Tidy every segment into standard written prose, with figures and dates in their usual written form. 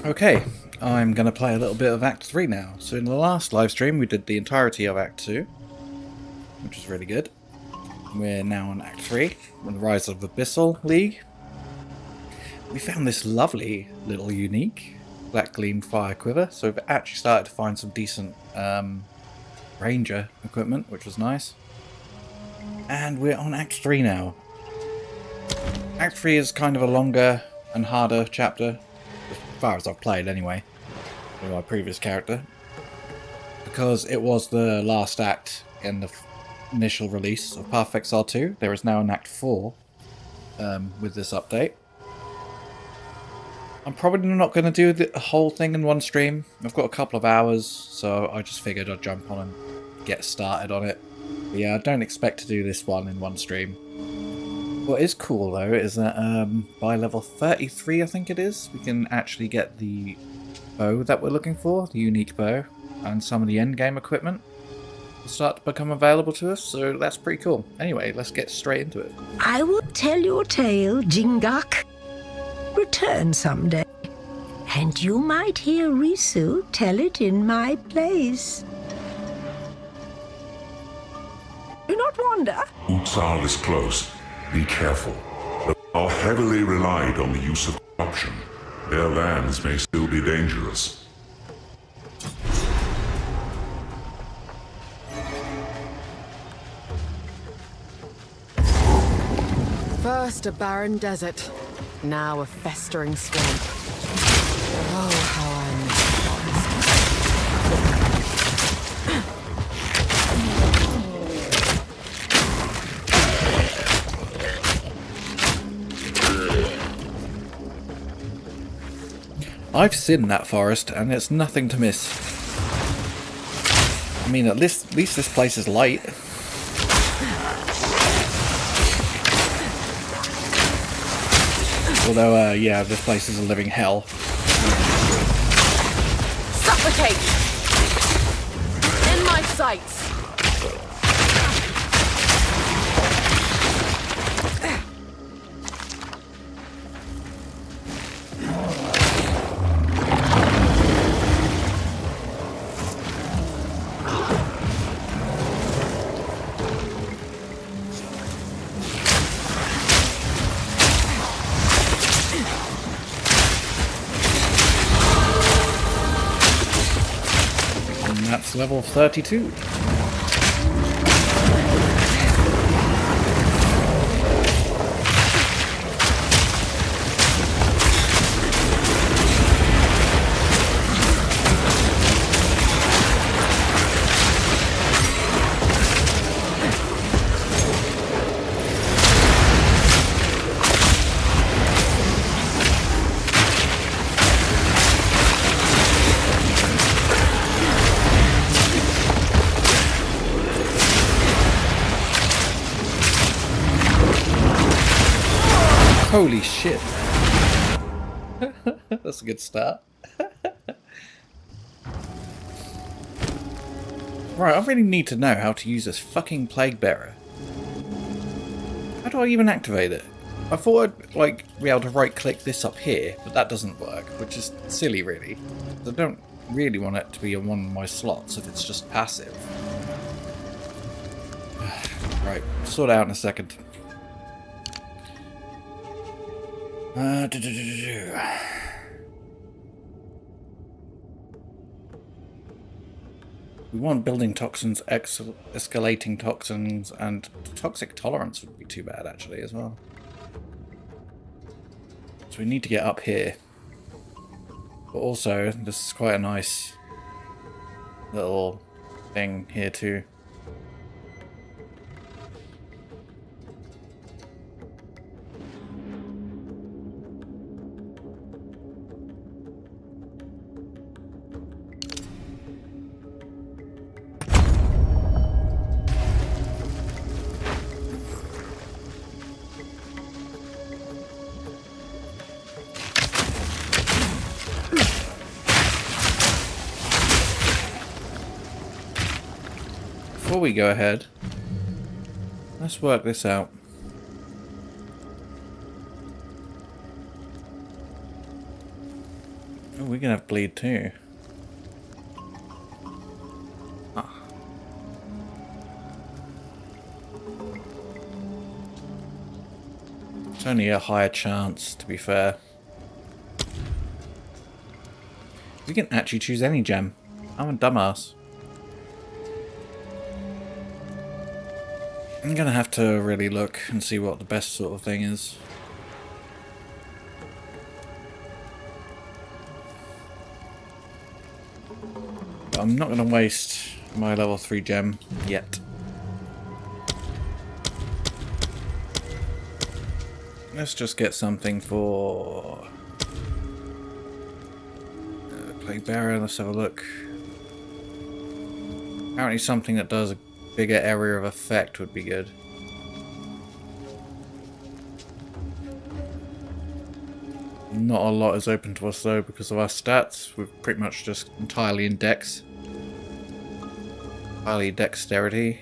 Okay, I'm going to play a little bit of Act 3 now. So in the last live stream we did the entirety of Act 2, which is really good. We're now on Act 3, on the Rise of Abyssal League. We found this lovely little unique Black Gleam Fire Quiver, so we've actually started to find some decent Ranger equipment, which was nice. And we're on Act 3 now. Act 3 is kind of a longer and harder chapter, as far as I've played anyway, with my previous character, because it was the last act in the initial release of Path of Exile 2. There is now an Act 4 with this update. I'm probably not going to do the whole thing in one stream. I've got a couple of hours, so I just figured I'd jump on and get started on it. But yeah, I don't expect to do this one in one stream. What is cool though is that by level 33, I think it is, we can actually get the bow that we're looking for, the unique bow, and some of the endgame equipment will start to become available to us, so that's pretty cool. Anyway, let's get straight into it. I will tell your tale, Jingak. Return someday, and you might hear Risu tell it in my place. Do not wander. Exile is close. Be careful. The are heavily relied on the use of corruption. Their lands may still be dangerous. First a barren desert, now a festering swamp. Oh, how I miss I've seen that forest, and it's nothing to miss. I mean, at least this place is light. Although, yeah, this place is a living hell. Suffocate! In my sights! That's level 32. Holy shit. That's a good start. Right, I really need to know how to use this fucking Plague Bearer. How do I even activate it? I thought I'd, like, be able to right-click this up here, but that doesn't work, which is silly, really. I don't really want it to be on one of my slots if it's just passive. Right, sort it out in a second. We want building toxins, escalating toxins, and toxic tolerance would be too bad actually as well. So we need to get up here. But also, this is quite a nice little thing here too. Before we go ahead, let's work this out. Oh, we can have bleed too. Ah. It's only a higher chance, to be fair. We can actually choose any gem. I'm a dumbass. I'm gonna have to really look and see what the best sort of thing is. But I'm not gonna waste my level 3 gem yet. Let's just get something for Plague Bearer. Let's have a look. Apparently something that does a bigger area of effect would be good. Not a lot is open to us though because of our stats. We're pretty much just entirely in dex. Highly dexterity.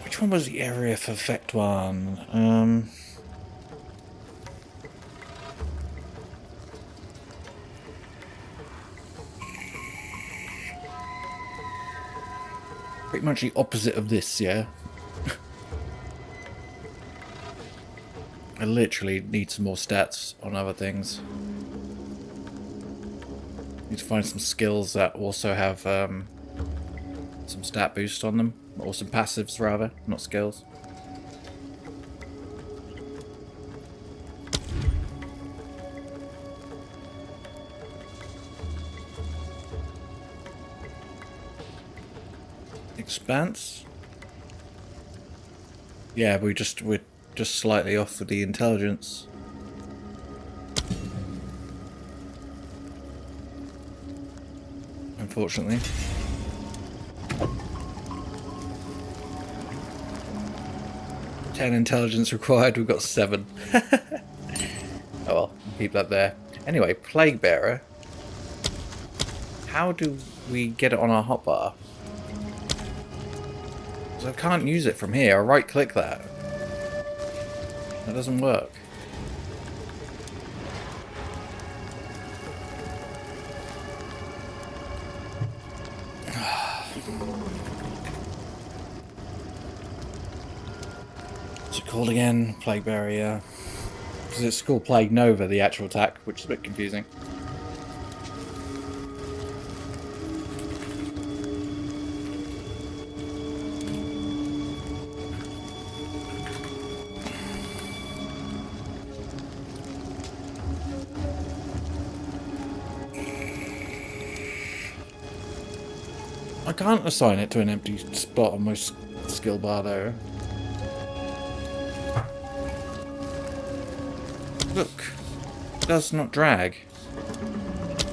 Which one was the area of effect one? Pretty much the opposite of this, yeah? I literally need some more stats on other things. Need to find some skills that also have some stat boost on them. Or some passives, rather, not skills. Expanse. Yeah, we're just slightly off with the intelligence. Unfortunately. Intelligence required, we've got 7. Oh well, keep that there. Anyway, Plague Bearer. How do we get it on our hotbar? Because I can't use it from here. I right click that. That doesn't work. Called again, Plague Barrier. Because it's called Plague Nova, the actual attack, which is a bit confusing. I can't assign it to an empty spot on my skill bar though. Look, it does not drag.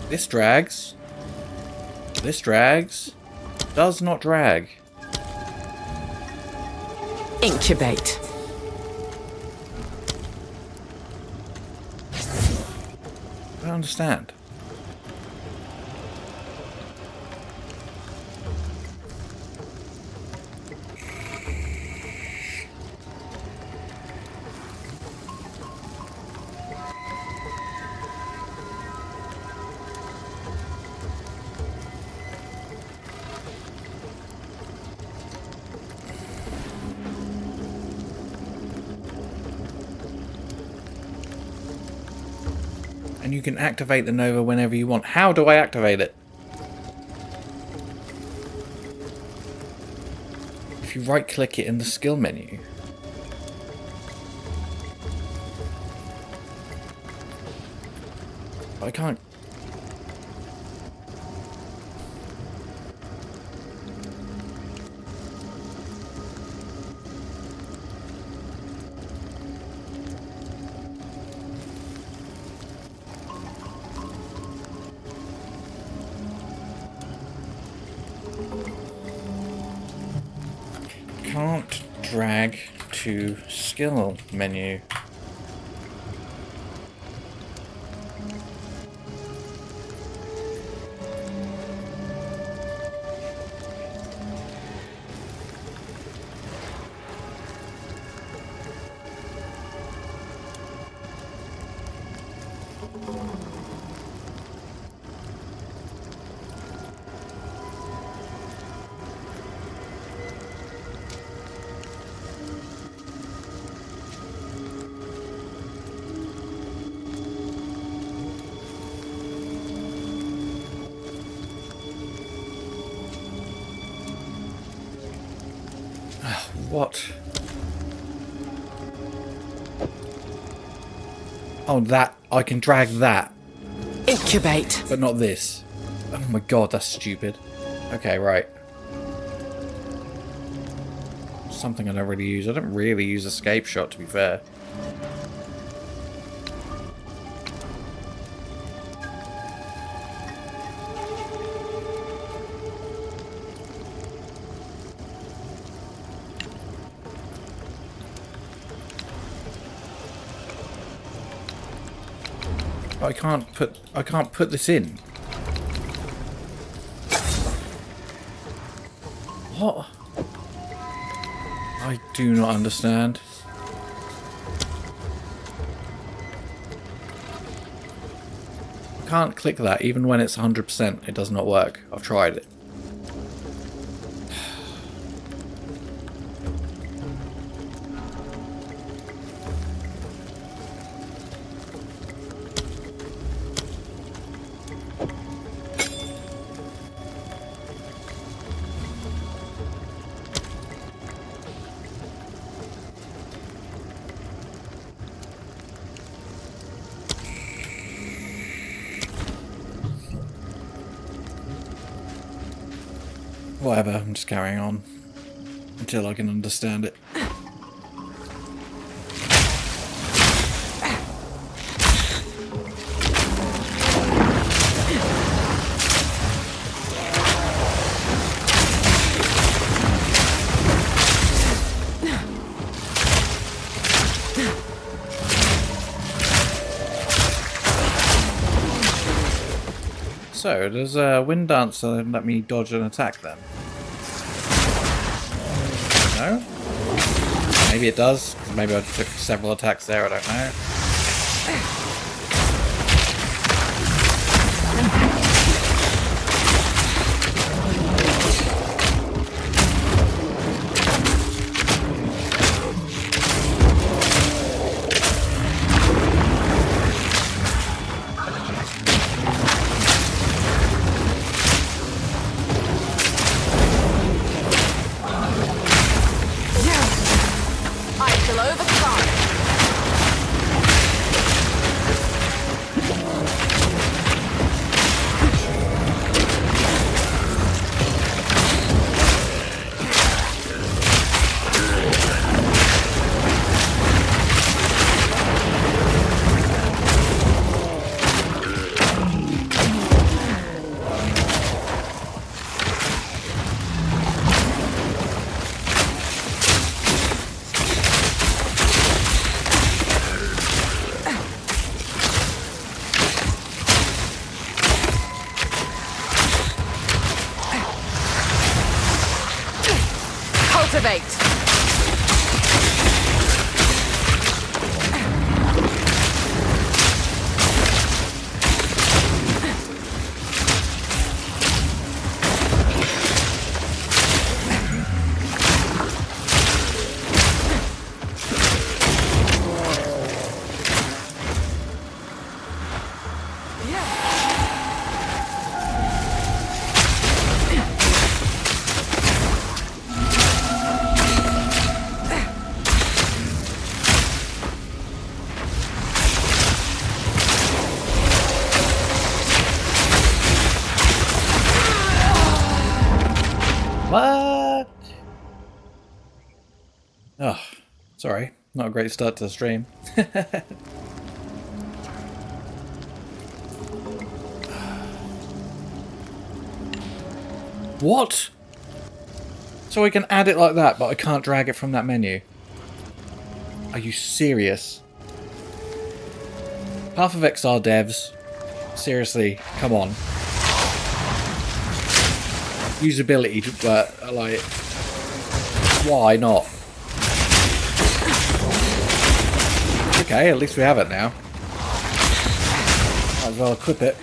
This drags. This drags. Does not drag. Incubate. I don't understand. And you can activate the Nova whenever you want. How do I activate it? If you right click it in the skill menu. I can't. Can't drag to skill menu. What? Oh, that. I can drag that. Incubate. But not this. Oh my god, that's stupid. Okay, right. Something I don't really use. I don't really use escape shot, to be fair. I can't put this in. What? I do not understand. I can't click that even when it's 100%. It does not work. I've tried it. Whatever, I'm just carrying on until I can understand it. So, does Wind Dancer let me dodge an attack then? No? Maybe it does. Maybe I took several attacks there, I don't know. Cultivate. What? Oh, sorry. Not a great start to the stream. What? So I can add it like that, but I can't drag it from that menu. Are you serious? Path of Exile devs. Seriously, come on. Usability, but like, why not? Okay, at least we have it now. Might as well equip it.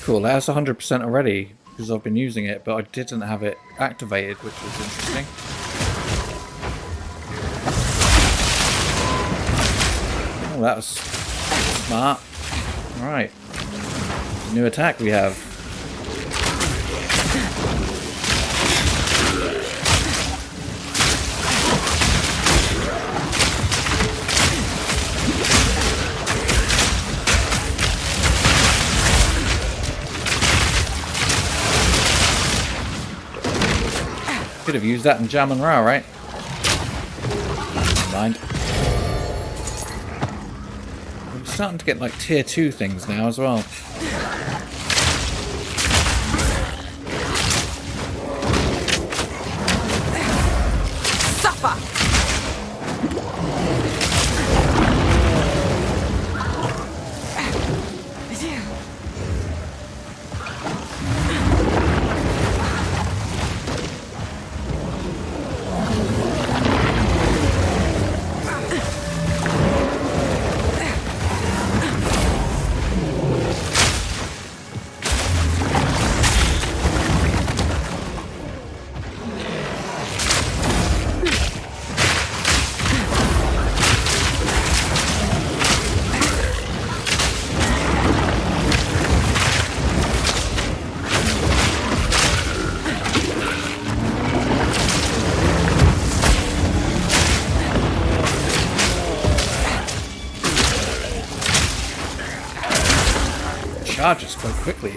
Cool, that's 100% already because I've been using it, but I didn't have it activated, which was interesting. Oh, that was smart. Right, new attack we have. Could have used that in Jam and Ra, right? Never mind. I'm starting to get like tier 2 things now as well. Suffer! Charges quite quickly.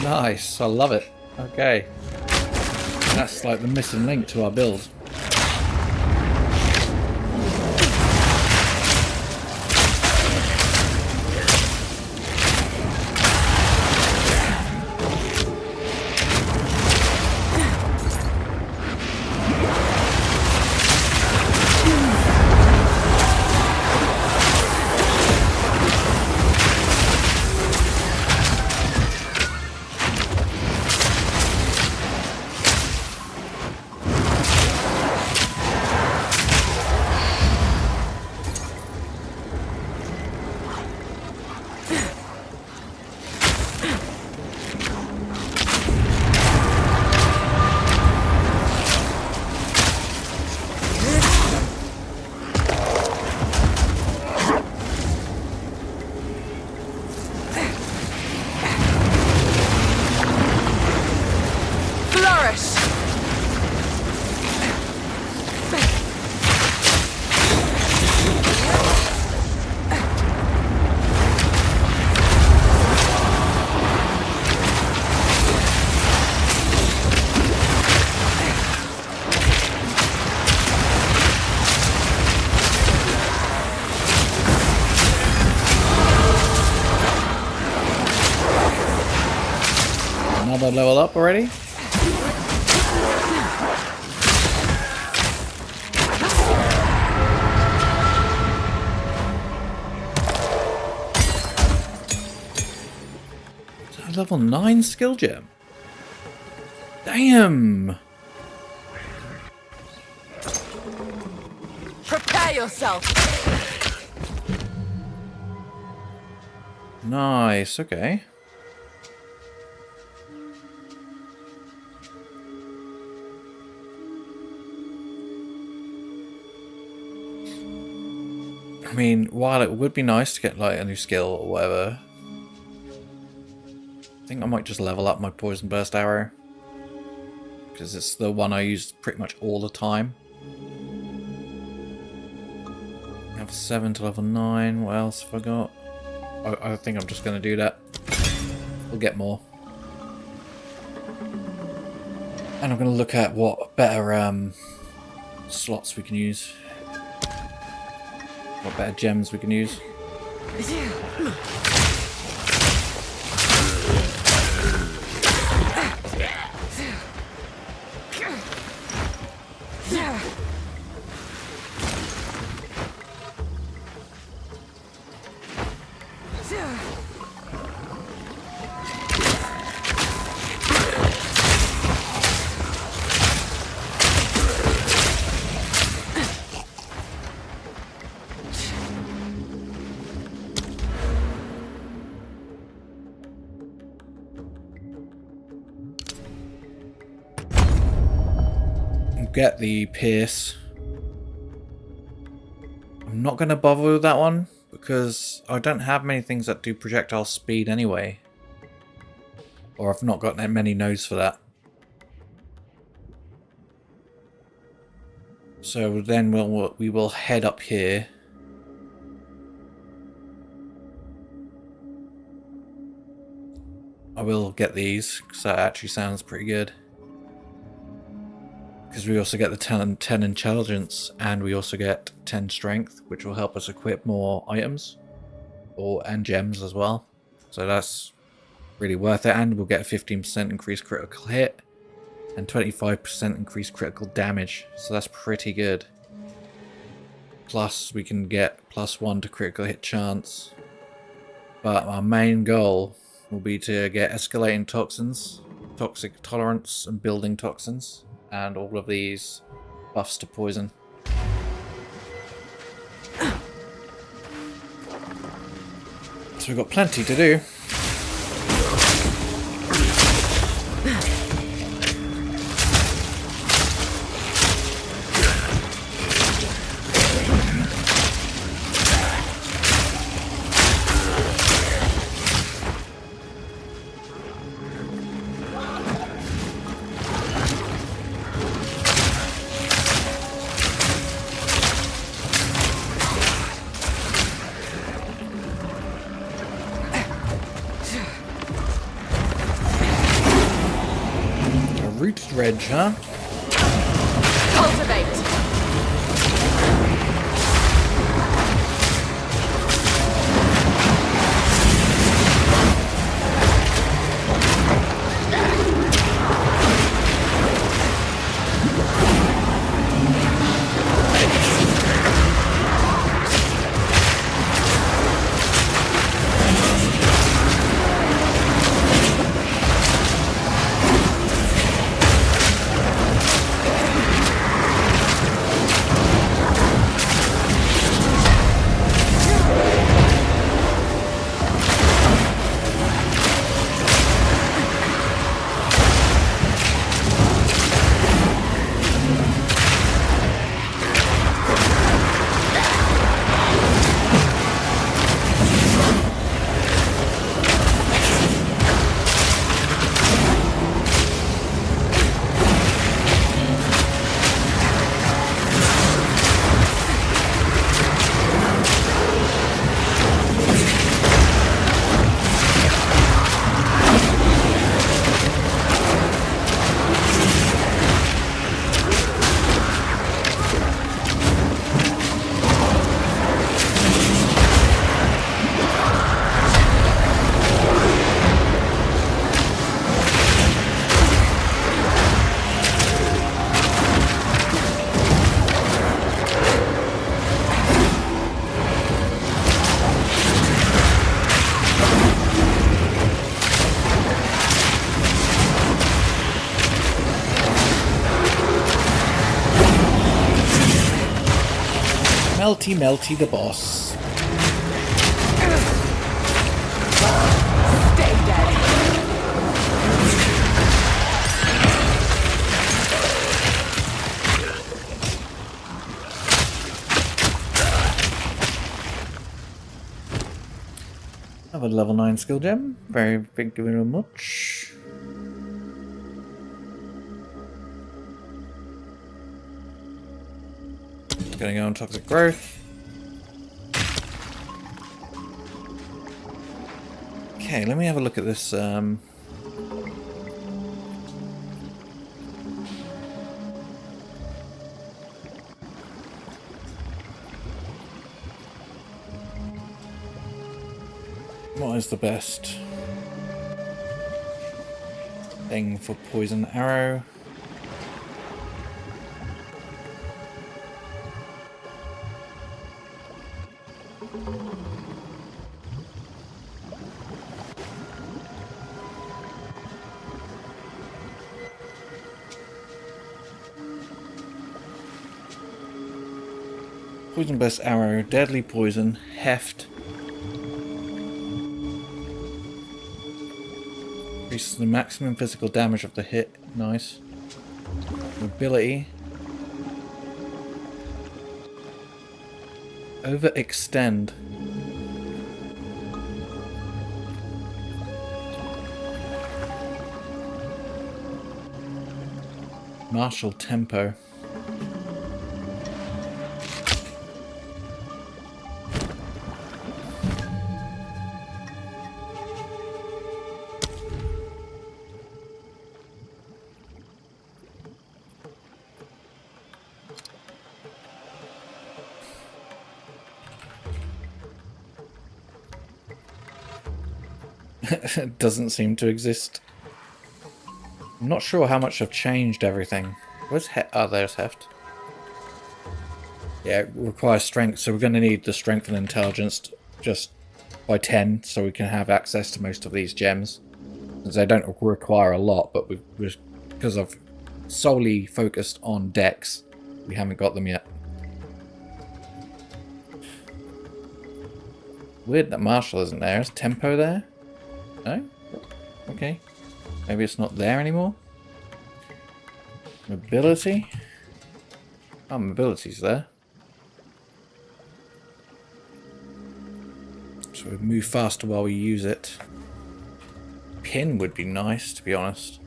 Nice, I love it. Okay. That's like the missing link to our build. Another level up already? level 9 skill gem. Damn! Prepare yourself! Nice, okay. I mean, while it would be nice to get like a new skill or whatever, I think I might just level up my poison burst arrow, because it's the one I use pretty much all the time. Level 7 to level 9, what else have I got? I think I'm just going to do that. We'll get more. And I'm going to look at what better slots we can use. What better gems we can use. Get the pierce. I'm not going to bother with that one because I don't have many things that do projectile speed anyway, or I've not got that many nodes for that. So then we will head up here. I will get these because that actually sounds pretty good. Because we also get the 10 intelligence, and we also get 10 strength, which will help us equip more items and gems as well. So that's really worth it, and we'll get a 15% increased critical hit and 25% increased critical damage. So that's pretty good. Plus we can get +1 to critical hit chance. But our main goal will be to get escalating toxins, toxic tolerance, and building toxins. And all of these buffs to poison. So we've got plenty to do. Root dredge, huh? Cultivate! Melty Melty the boss. Stay dead. Have a level 9 skill gem. Thank you very much. Gonna go on toxic growth. Okay, let me have a look at this. What is the best thing for poison arrow? Poison burst arrow, deadly poison, heft. Increases the maximum physical damage of the hit. Nice. Mobility. Overextend. Martial tempo. It doesn't seem to exist. I'm not sure how much I've changed everything. Where's Heft? Oh, there's Heft. Yeah, it requires strength, so we're going to need the strength and intelligence just by 10 so we can have access to most of these gems. Because they don't require a lot, but because I've solely focused on dex, we haven't got them yet. Weird that Martial isn't there. Is Tempo there? No? Okay. Maybe it's not there anymore? Mobility? Oh, mobility's there. So we move faster while we use it. Pin would be nice, to be honest.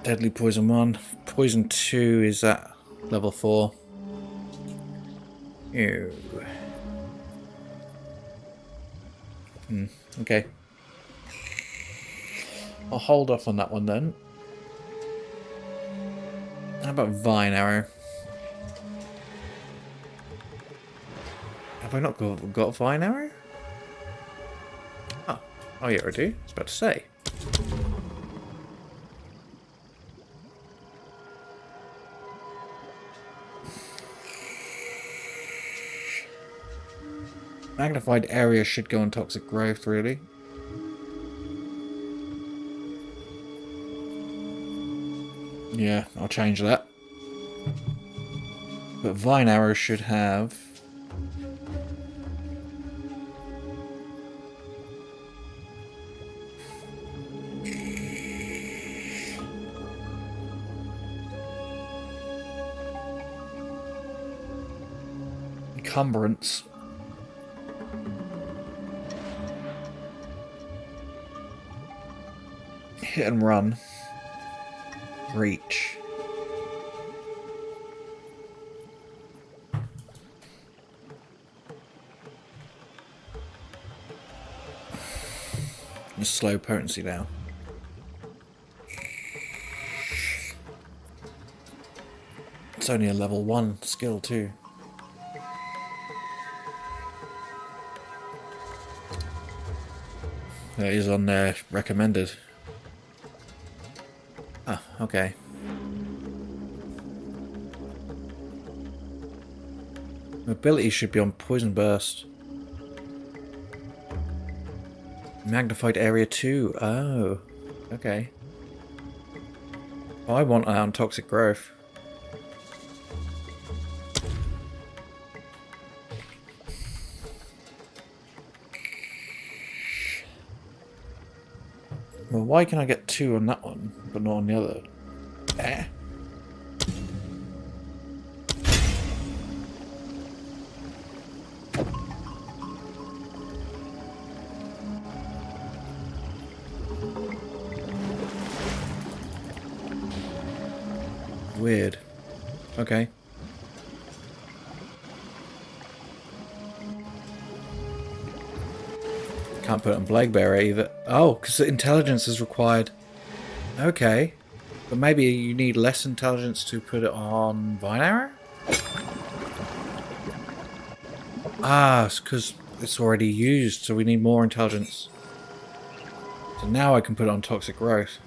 Deadly Poison 1. Poison 2 is at level 4. Ew. Okay. I'll hold off on that one then. How about Vine Arrow? Have I not got Vine Arrow? Oh yeah, I do. I was about to say. Magnified area should go on toxic growth, really. Yeah, I'll change that. But Vine Arrow should have... encumbrance. Hit and run. Reach. And slow potency now. It's only a level 1 skill too. It is on there recommended. Ah, okay. Mobility should be on Poison Burst. Magnified Area 2. Oh, okay. Oh, I want on Toxic Growth. Well, why can I get 2 on that one, but not on the other? Eh? Weird. Okay. Can't put it on Blackberry either. Oh, because the intelligence is required. Okay. But maybe you need less intelligence to put it on Vine Arrow? Ah, it's because it's already used, so we need more intelligence. So now I can put it on Toxic Growth.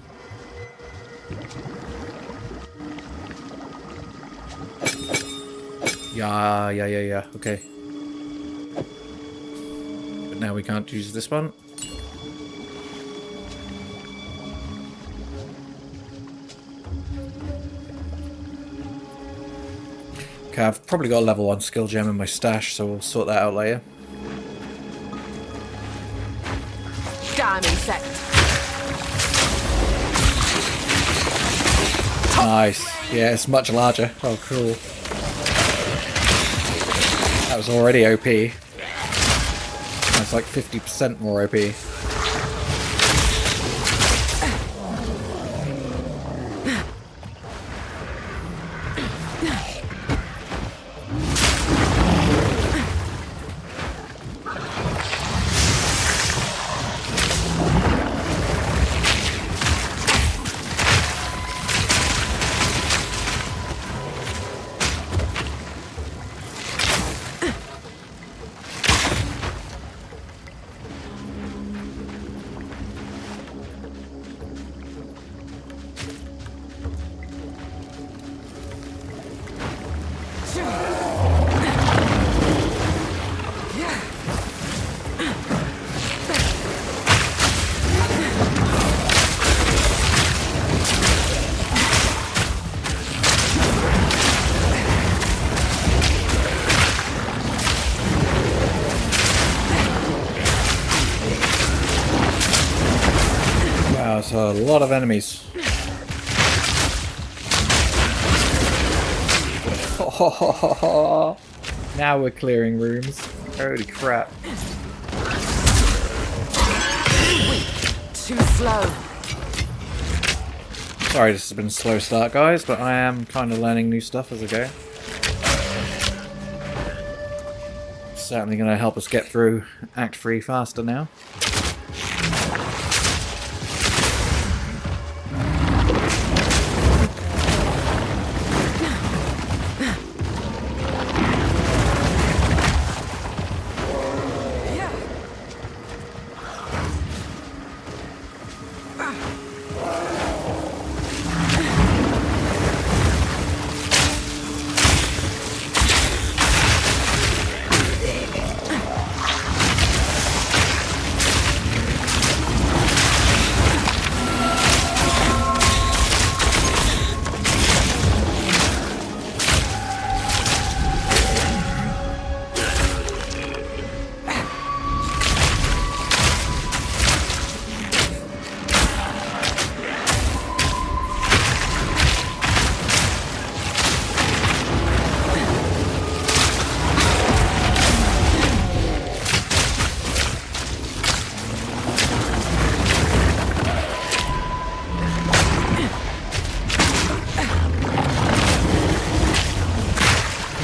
Yeah. Okay. But now we can't use this one. Okay, I've probably got a level 1 skill gem in my stash, so we'll sort that out later. Damn insect. Nice. Yeah, it's much larger. Oh, cool. That was already OP. That's like 50% more OP. Wow, it's a lot of enemies. Now we're clearing rooms. Holy crap. Too slow. Sorry, this has been a slow start, guys, but I am kind of learning new stuff as I go. Certainly going to help us get through Act 3 faster now.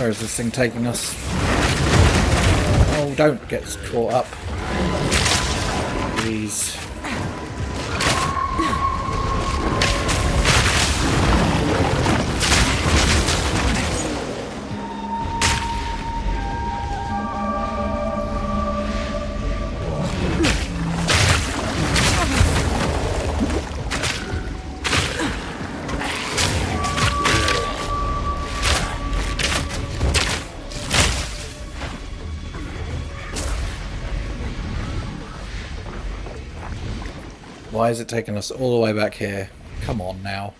Where is this thing taking us? Oh, don't get caught up. Please. Why is it taking us all the way back here? Come on now.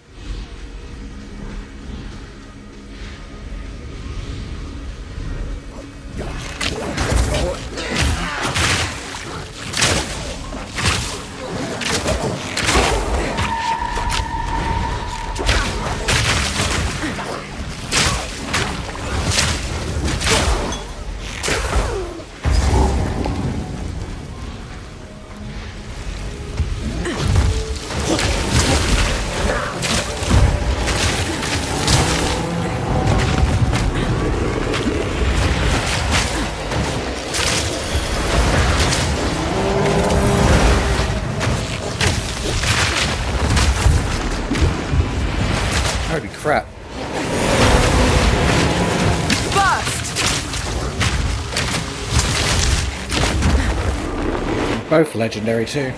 Both legendary too.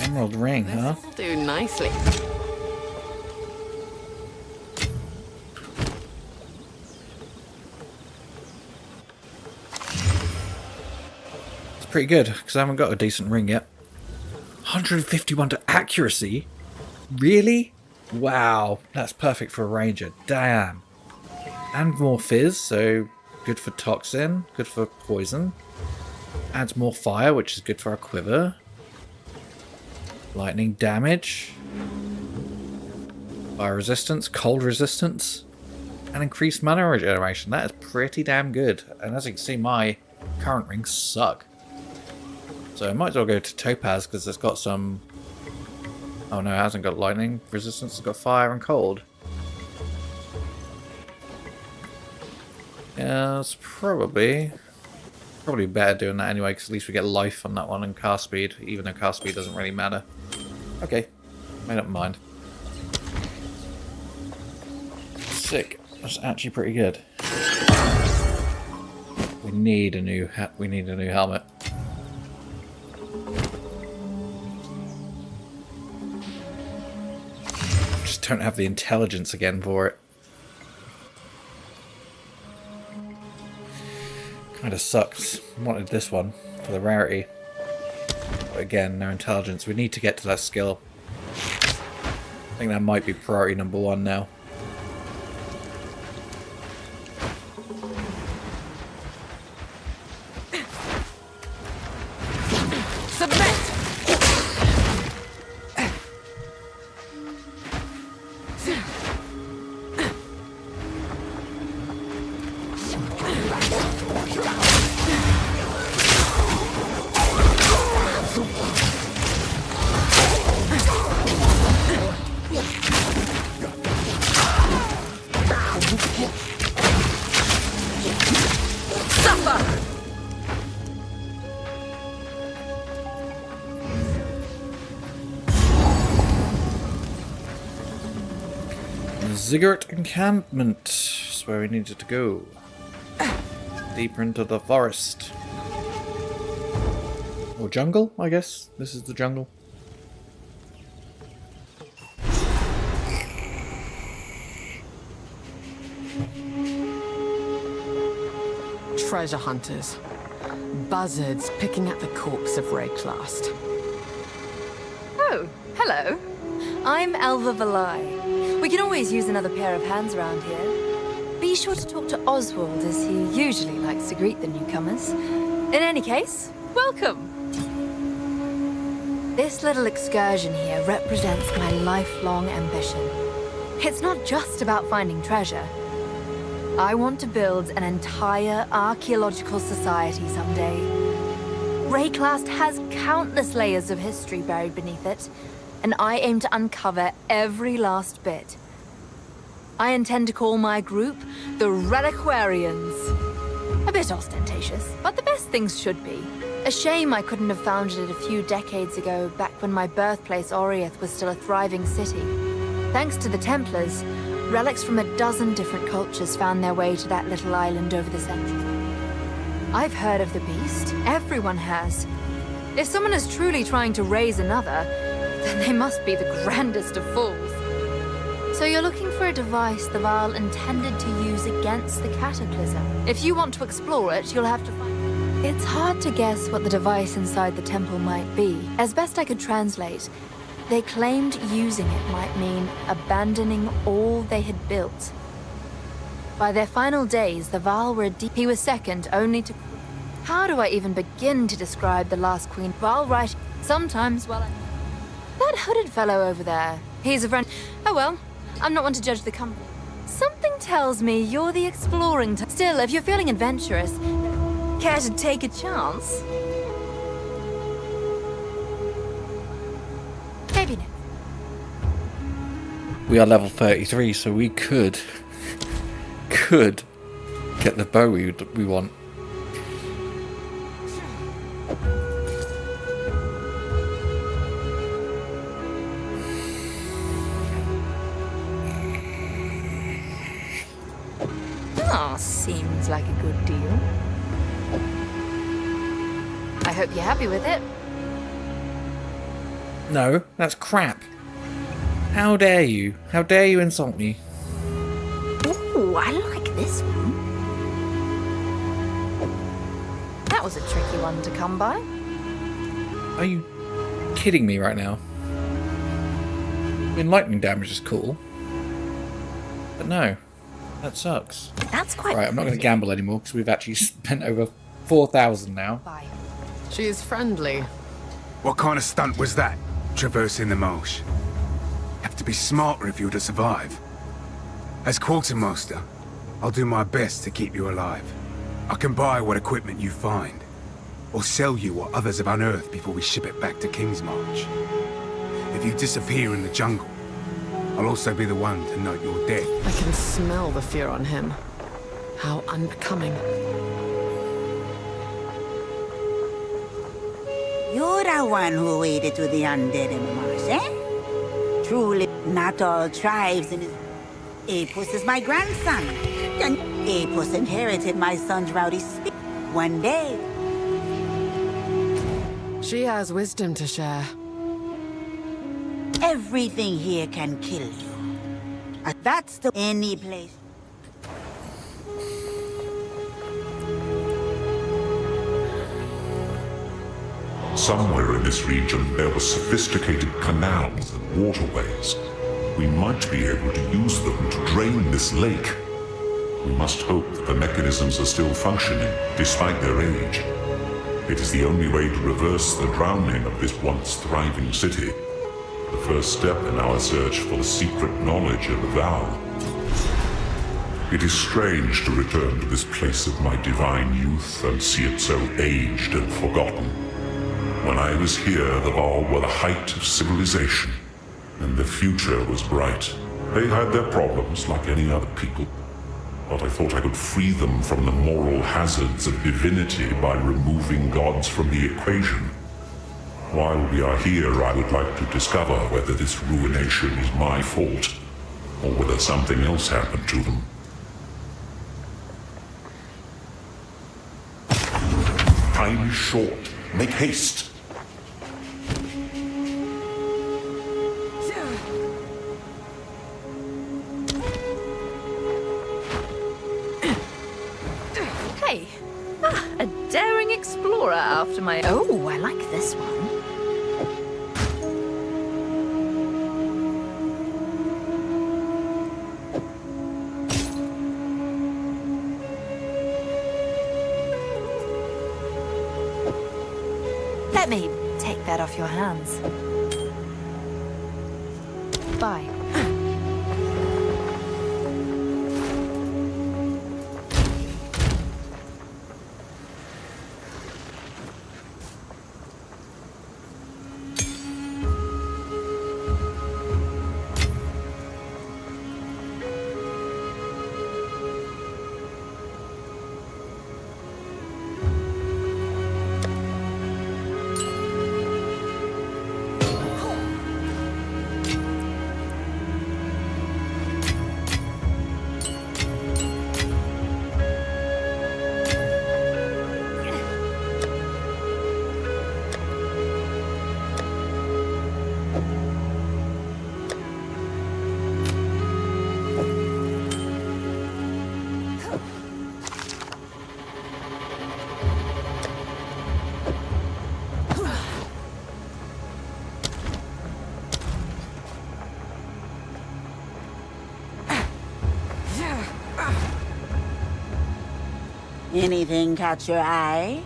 Emerald ring, huh? This'll do nicely. It's pretty good, because I haven't got a decent ring yet. 151 to accuracy? Really? Wow, that's perfect for a ranger. Damn. And more fizz, so good for toxin, good for poison. Adds more fire, which is good for our quiver. Lightning damage. Fire resistance, cold resistance. And increased mana regeneration. That is pretty damn good. And as you can see, my current rings suck. So I might as well go to Topaz because it's got some... Oh no, it hasn't got lightning resistance, it's got fire and cold. Yeah, it's probably better doing that anyway, because at least we get life on that one and cast speed, even though cast speed doesn't really matter. Okay, made up my mind. Sick. That's actually pretty good. We need a new helmet. Just don't have the intelligence again for it. Kind of sucks. Wanted this one for the rarity. But again, no intelligence. We need to get to that skill. I think that might be priority number 1 now. Ziggurat encampment is where we needed to go. Deeper into the forest. Or jungle, I guess. This is the jungle. Treasure hunters. Buzzards picking at the corpse of Rayclast. Oh, hello. I'm Elva Valai. We can always use another pair of hands around here. Be sure to talk to Oswald, as he usually likes to greet the newcomers. In any case, welcome! This little excursion here represents my lifelong ambition. It's not just about finding treasure. I want to build an entire archaeological society someday. Rayclast has countless layers of history buried beneath it, and I aim to uncover every last bit. I intend to call my group the Reliquarians. A bit ostentatious, but the best things should be. A shame I couldn't have founded it a few decades ago, back when my birthplace Oriath was still a thriving city. Thanks to the Templars, relics from a dozen different cultures found their way to that little island over the centuries. I've heard of the beast. Everyone has. If someone is truly trying to raise another, then they must be the grandest of fools. So you're looking for a device the Vaal intended to use against the Cataclysm. If you want to explore it, you'll have to find... It's hard to guess what the device inside the temple might be. As best I could translate, they claimed using it might mean abandoning all they had built. By their final days, the Vaal were he was second only to... How do I even begin to describe the last queen? Vaal right... Sometimes, well, that hooded fellow over there. He's a friend. Oh well, I'm not one to judge the company. Something tells me you're the exploring type. Still, if you're feeling adventurous, care to take a chance? Maybe next. We are level 33, so we could get the bow we want. Oh, seems like a good deal. I hope you're happy with it. No, that's crap. How dare you? How dare you insult me? Ooh, I like this one. That was a tricky one to come by. Are you kidding me right now? I mean, lightning damage is cool. But no, that sucks. That's quite Right, I'm not going to pretty. gamble anymore because we've actually spent over 4,000 now. Bye. She's friendly. What kind of stunt was that? Traversing the marsh. Have to be smarter if you're to survive. As quartermaster, I'll do my best to keep you alive. I can buy what equipment you find, or sell you what others have unearthed before we ship it back to Kingsmarch. If you disappear in the jungle, I'll also be the one to note your death. I can smell the fear on him. How unbecoming. You're the one who waded to the undead in the marsh, eh? Truly, not all tribes in his... Apus is my grandson. And Apus inherited my son's rowdy spirit one day. She has wisdom to share. Everything here can kill you. That's the any place. Somewhere in this region there were sophisticated canals and waterways. We might be able to use them to drain this lake. We must hope that the mechanisms are still functioning, despite their age. It is the only way to reverse the drowning of this once thriving city. The first step in our search for the secret knowledge of the vow. It is strange to return to this place of my divine youth and see it so aged and forgotten. When I was here, the Val were the height of civilization, and the future was bright. They had their problems like any other people, but I thought I could free them from the moral hazards of divinity by removing gods from the equation. While we are here, I would like to discover whether this ruination is my fault, or whether something else happened to them. Time is short. Make haste. Hey, a daring explorer after my... Oh, I like this one. Let me take that off your hands. Bye. Anything catch your eye?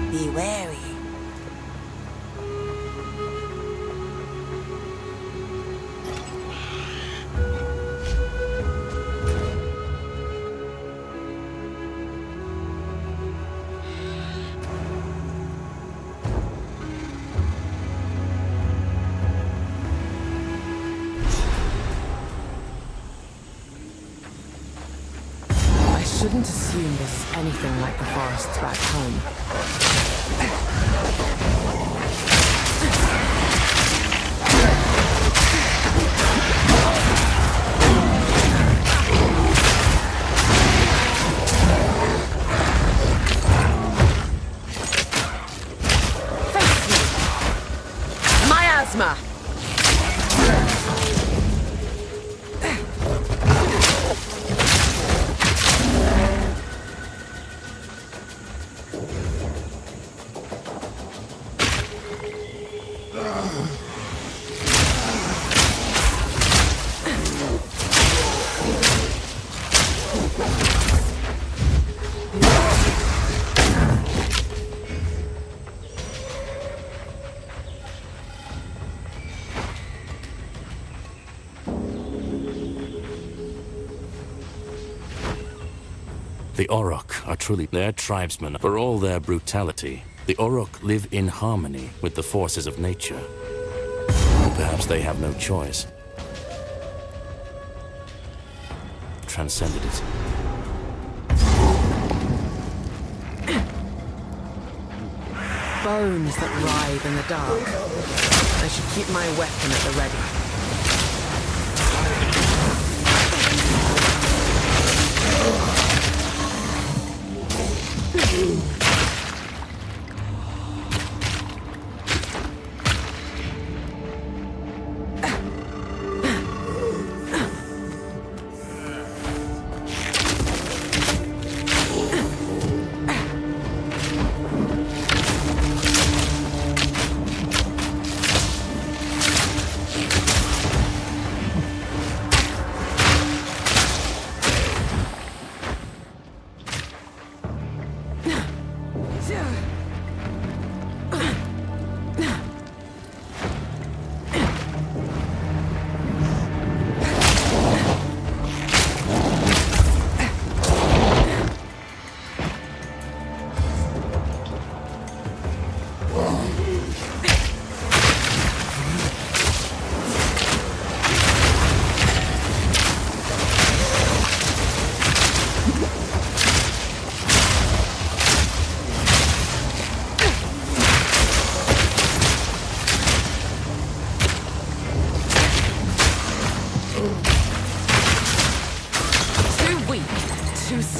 Be wary. didn't assume this is anything like the forests back home. Miasma! The Orok are truly their tribesmen. For all their brutality, the Orok live in harmony with the forces of nature. Perhaps they have no choice. Transcended it. Bones that writhe in the dark. I should keep my weapon at the ready.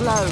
Slow.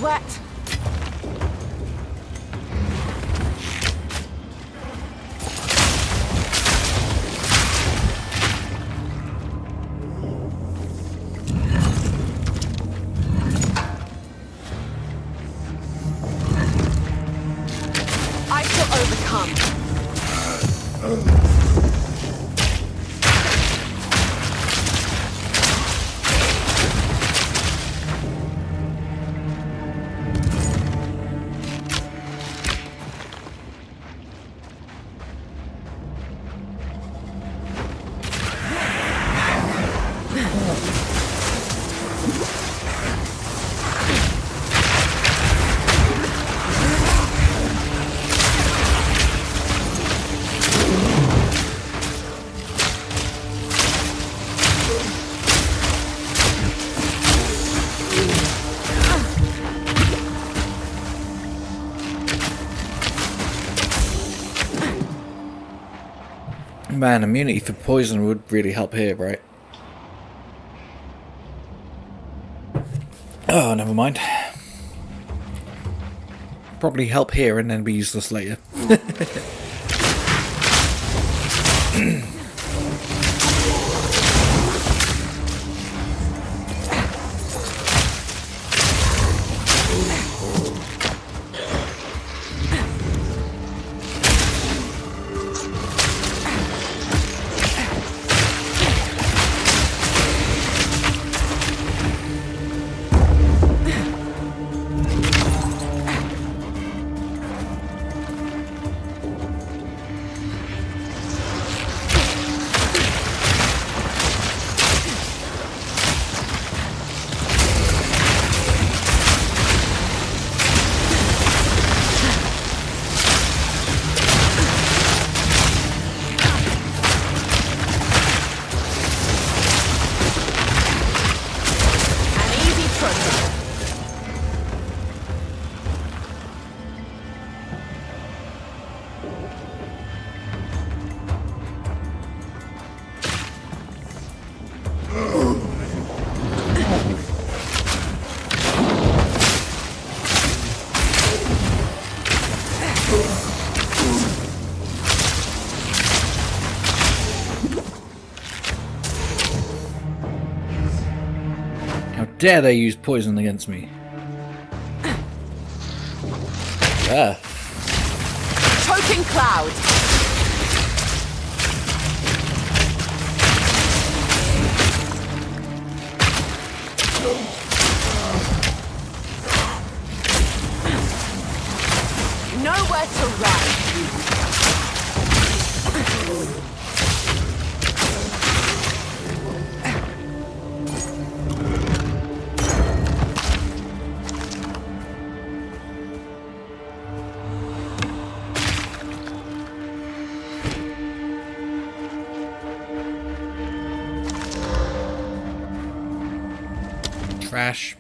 Sweat. man, immunity for poison would really help here, right? Oh, never mind. Probably help here and then be useless later. Dare they use poison against me? Ah. Choking cloud. Nowhere to run. Trash.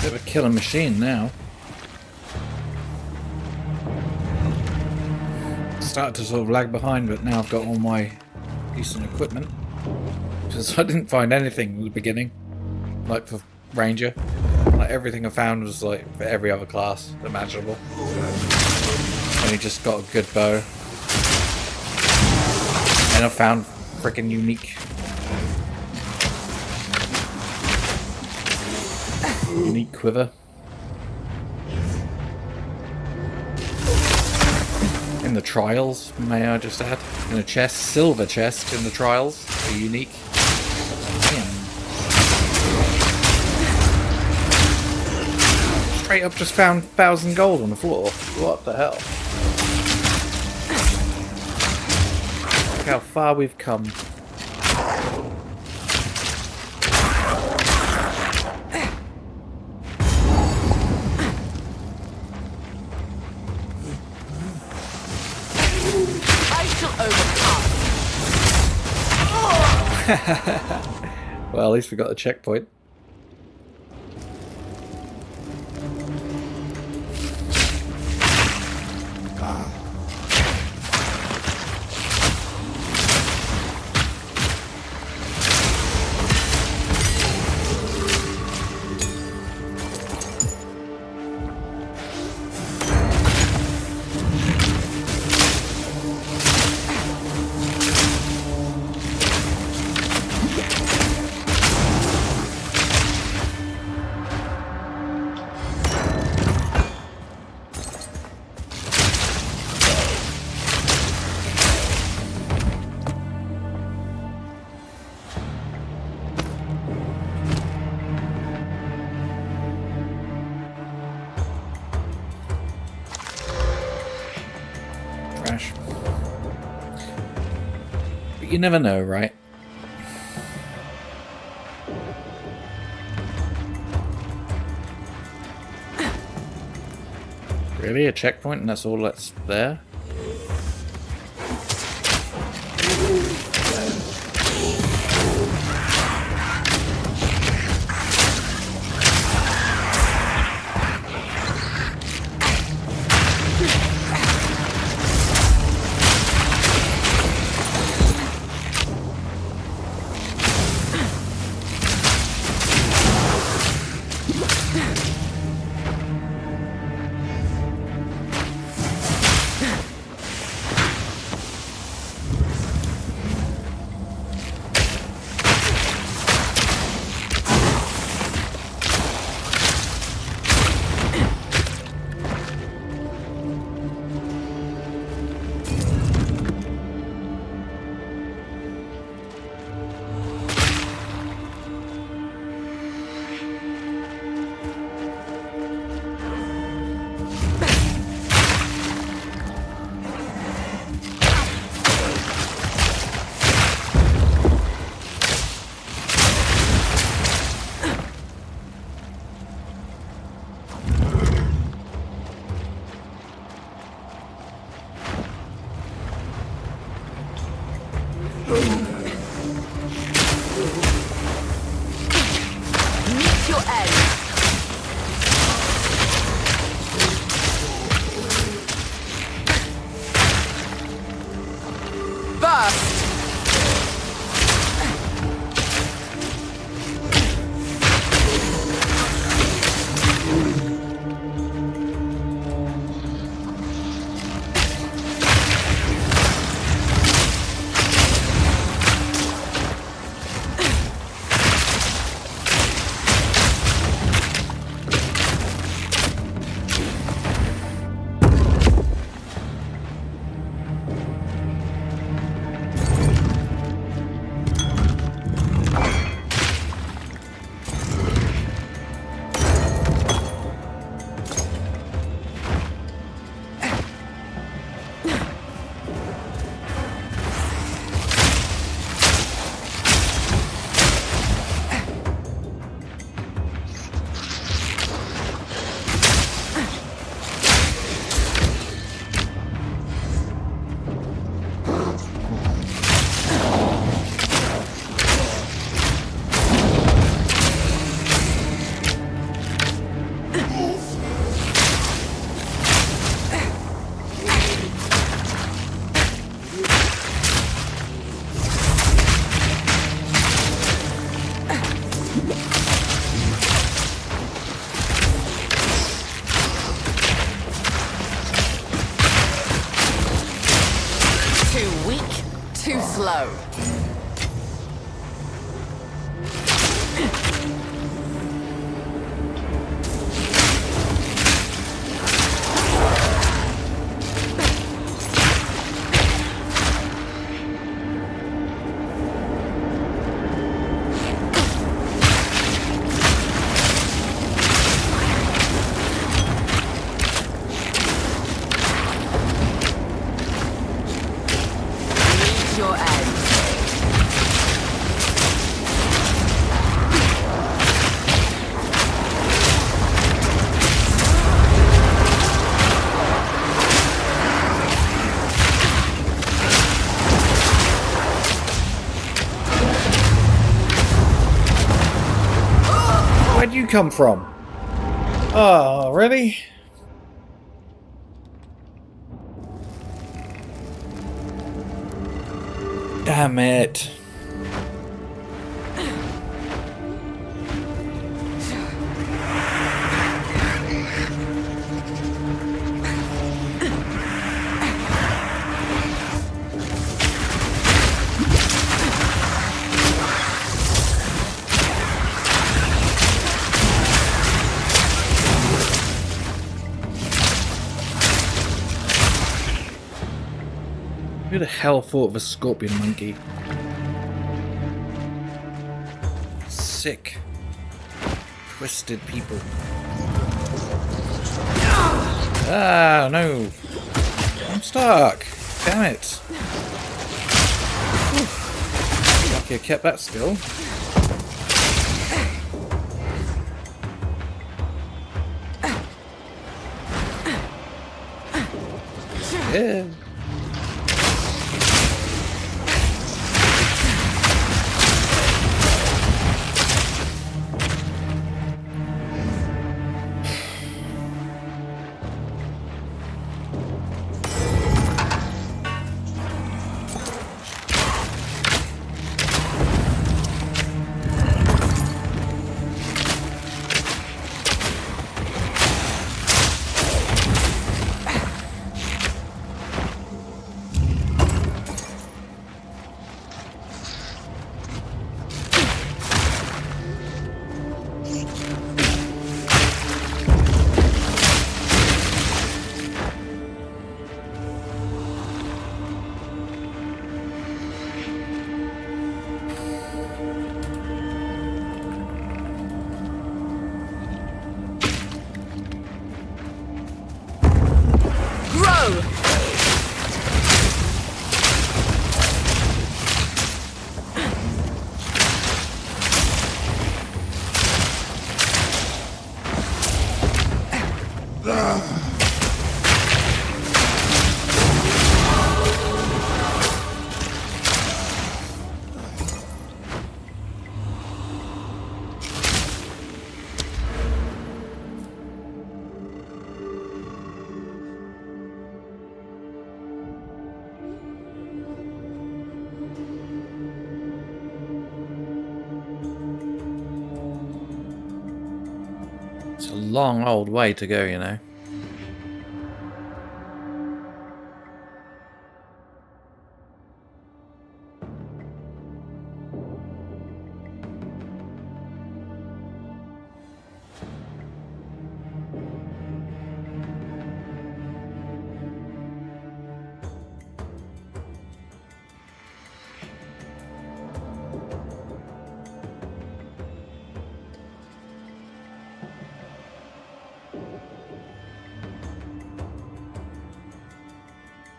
Bit of a killer machine now. Started to sort of lag behind, but now I've got all my decent equipment. Because I didn't find anything in the beginning, like for Ranger. Like everything I found was like for every other class imaginable. Only just got a good bow. And I found freaking unique quiver. In the trials, may I just add? In a chest, silver chest in the trials, a unique. Damn. Straight up just found 1,000 gold on the floor. What the hell? Look how far we've come. I Well, at least we got a checkpoint. But you never know, right? Really? A checkpoint and that's all that's there? Where'd you come from? Oh, really? Damn it. Who the hell thought of a scorpion monkey? Sick, twisted people. Ah, no. I'm stuck. Damn it. Whew. Lucky I kept that still. Yeah. It's a long old way to go, you know.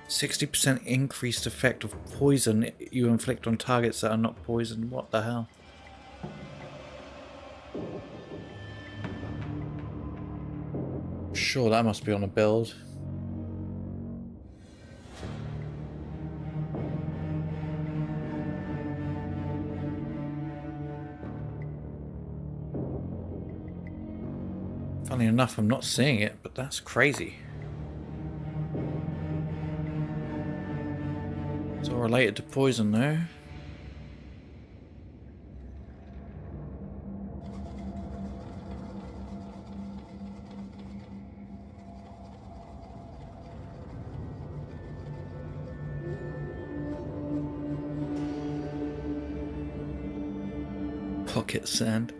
%60 increased effect of poison you inflict on targets that are not poisoned. What the hell? Sure, that must be on a build. Funny enough, I'm not seeing it, but that's crazy. It's all related to poison though. Pocket sand.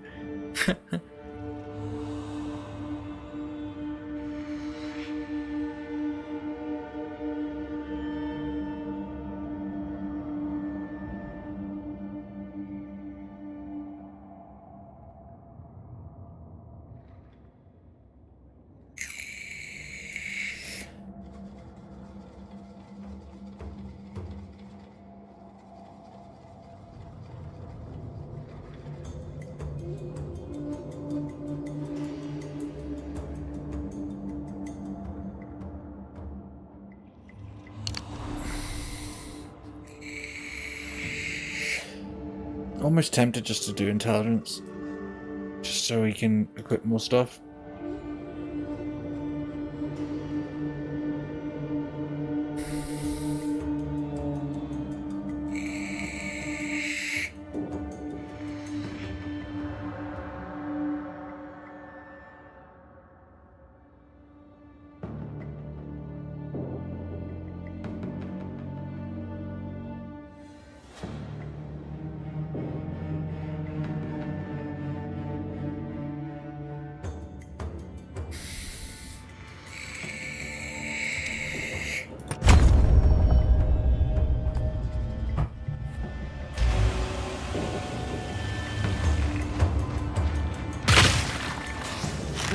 Almost tempted just to do intelligence. Just so we can equip more stuff.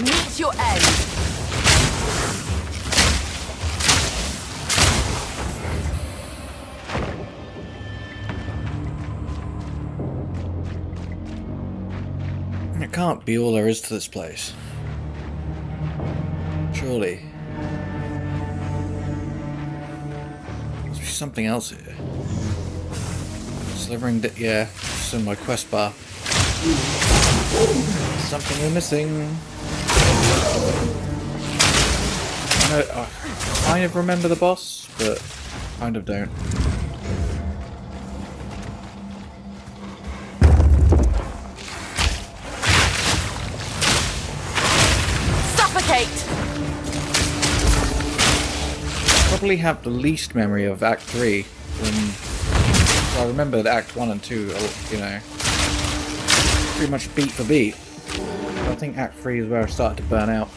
Meet your end. It can't be all there is to this place. Surely. Must be something else here. Slivering yeah, it's in my quest bar. Something we're missing. I kind of remember the boss, but kind of don't. Suffocate! Probably have the least memory of Act 3. I remember that Act 1 and 2, you know, pretty much beat for beat. I think Act 3 is where I started to burn out.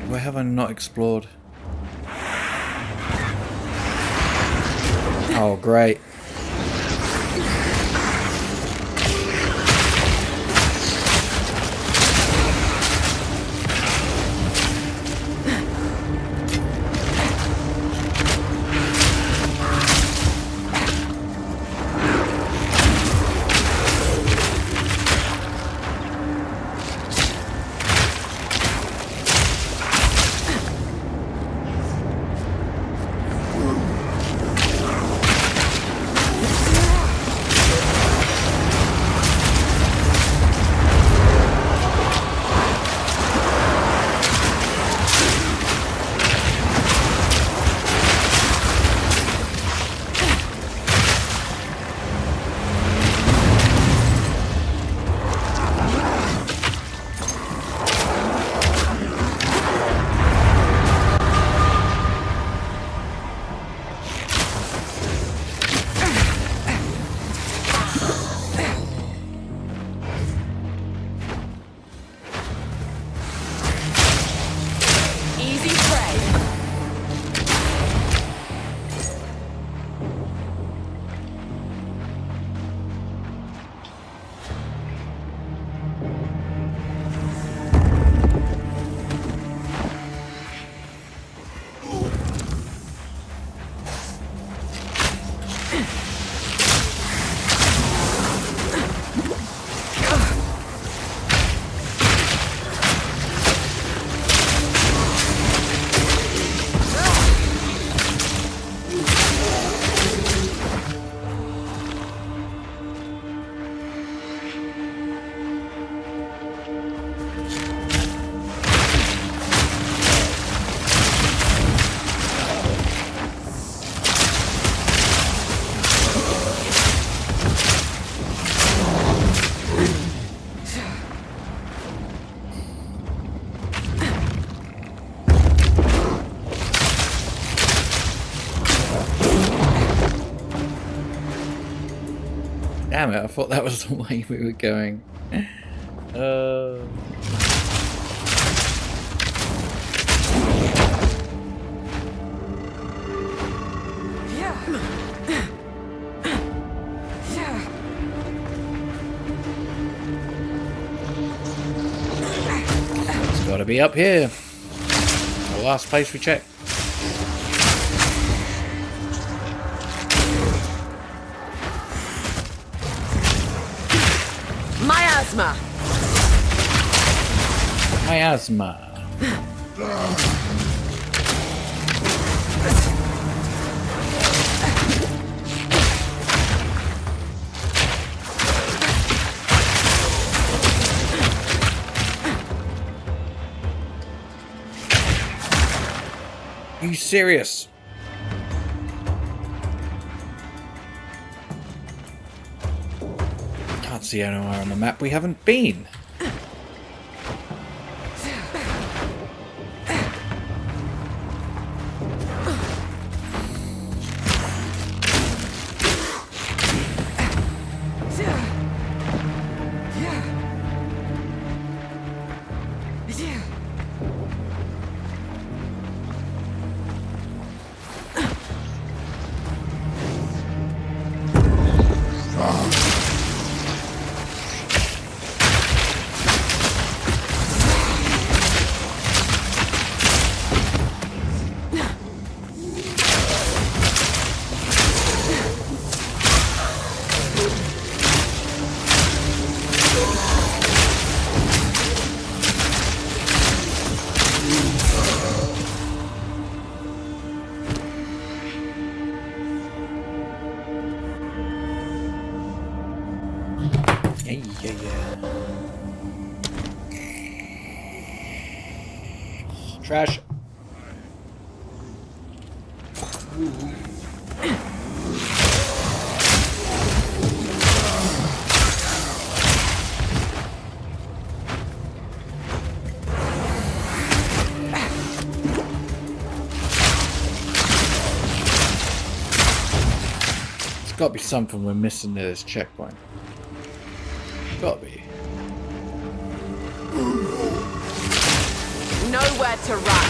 Where have I not explored? Oh, great. Damn it, I thought that was the way we were going. It's gotta be up here. The last place we checked. Miasma! Miasma. Are you serious? Can't see anywhere on the map we haven't been. Trash. There's got to be something we're missing near this checkpoint. Got to be. Nowhere to run.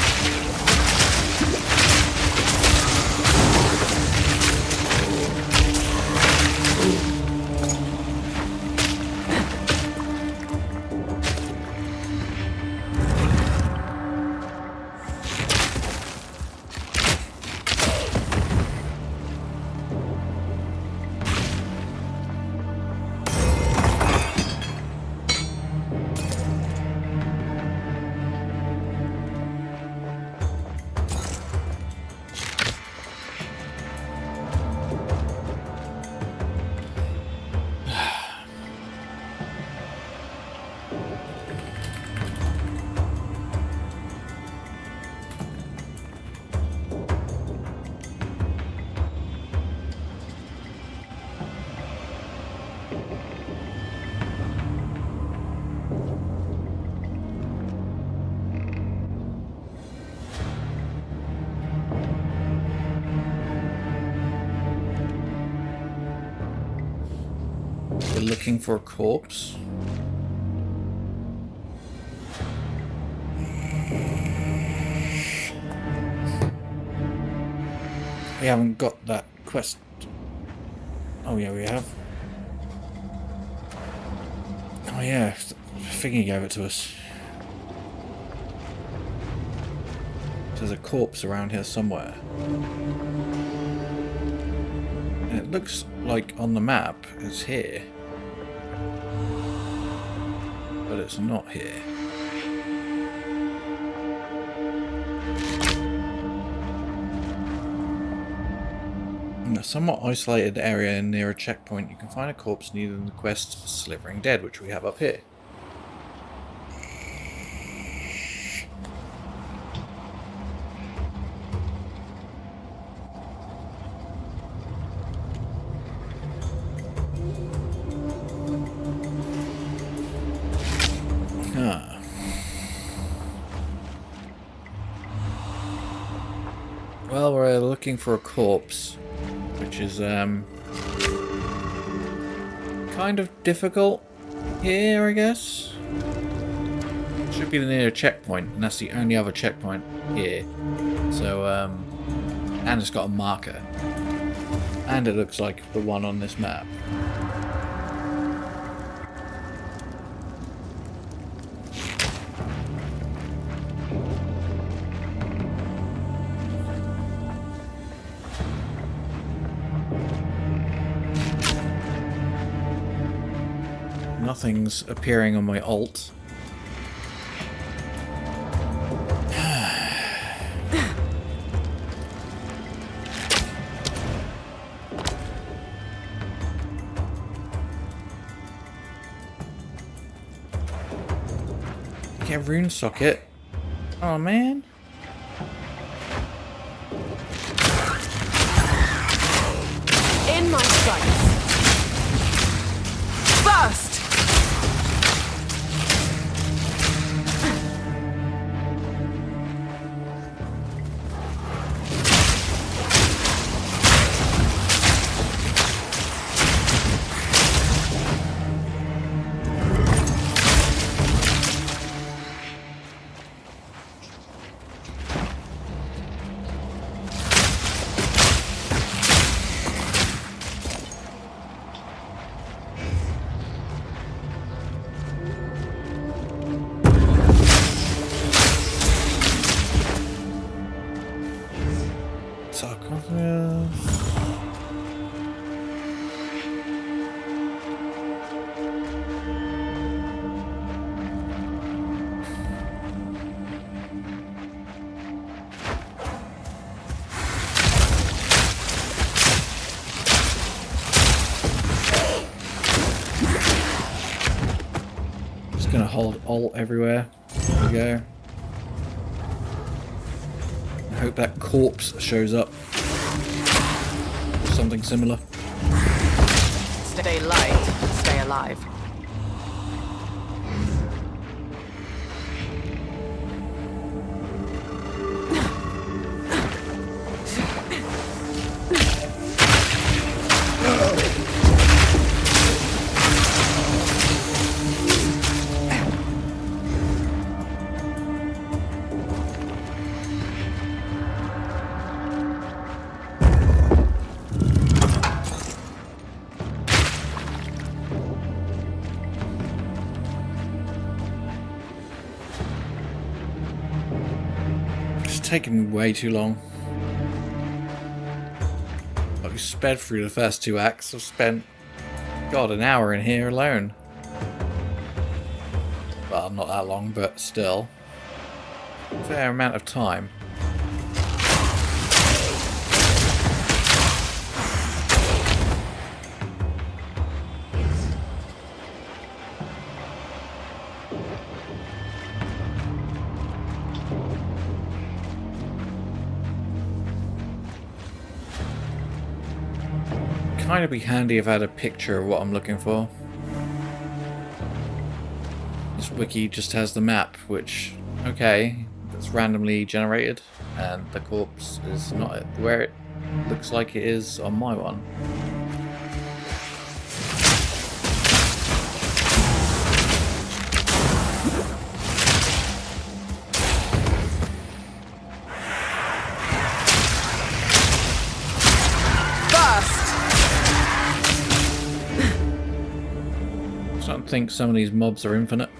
We're looking for a corpse. We haven't got that quest. Oh yeah, we have. Oh yeah, Figgy gave it to us. There's a corpse around here somewhere. And it looks like on the map it's here. But it's not here. In a somewhat isolated area near a checkpoint, you can find a corpse needed in the quest Slivering Dead, which we have up here. Well, we're looking for a corpse, which is kind of difficult here, I guess. Should be near a checkpoint, and that's the only other checkpoint here. So, and it's got a marker, and it looks like the one on this map. Nothing's appearing on my alt. Get rune socket. Oh man. In my sights. Burst! Gonna hold alt everywhere. There we go. I hope that corpse shows up. Or something similar. Stay light, stay alive. Taken way too long. I've sped through the first 2 acts. I've spent, God, an hour in here alone. Well, not that long, but still. Fair amount of time. Kind of be handy if I had a picture of what I'm looking for. This wiki just has the map, which, okay, that's randomly generated, and the corpse is not where it looks like it is on my one. I don't think some of these mobs are infinite.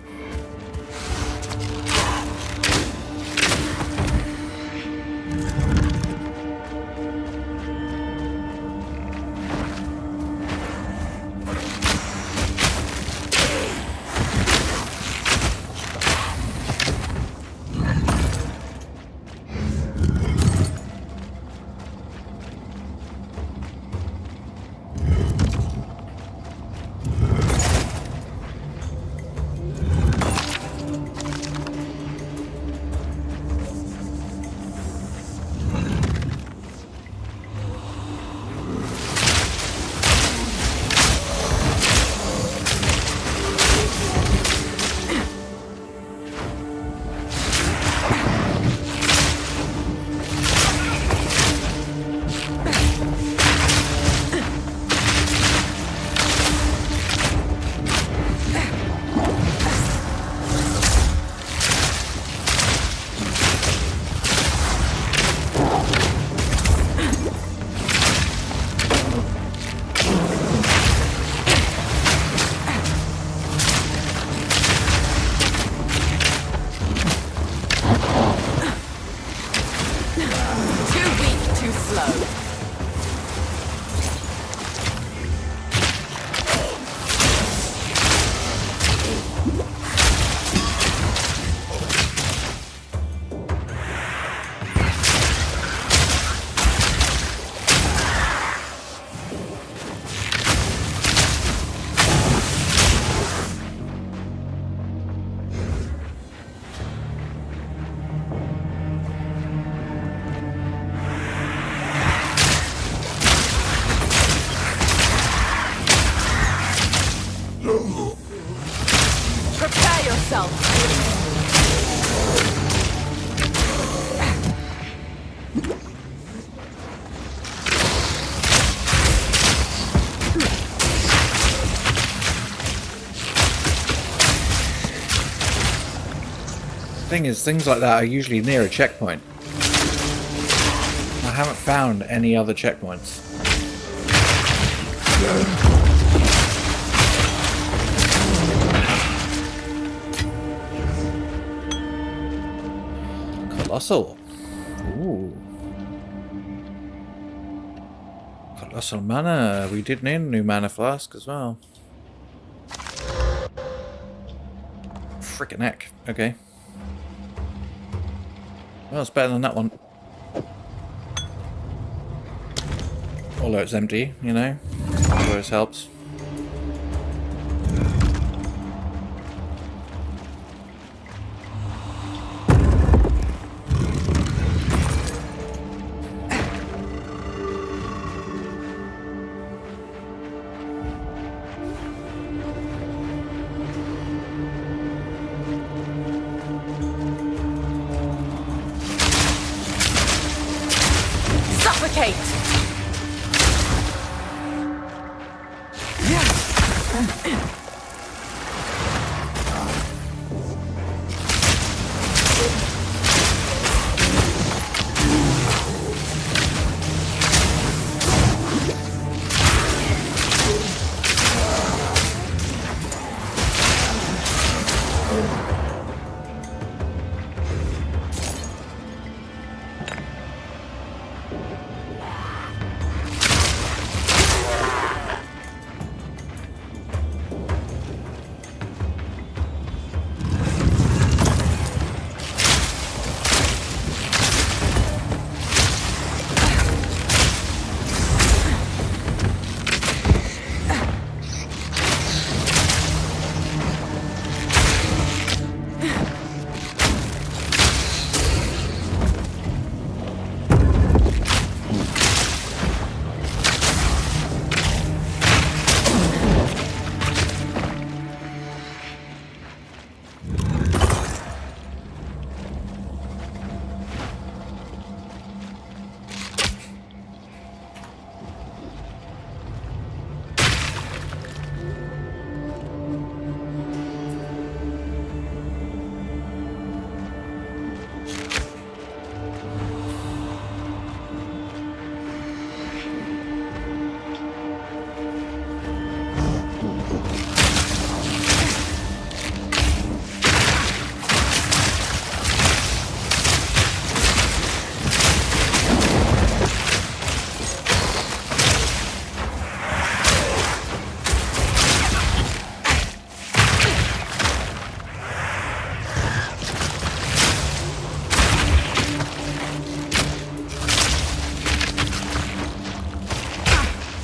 Thing is, things like that are usually near a checkpoint. I haven't found any other checkpoints. Colossal. Ooh. Colossal mana. We did need a new mana flask as well. Frickin' heck. Okay. Well, it's better than that one. Although it's empty, you know. Always helps. Suffocate!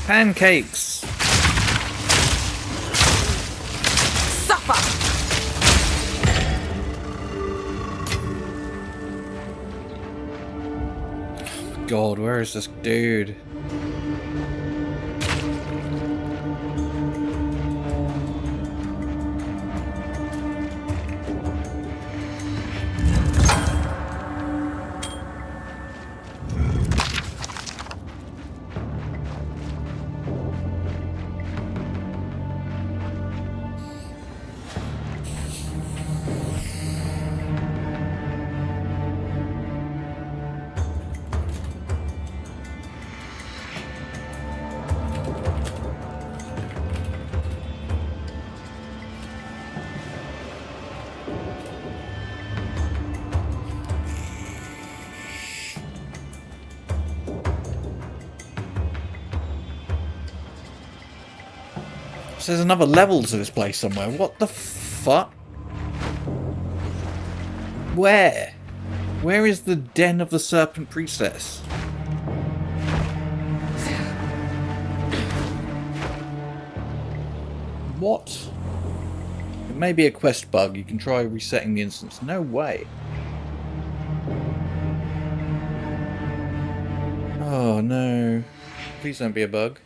Pancakes! Suffer! God, where is this dude? So there's another level to this place somewhere. What the fuck? Where? Where is the den of the Serpent Priestess? What? It may be a quest bug. You can try resetting the instance. No way. Oh no. Please don't be a bug.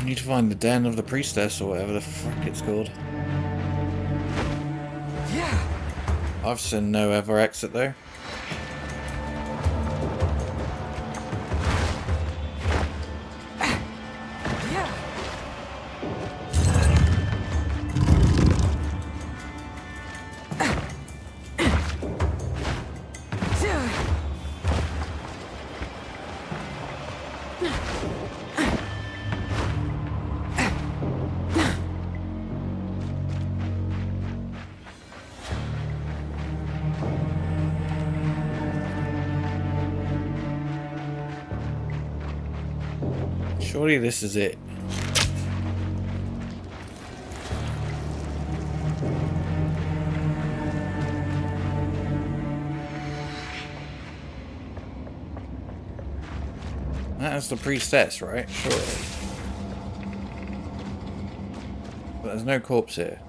I need to find the den of the priestess or whatever the fuck it's called. I've seen no other exit though. Surely this is it. That's the priestess, right? Surely. But there's no corpse here.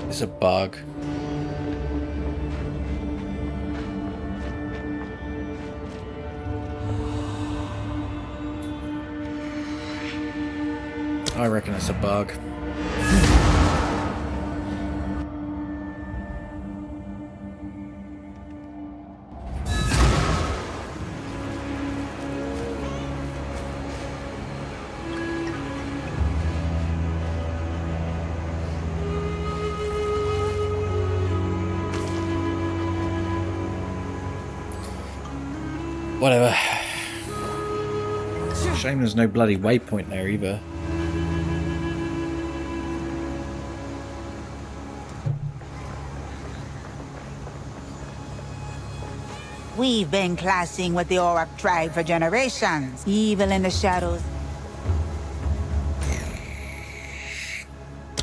It's a bug. I reckon it's a bug. Whatever. Shame there's no bloody waypoint there either. We've been clashing with the Auroch tribe for generations. Evil in the shadows.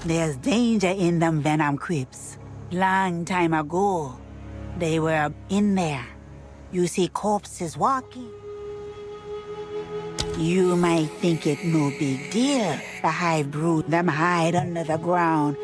There's danger in them venom crypts. Long time ago, they were in there. You see corpses walking. You might think it no big deal. The hive brood them hide under the ground.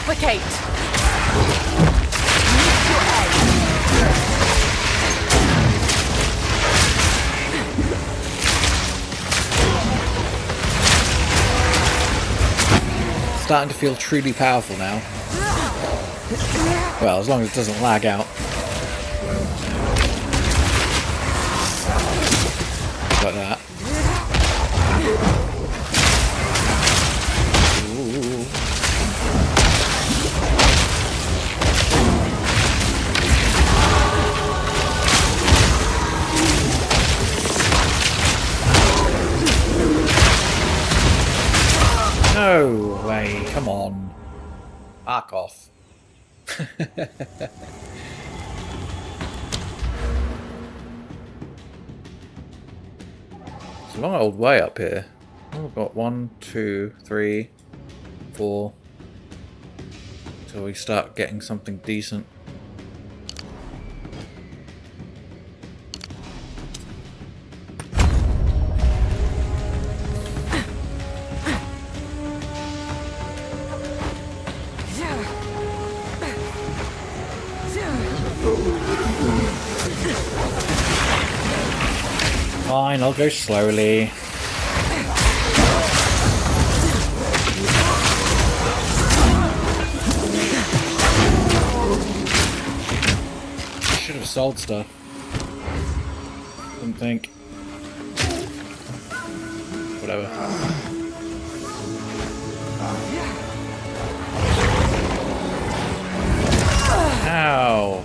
Supplicate! Starting to feel truly powerful now. Well, as long as it doesn't lag out. Like that. Ooh. No way, come on. Fuck off. It's a long old way up here. Oh, we've got 1, 2, 3, 4. Till we start getting something decent. Fine, I'll go slowly. Should have sold stuff. Didn't think. Whatever. Ow.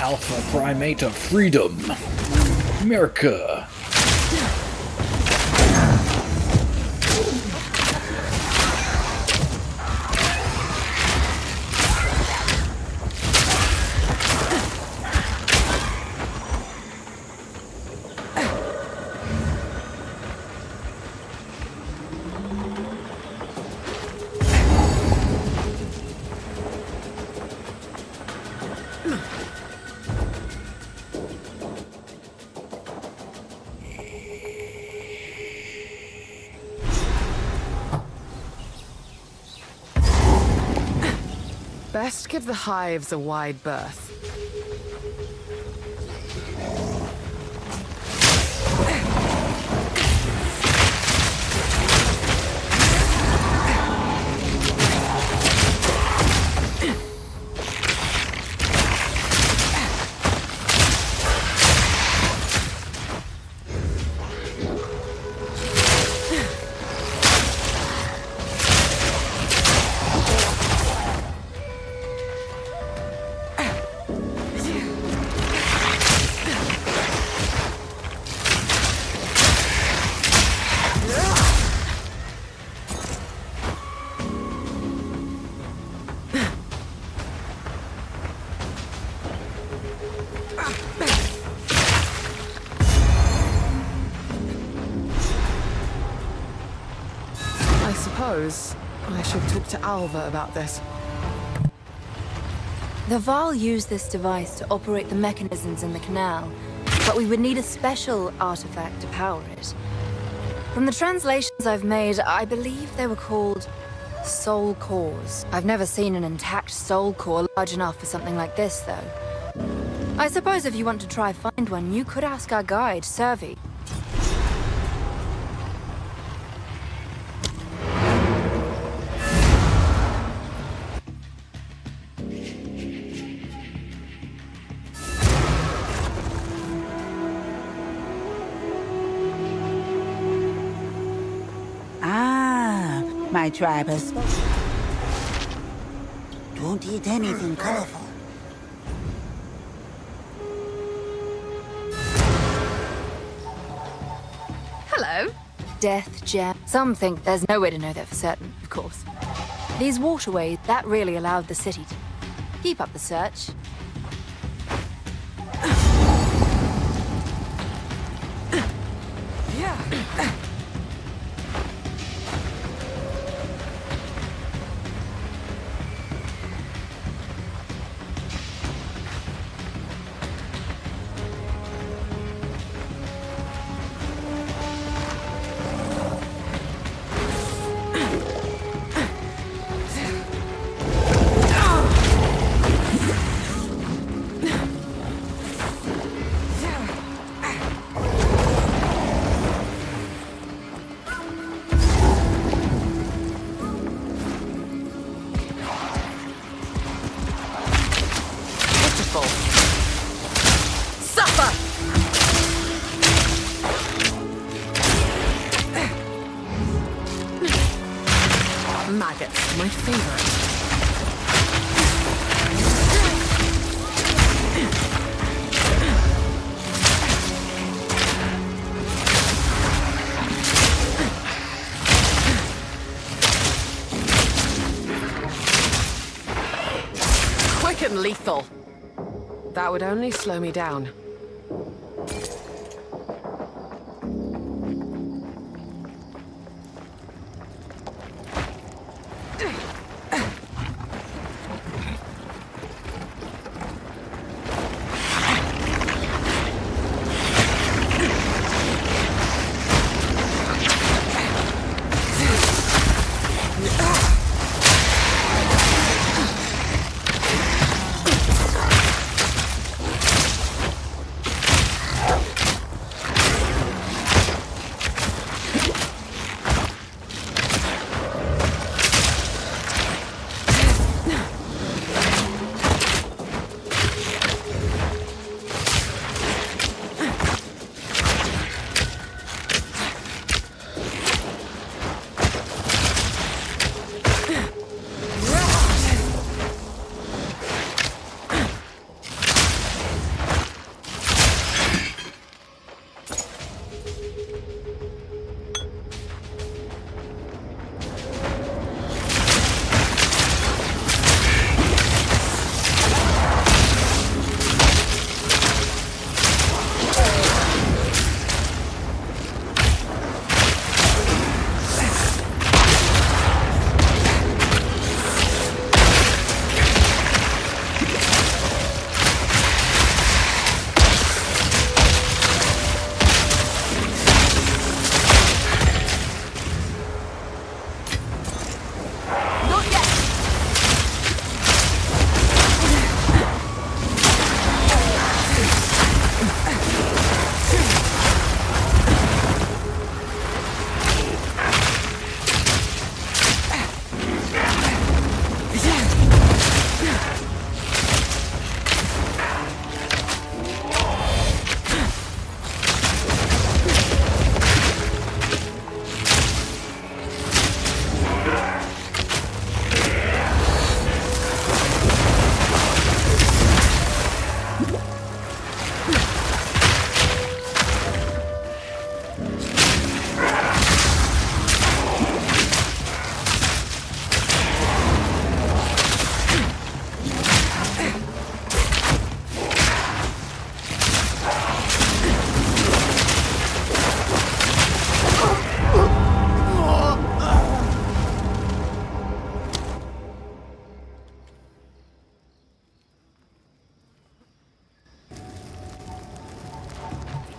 Alpha Primate of Freedom, America. Best give the hives a wide berth. I suppose I should talk to Alva about this. The Val used this device to operate the mechanisms in the canal, but we would need a special artifact to power it. From the translations I've made, I believe they were called soul cores. I've never seen an intact soul core large enough for something like this, though. I suppose if you want to try find one, you could ask our guide, Servi. Ah, my tribe has spoken. Don't eat anything colorful. Hello. Death gem. Some think there's no way to know that for certain, of course. These waterways, that really allowed the city to keep up the search. Maggots, my favorite. Quick and lethal. That would only slow me down.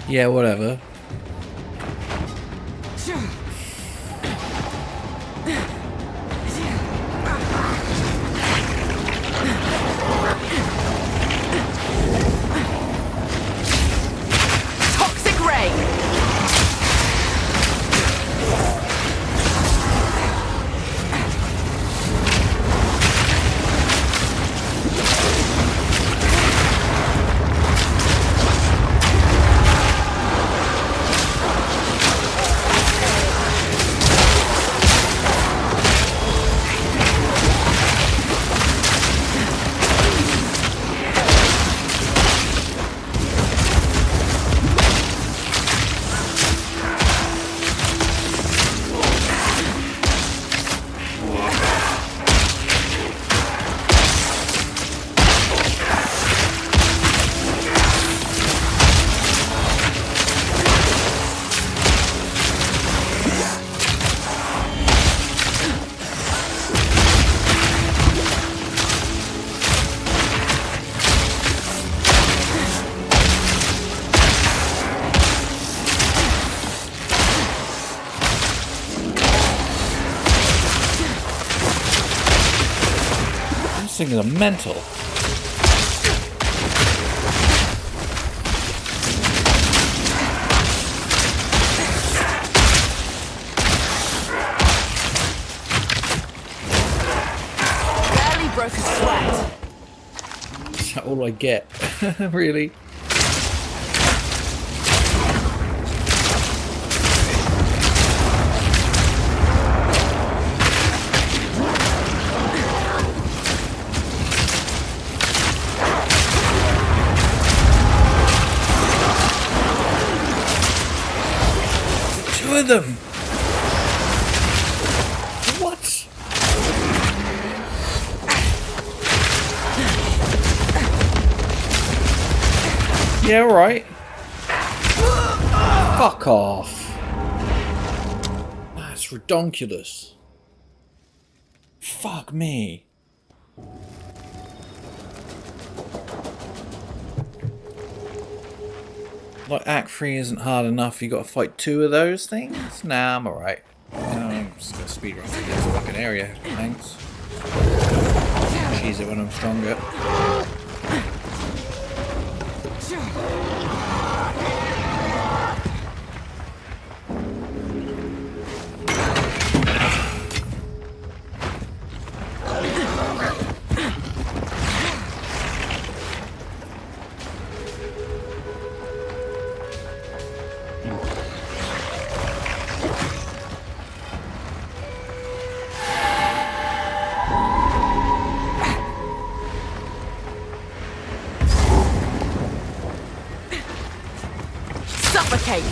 Yeah, whatever. Toxic ray! These things are mental. Barely broke a sweat. Is that all I get? Really? Two of them! What? Yeah, right. Fuck off. That's redonkulous. Fuck me. Like, Act 3 isn't hard enough, you gotta fight two of those things? Nah, I'm alright. I'm just gonna speedrun through this fucking area, thanks. Cheese it when I'm stronger. Suffocate!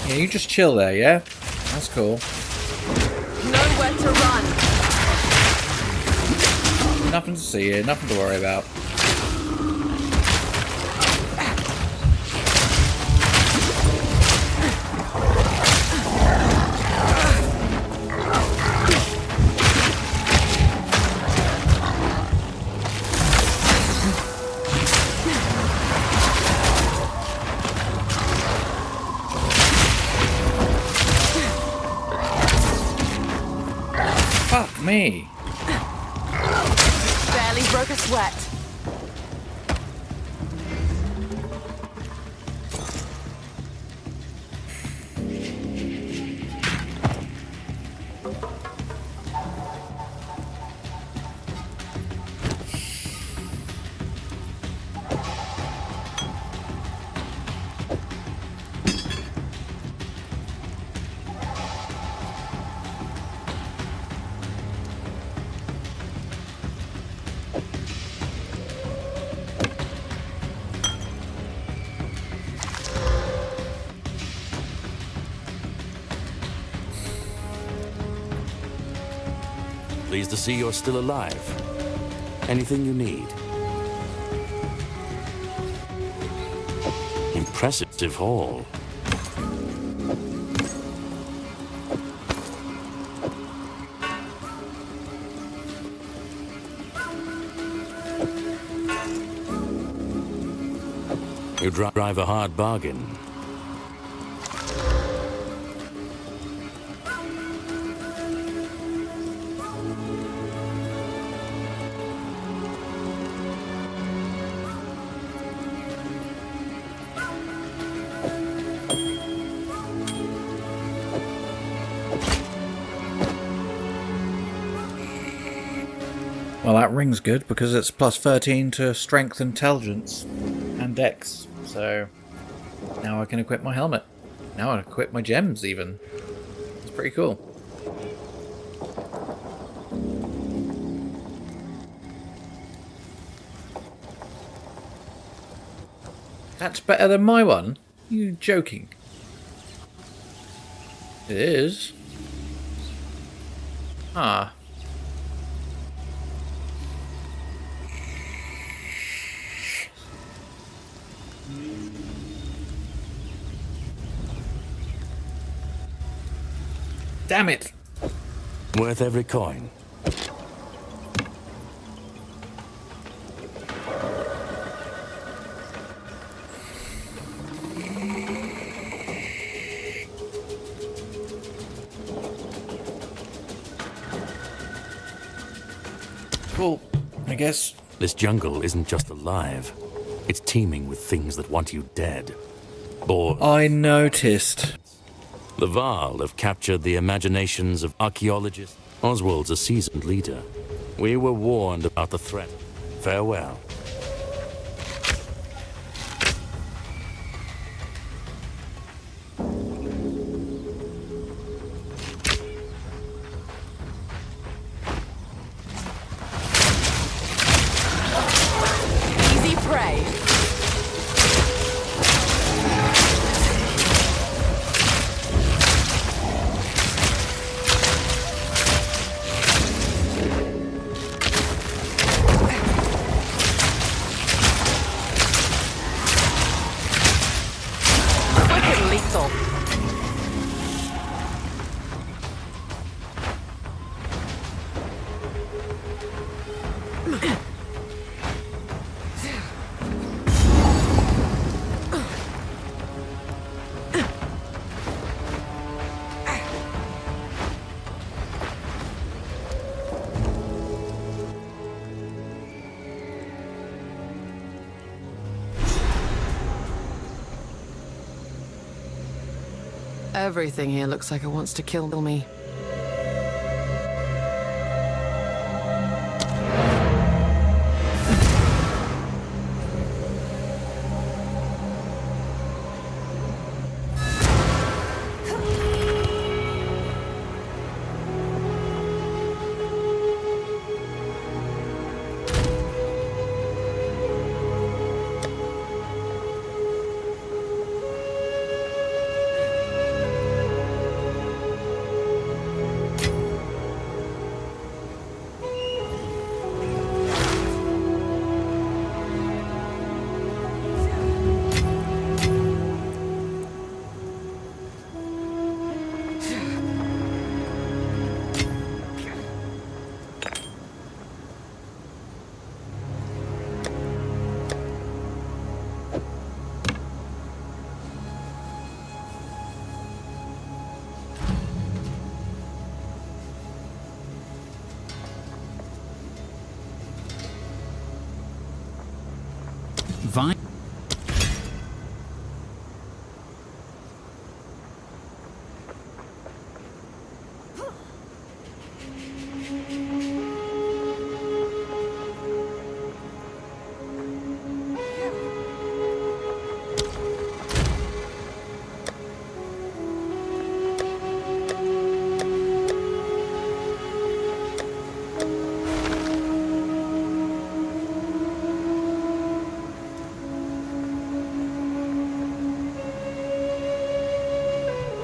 Yeah, you just chill there, yeah? That's cool. Nowhere to run. Nothing to see here, nothing to worry about. Fuck me. Barely broke a sweat. Pleased to see you're still alive. Anything you need? Impressive haul. You drive a hard bargain. Well, that ring's good because it's plus 13 to strength, intelligence, and dex. So now I can equip my helmet. Now I can equip my gems even. It's pretty cool. That's better than my one? You joking? It is. Ah. Damn it! Worth every coin. Cool, I guess. This jungle isn't just alive. It's teeming with things that want you dead. Or I noticed. the Varl have captured the imaginations of archaeologists. Oswald's a seasoned leader. We were warned about the threat. Farewell. Easy prey. Wicked lethal. Everything here looks like it wants to kill me. Vine.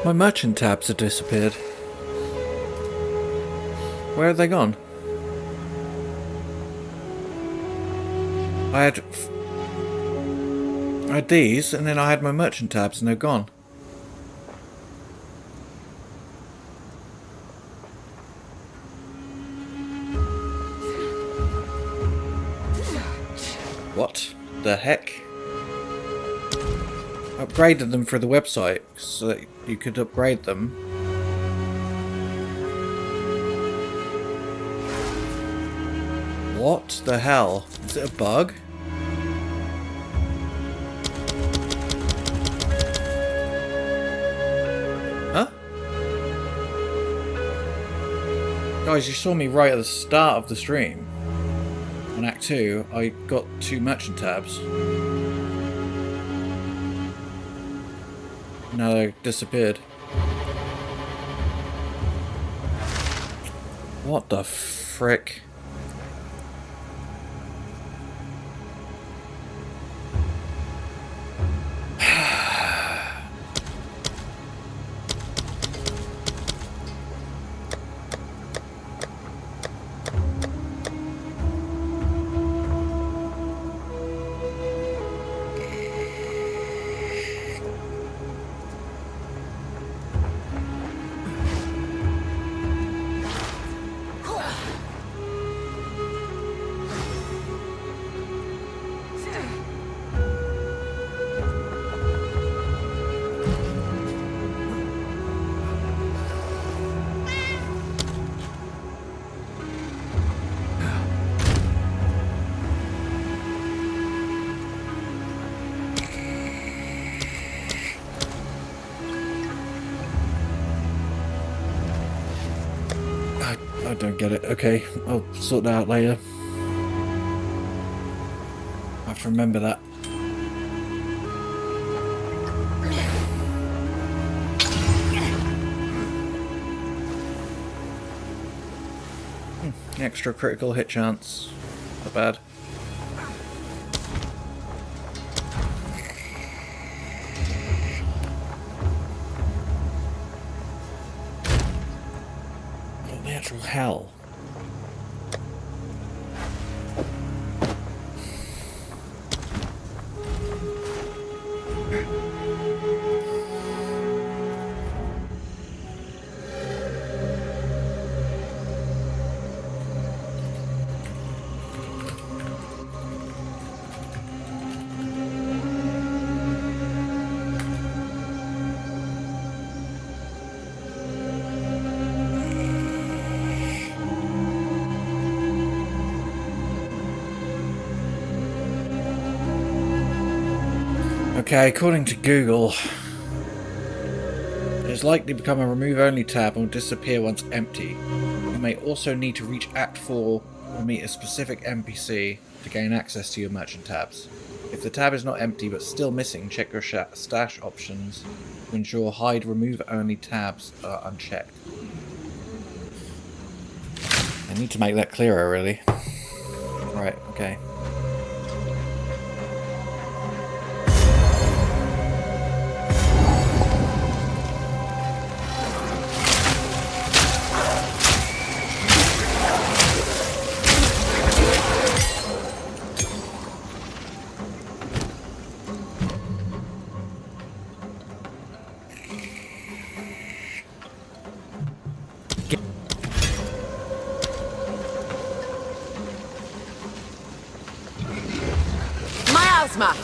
My merchant tabs have disappeared. Where have they gone? I had these, and then I had my merchant tabs, and they're gone. What the heck? upgraded them through the website so that you could upgrade them. What the hell? Is it a bug? Huh? Guys, you saw me right at the start of the stream. On Act 2, I got 2 merchant tabs. Now they disappeared. What the frick? I don't get it. Okay, I'll sort that out later. I have to remember that. Extra critical hit chance. Not bad. What the actual hell? Okay, according to Google, it's likely to become a remove only tab and will disappear once empty. You may also need to reach Act 4 or meet a specific NPC to gain access to your merchant tabs. If the tab is not empty but still missing, check your stash options to ensure hide remove only tabs are unchecked. I need to make that clearer, really. Right, okay. Miasma!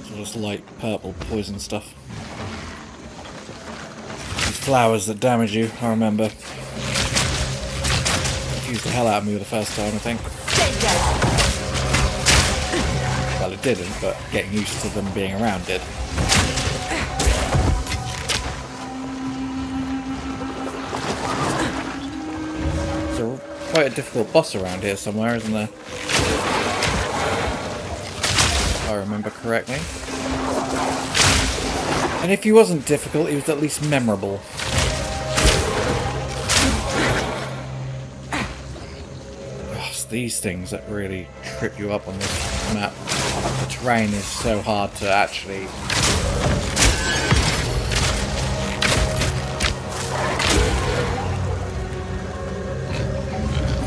So just light purple poison stuff. These flowers that damage you, I remember. Confused the hell out of me the first time, I think. Well, it didn't, but getting used to them being around did. There's quite a difficult boss around here somewhere, isn't there? If I remember correctly. And if he wasn't difficult, he was at least memorable. Oh, it's these things that really trip you up on this map. The terrain is so hard to actually...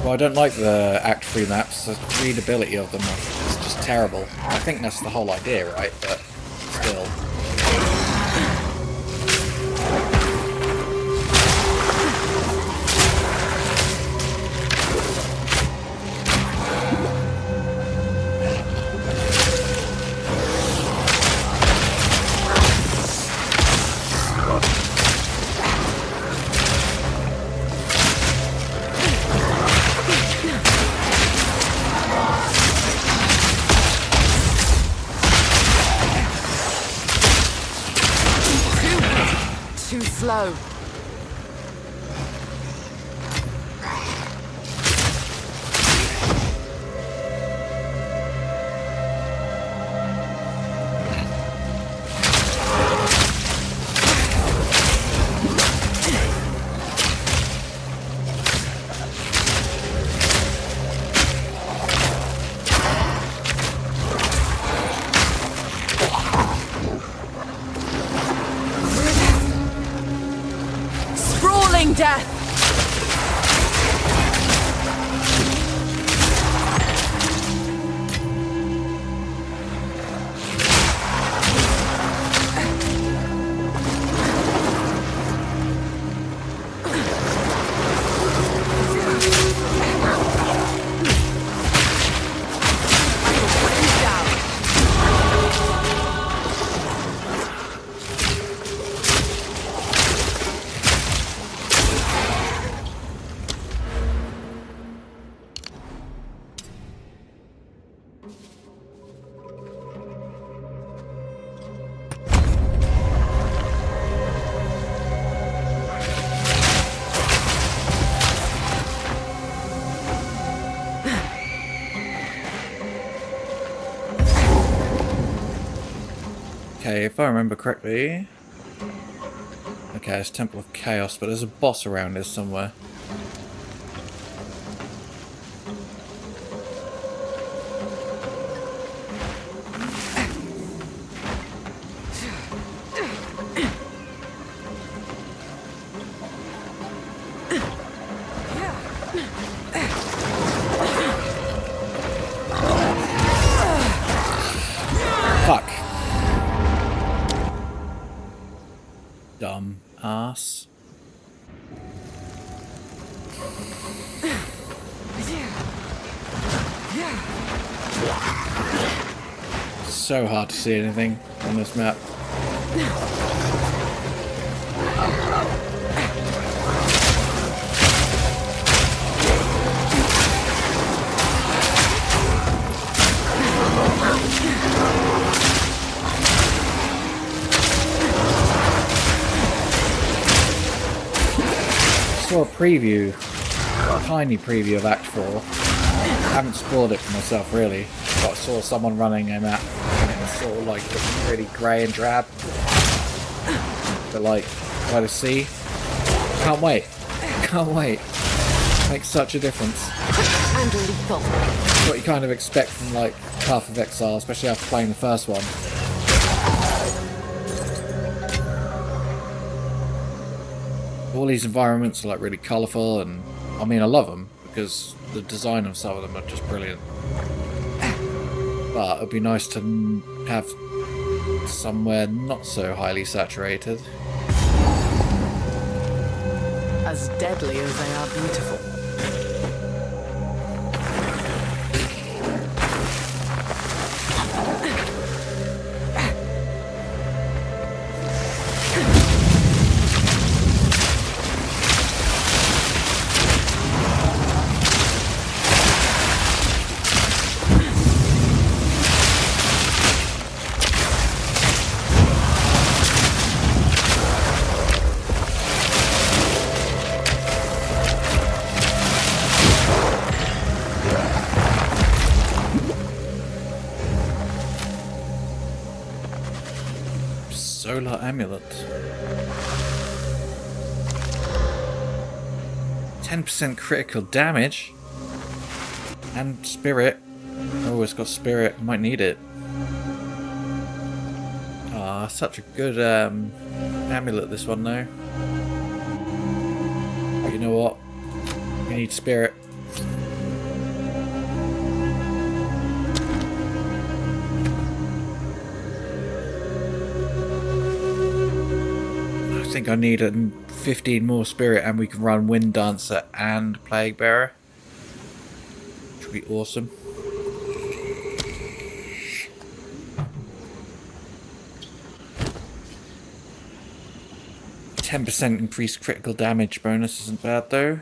Well, I don't like the Act 3 maps. The readability of them is just terrible. I think that's the whole idea, right? But still. too slow. Sprawling death! Okay, if I remember correctly... Okay, it's Temple of Chaos, but there's a boss around here somewhere. Fuck. Dumb ass. So hard to see anything on this map. Saw a preview, a tiny preview of Act 4. I haven't spoiled it for myself really, but I saw someone running a map and it was sort of like looking really grey and drab. But like, by the sea. Can't wait. Can't wait. Makes such a difference. And lethal. What you kind of expect from like Path of Exile, especially after playing the first one. All these environments are like really colourful, and I mean I love them because the design of some of them are just brilliant. But it'd be nice to have somewhere not so highly saturated. As deadly as they are beautiful. Solar Amulet. 10% critical damage. And spirit. Oh, it's got spirit. Might need it. Ah, such a good amulet, this one though. But you know what? We need spirit. I think I need 15 more spirit and we can run Wind Dancer and Plague Bearer. Which would be awesome. %10 increased critical damage bonus isn't bad though.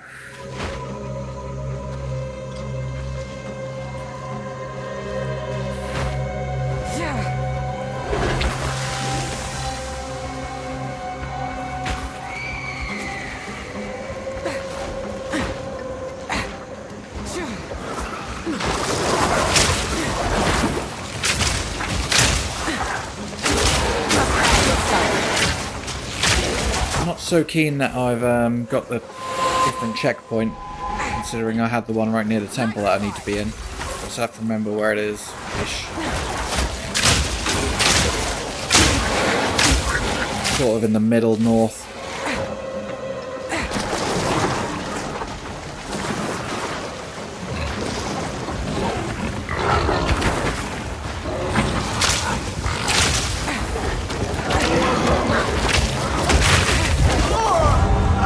I'm not so keen that I've got the different checkpoint, considering I had the one right near the temple that I need to be in. I just have to remember where it is. Ish. Sort of in the middle north.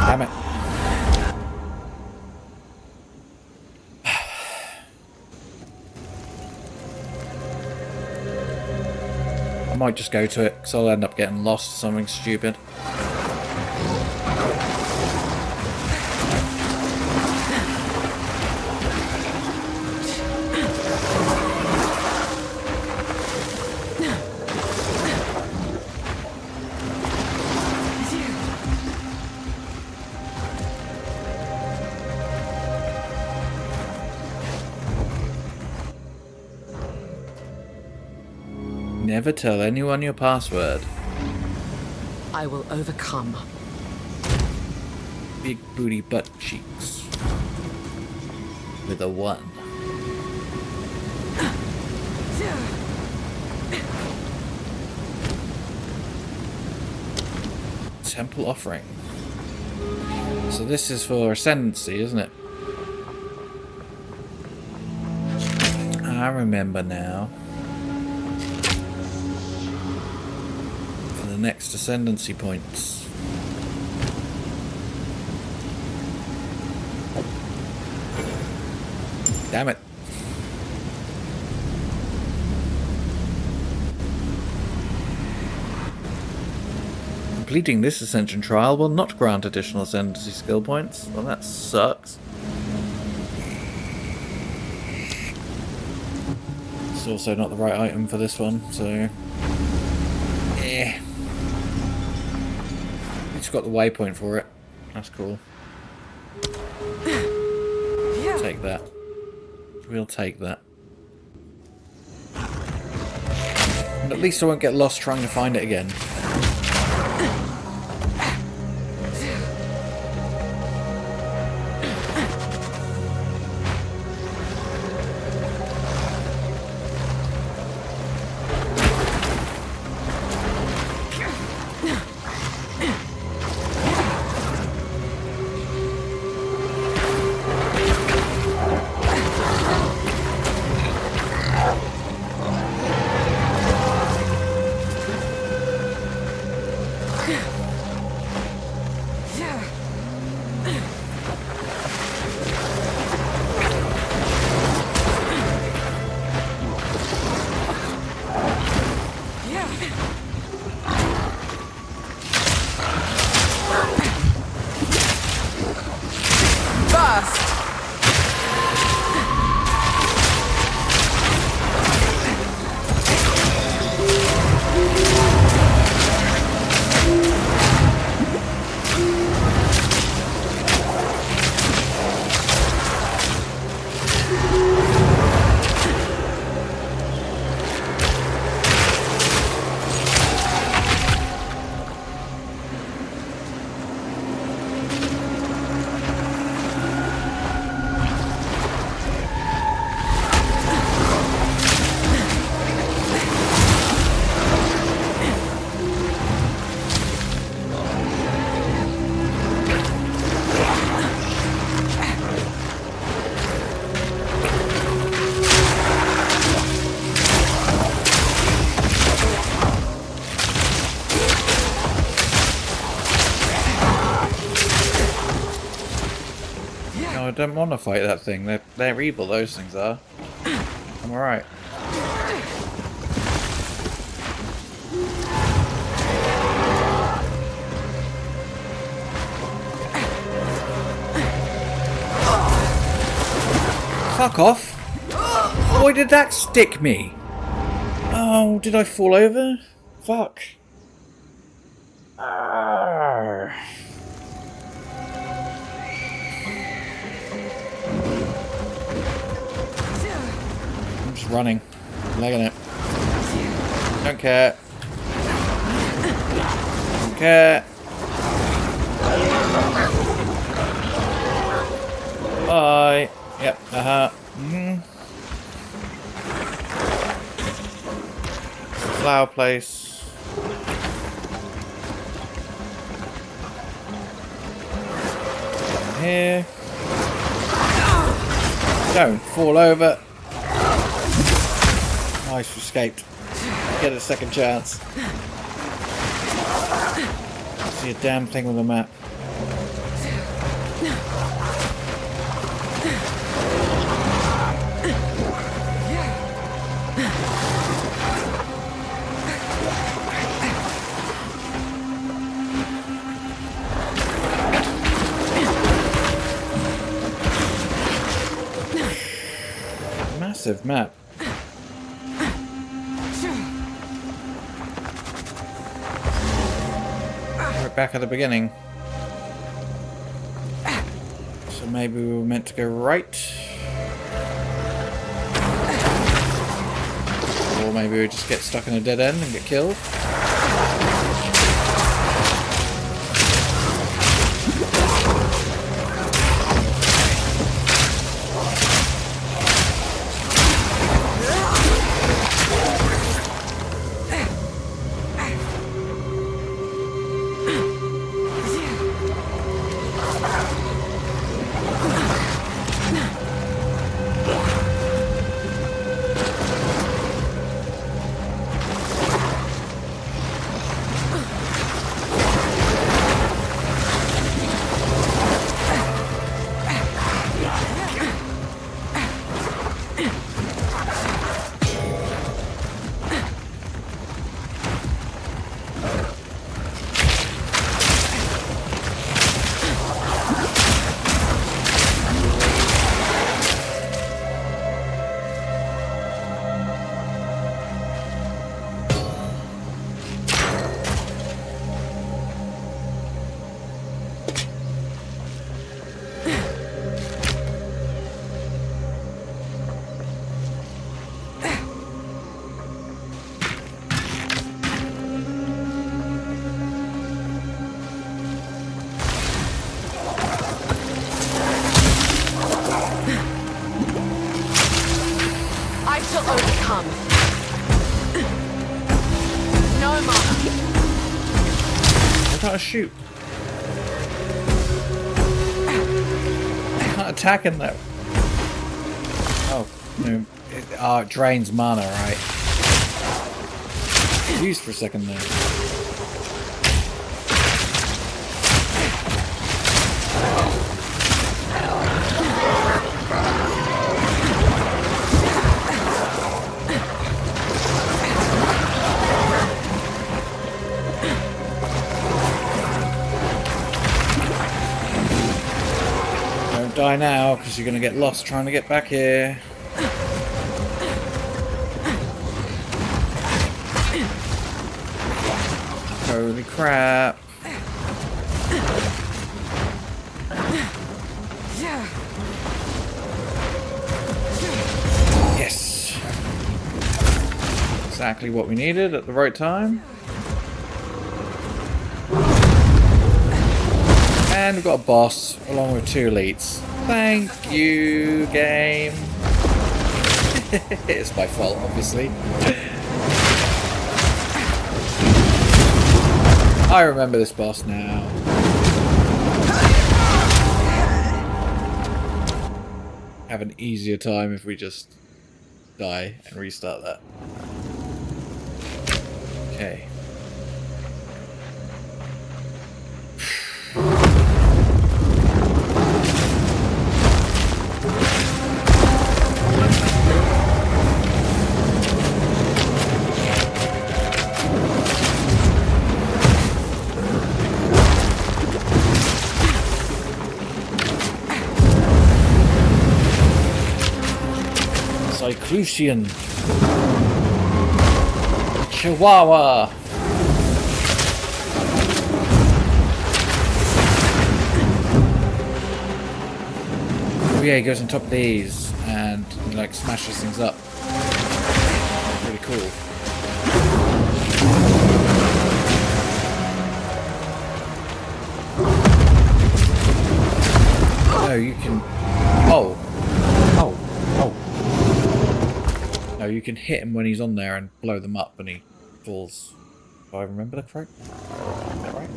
Damn it. I might just go to it, because I'll end up getting lost or something stupid. Never tell anyone your password. I will overcome. Big booty butt cheeks. With a 1. Temple offering. So this is for Ascendancy, isn't it? I remember now. For the next Ascendancy points. Damn it. Completing this Ascension trial will not grant additional Ascendancy skill points. Well, that sucks. It's also not the right item for this one, so... eh. It's got the waypoint for it. That's cool. Take that. We'll take that. And at least I won't get lost trying to find it again. I don't want to fight that thing. They're evil, those things are. I'm alright. Fuck off! Why did that stick me? Oh, did I fall over? Fuck. Arrgh. I'm just running. Legging it. Don't care. Don't care. Yep, Flower place. Down here. Don't fall over. Nice, you escaped. Get a second chance. See a damn thing with a map. Massive map. Right back at the beginning. So maybe we were meant to go right. Or maybe we just get stuck in a dead end and get killed. Shoot. I'm not attacking though. Oh, no. It drains mana, right? Used for a second there. Die now, because you're going to get lost trying to get back here. Holy crap. Yes. Exactly what we needed at the right time. And we've got a boss along with 2 elites. Thank you, game. It's my fault, obviously. I remember this boss now. Have an easier time if we just die and restart that. Okay. Cyclusian. Chihuahua. Oh yeah, he goes on top of these and he, like, smashes things up. Really cool. Oh, you can... Oh. you can hit him when he's on there and blow them up and he falls. Do I remember the correct? Is that right?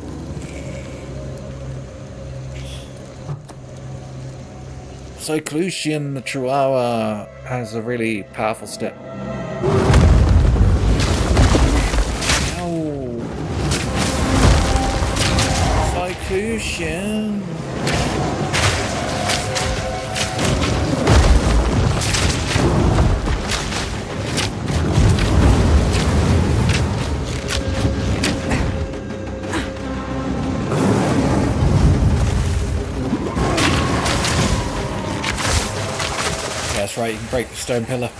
Cyclusian, the Chihuahua, has a really powerful step. Ow! Cyclusian! That's right, you can break the stone pillar.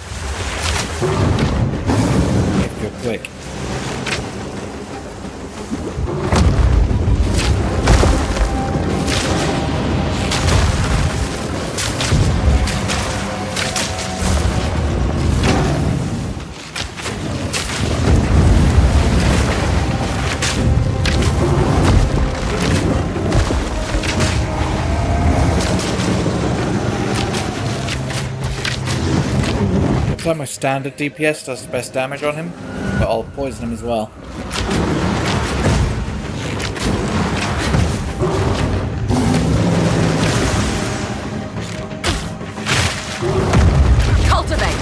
If you're quick. Looks like my standard DPS does the best damage on him, but I'll poison him as well. Cultivate!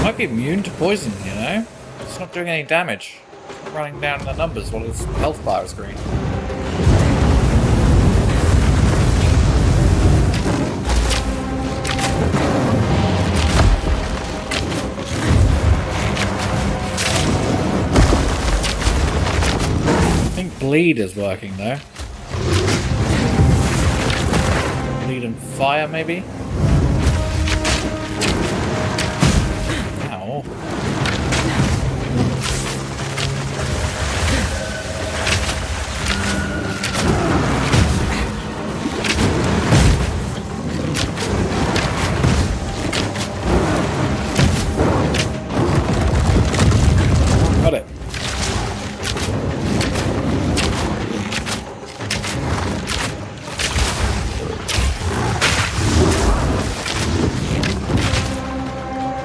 Might be immune to poison, you know? It's not doing any damage. It's not running down the numbers while his health bar is green. I think bleed is working though. Bleed and fire maybe? Ow. Got it.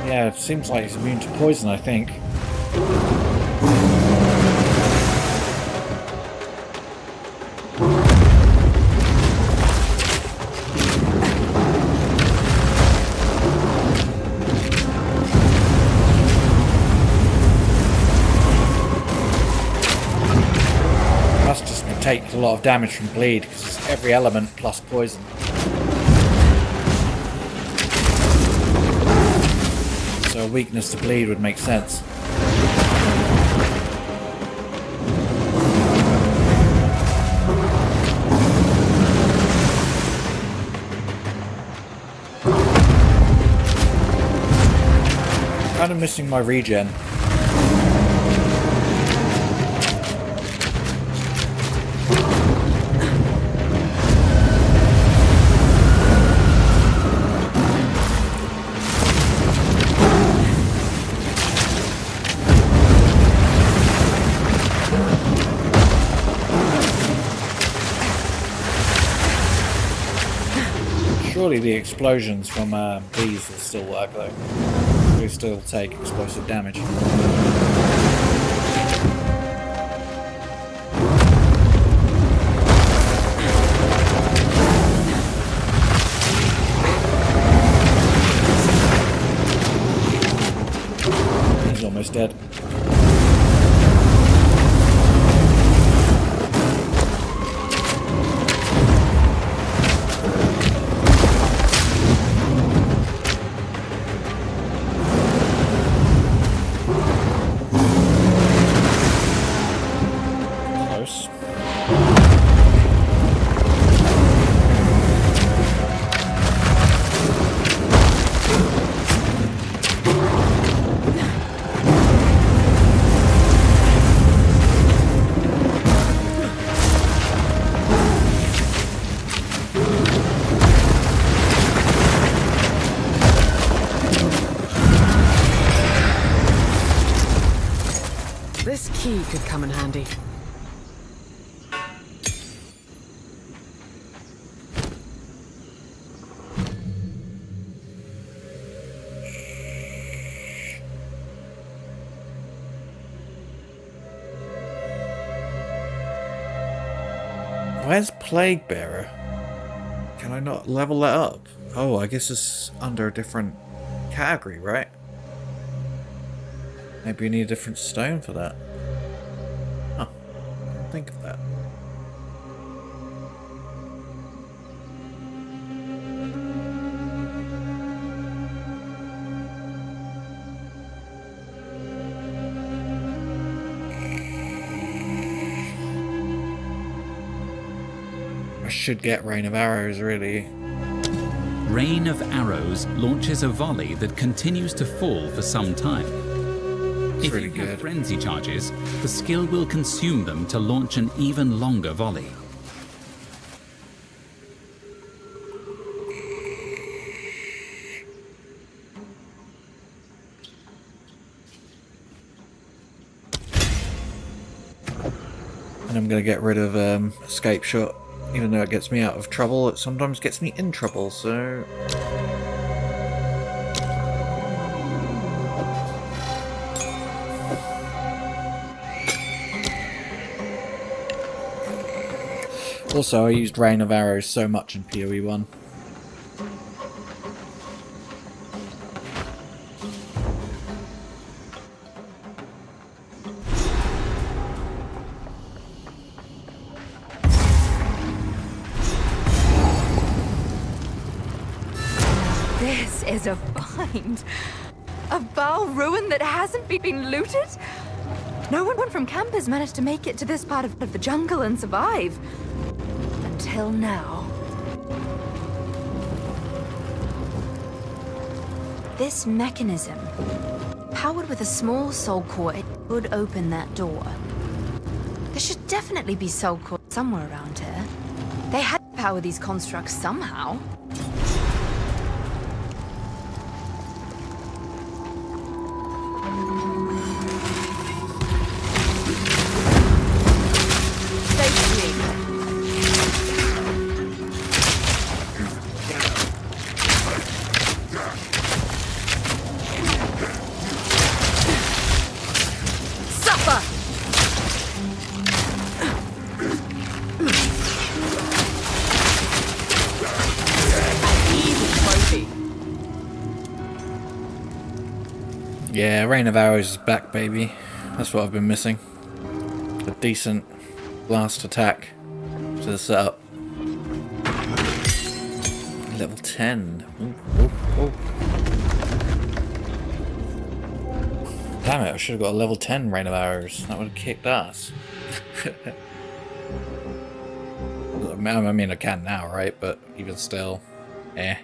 Yeah, it seems like he's immune to poison, I think. Must just take a lot of damage from bleed because it's every element plus poison. So a weakness to bleed would make sense. Kind of missing my regen. Surely the explosions from these will still work though. We still take explosive damage. He's almost dead. could come in handy. Where's Plague Bearer? Can I not level that up? Oh, I guess it's under a different category, right? Maybe you need a different stone for that. Huh. I didn't think of that. I should get Rain of Arrows, really. Rain of Arrows launches a volley that continues to fall for some time. If really you have good. frenzy charges, the skill will consume them to launch an even longer volley. And I'm going to get rid of Escape Shot. Even though it gets me out of trouble, it sometimes gets me in trouble, so... Also, I used Rain of Arrows so much in PoE 1. This is a find. A Baal ruin that hasn't been looted? No one from camp has managed to make it to this part of the jungle and survive. Until now. This mechanism, powered with a small soul core, it would open that door. There should definitely be soul core somewhere around here. They had to power these constructs somehow. Yeah, Rain of Arrows is back, baby. That's what I've been missing. A decent blast attack to the setup. Level 10. Ooh, ooh, ooh. Damn it, I should have got a level 10 Rain of Arrows. That would have kicked ass. I mean, I can now, right? But even still, eh.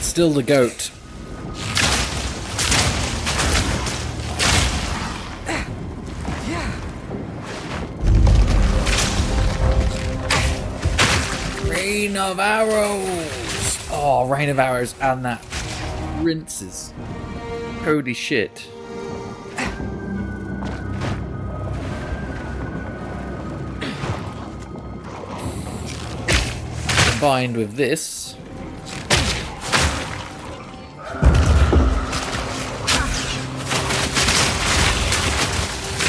Still the goat. Rain of Arrows! Oh, Rain of Arrows and that rinses. Holy shit. Combined with this.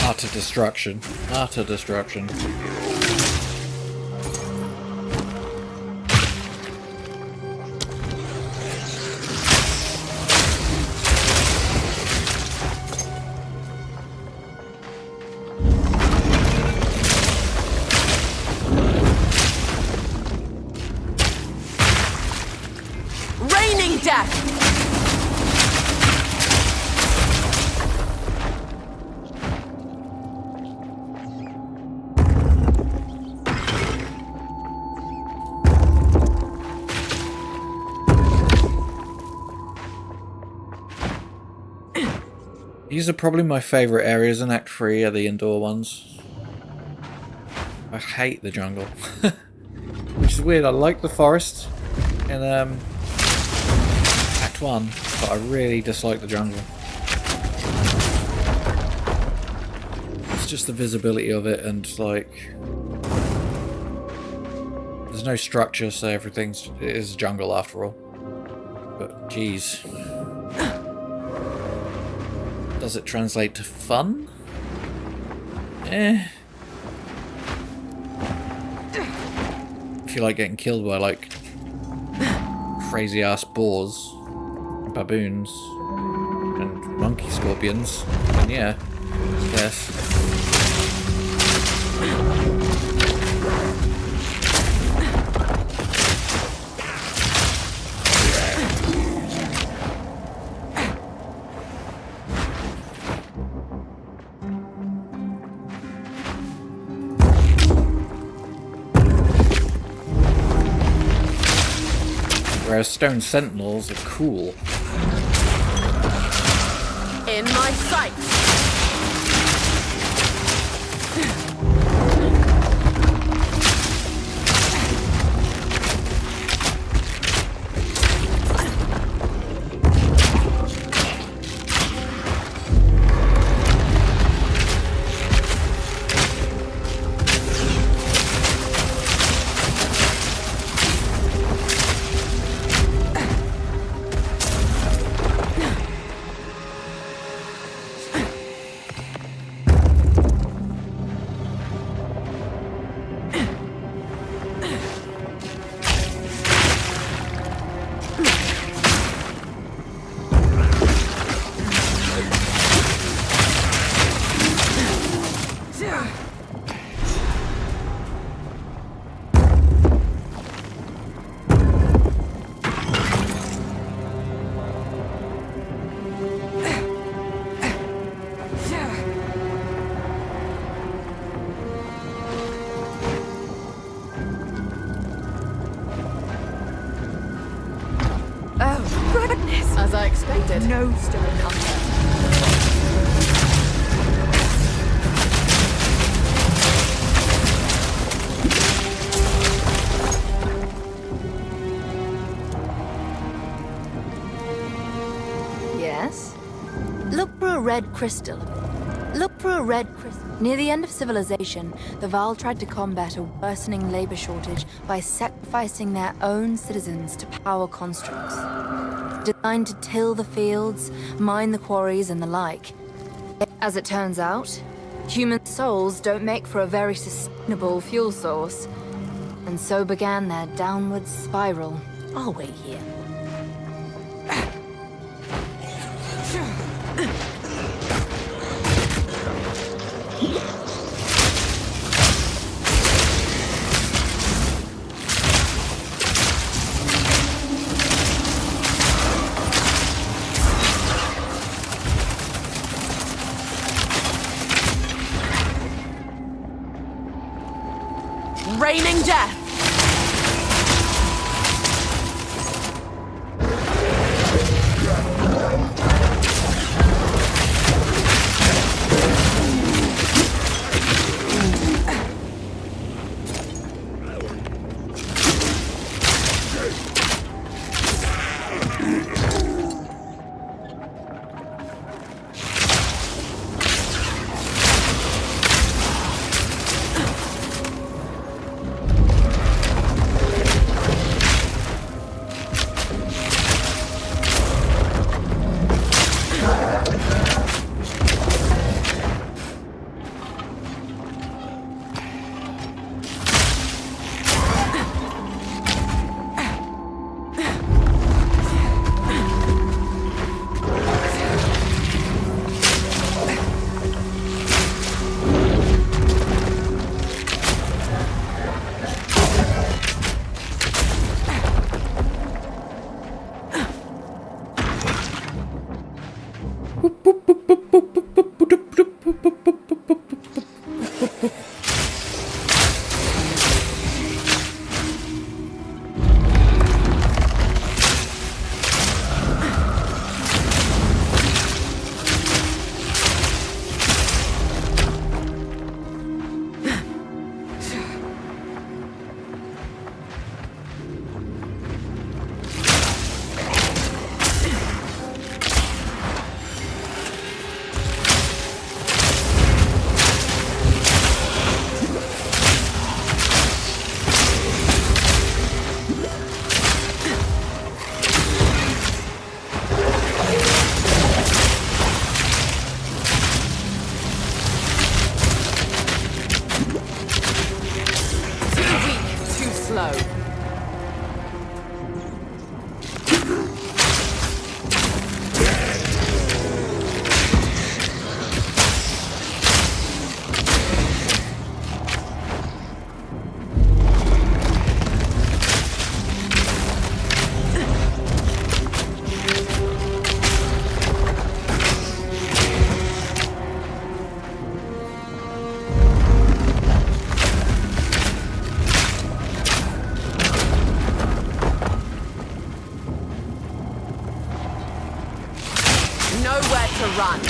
Utter destruction. Utter destruction. death! These are probably my favourite areas in Act 3, are the indoor ones. I hate the jungle. Which is weird, I like the forest in Act 1, but I really dislike the jungle. It's just the visibility of it, and like... there's no structure, so it is a jungle after all. But geez. Does it translate to fun? Eh. I feel like getting killed by like crazy ass boars, baboons, and monkey scorpions. And yeah, yes. Whereas stone sentinels are cool. In my sight! As I expected. No stone hunter. Yes? Look for a red crystal. Look for a red crystal. Near the end of civilization, the Val tried to combat a worsening labor shortage by sacrificing their own citizens to power constructs. Designed to till the fields, mine the quarries, and the like. As it turns out, human souls don't make for a very sustainable fuel source. And so began their downward spiral. I'll wait here. Raining death! slow. Nowhere to run.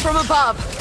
From above!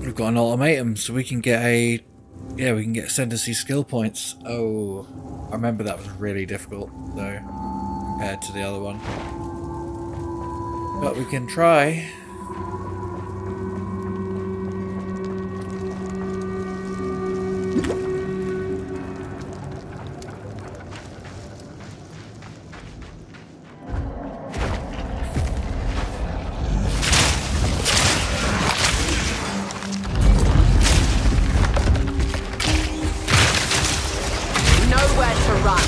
We've got an ultimatum, so we can get a... Yeah, we can get ascendancy skill points. Oh, I remember that was really difficult, though, compared to the other one. But we can try. Nowhere to run.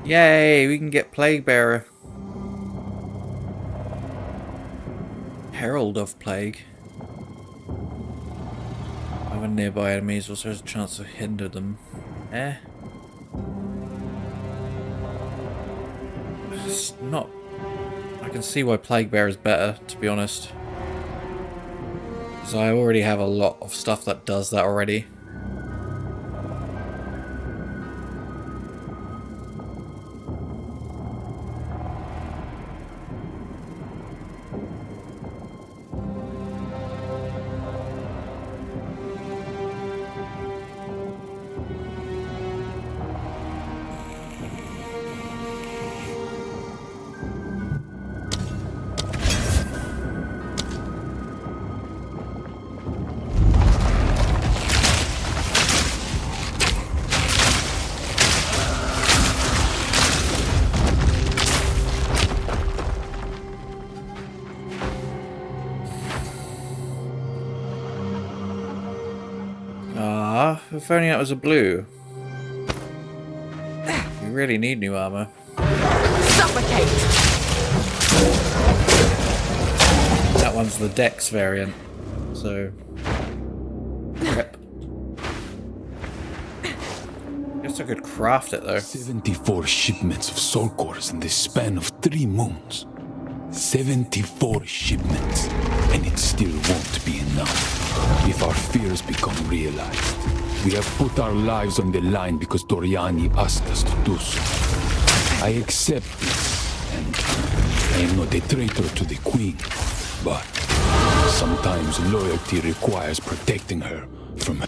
Yay, we can get Plague Bearer. Herald of Plague. Other nearby enemies also has a chance to hinder them. It's not... I can see why Plague Bearer is better, to be honest. Because I already have a lot of stuff that does that already. Ah, if only that was a blue. You really need new armor. Suffocate! That one's the Dex variant, so... Yep. Guess I could craft it though. 74 shipments of soul cores in the span of 3 moons. 74 shipments, and it still won't be enough. If our fears become realized, we have put our lives on the line because Doriani asked us to do so. I accept this, and I am not a traitor to the Queen, but sometimes loyalty requires protecting her from her.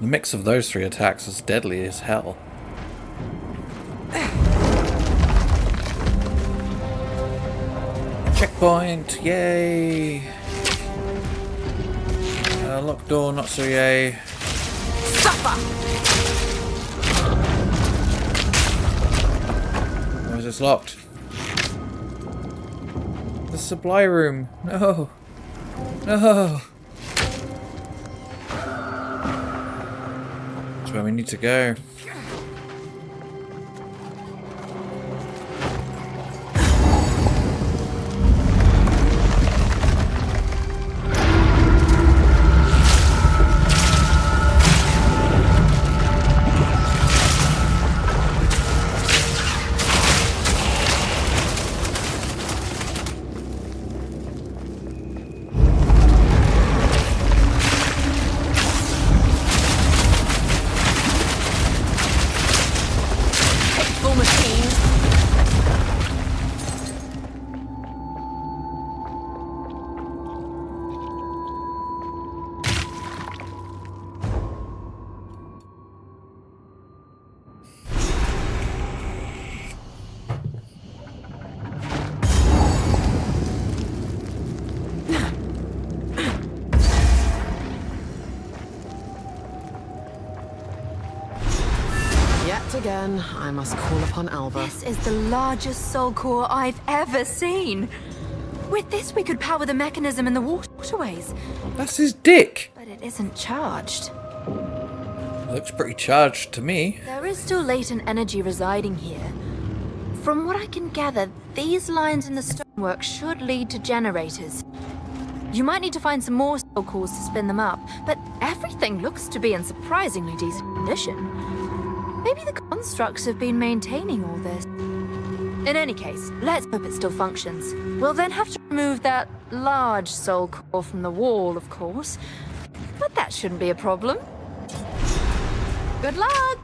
mix of those three attacks is deadly as hell. Checkpoint! Yay! Locked door, not so yay. Why is this locked? The supply room! No! No! That's where we need to go. Again, I must call upon Alva. This is the largest soul core I've ever seen. With this, we could power the mechanism in the waterways. That's his dick! But it isn't charged. Looks pretty charged to me. There is still latent energy residing here. From what I can gather, these lines in the stonework should lead to generators. You might need to find some more soul cores to spin them up, but everything looks to be in surprisingly decent condition. Maybe the constructs have been maintaining all this. In any case, let's hope it still functions. We'll then have to remove that large soul core from the wall, of course. But that shouldn't be a problem. Good luck!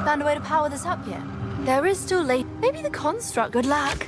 Found a way to power this up yet? There is still late. Maybe the construct. Good luck.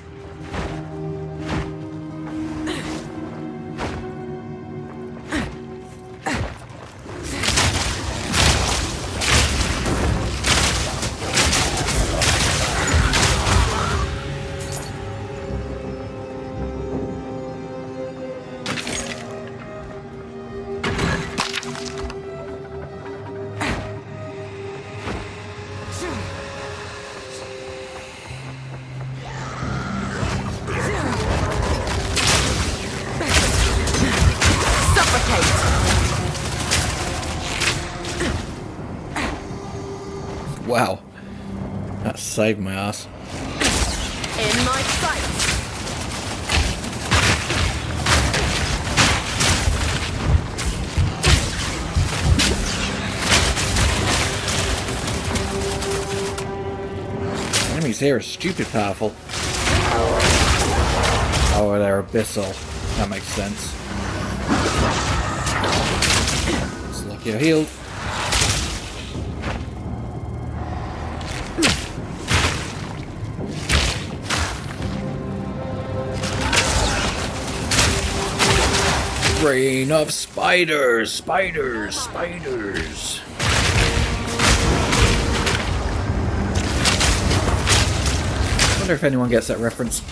Wow. That saved my ass. In my sight. Enemies here are stupid powerful. Oh, they're Abyssal. That makes sense. Looks like you're healed. Rain of spiders! Spiders! Spiders! I wonder if anyone gets that reference.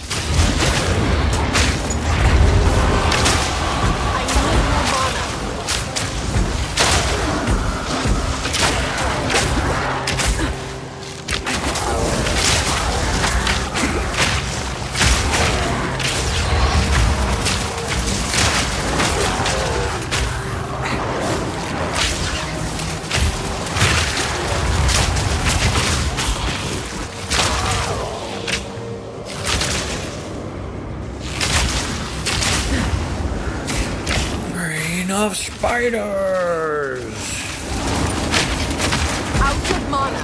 Of spiders! Out of mana!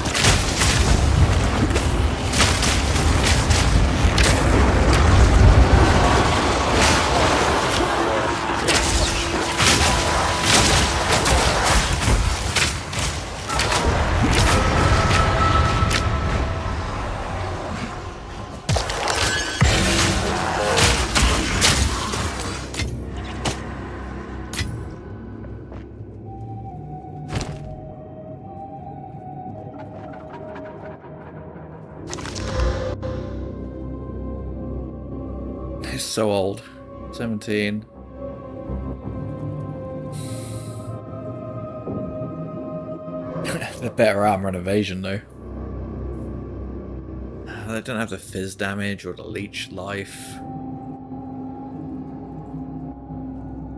It's so old. 17. They're better armor and evasion though. They don't have the fizz damage or the leech life.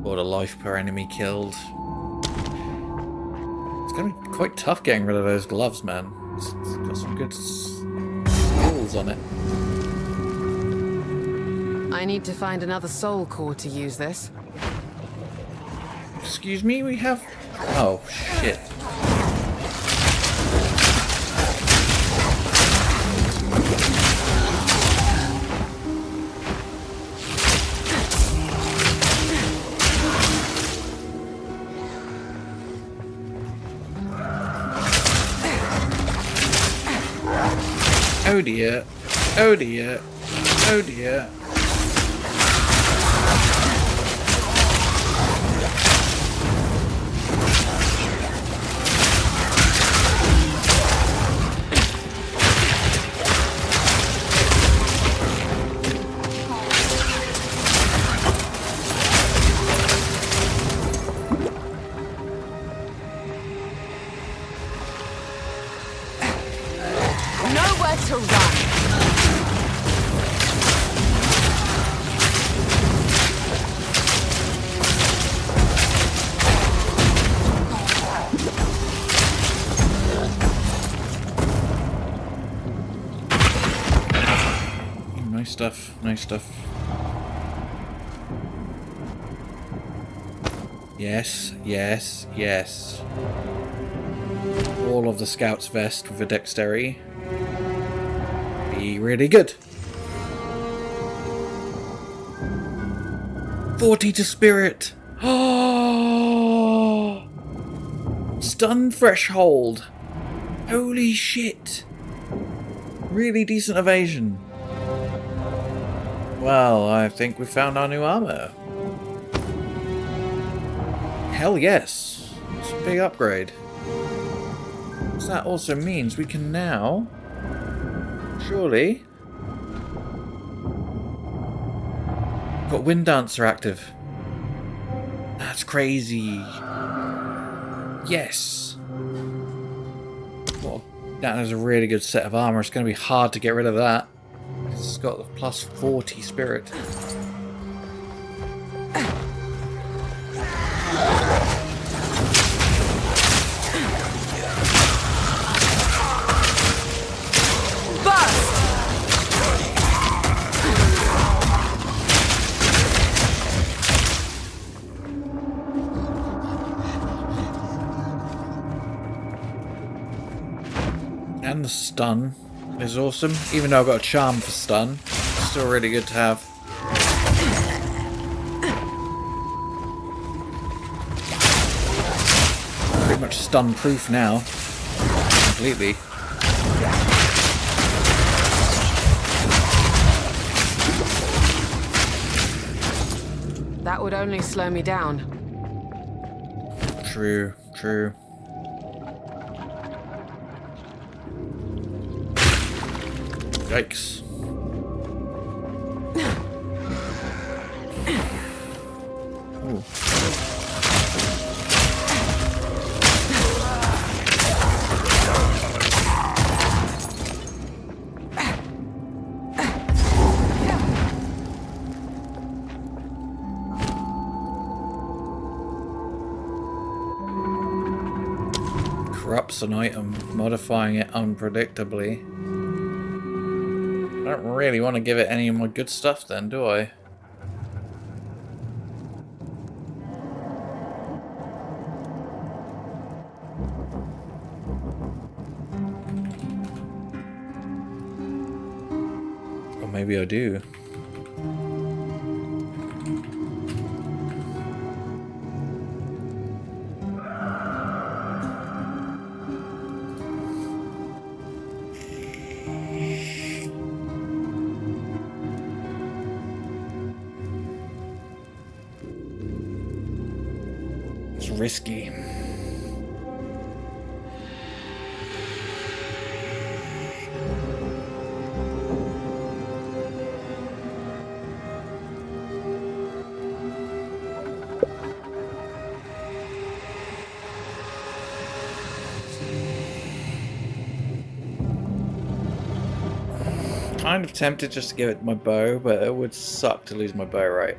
Or the life per enemy killed. It's gonna be quite tough getting rid of those gloves, man. It's got some good skills on it. I need to find another soul core to use this. Excuse me, we have... Oh, shit. Oh dear. Oh dear. Oh dear. Nowhere to run. Nice stuff, nice stuff. Yes, yes, yes. All of the scout's vest with a dexterity. Be really good. 40 to spirit. Oh! Stun threshold. Holy shit. Really decent evasion. Well, I think we found our new armor. Hell yes. It's a big upgrade. So that also means we can now... Surely... Got Wind Dancer active. That's crazy. Yes. Well, that is a really good set of armor. It's going to be hard to get rid of that. It's got the plus 40 spirit. And the stun is awesome. Even though I've got a charm for stun, it's still really good to have. Pretty much stun proof now. Completely. That would only slow me down. True, true. Yikes. Ooh. Corrupts an item, modifying it unpredictably. I don't really want to give it any of my good stuff then, do I? Or maybe I do. Risky. kind of tempted just to give it my bow, but it would suck to lose my bow, right?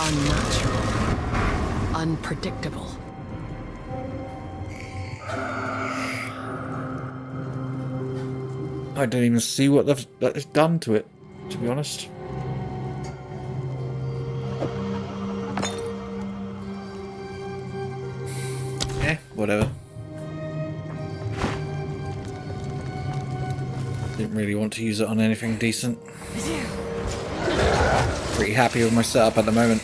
Unnatural. Unpredictable. I don't even see what they've done to it, to be honest. Eh, whatever. Didn't really want to use it on anything decent. Pretty happy with my setup at the moment.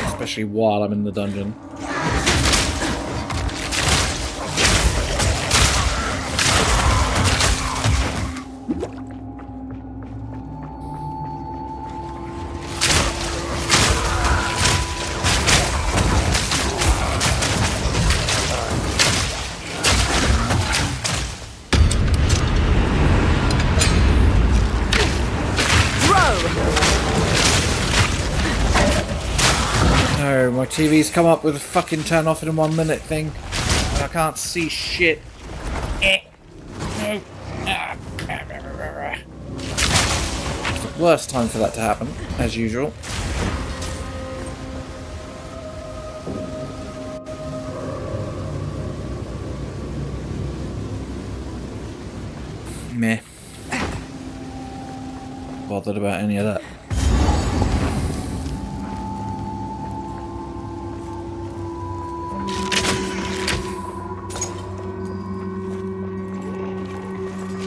Especially while I'm in the dungeon. No, my TV's come up with a fucking turn off in 1 minute thing. And I can't see shit. It's the worst time for that to happen, as usual. Meh. Bothered about any of that.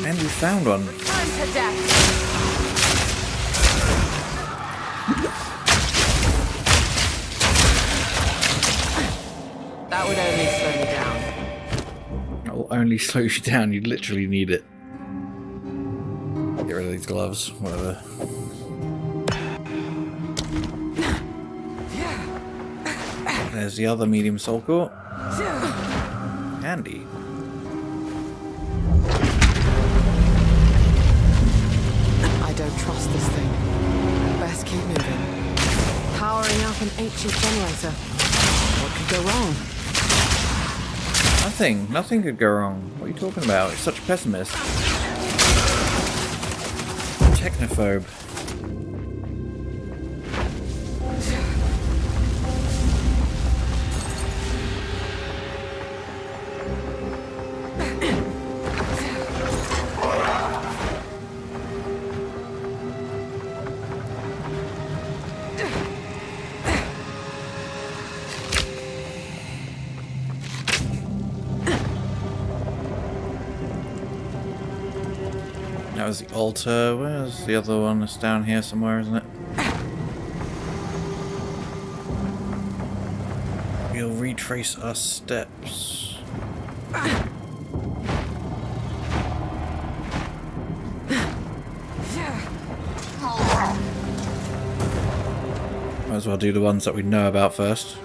And we found one. Return to death. That would only slow me down. That will only slow you down. You literally need it. Get rid of these gloves, whatever. There's the other medium soul core. Handy. I don't trust this thing. Best keep moving. Powering up an ancient generator. What could go wrong? Nothing. Nothing could go wrong. What are you talking about? You're such a pessimist. Technophobe. That was the altar. Where's the other one? It's down here somewhere, isn't it? We'll retrace our steps. Might as well do the ones that we know about first.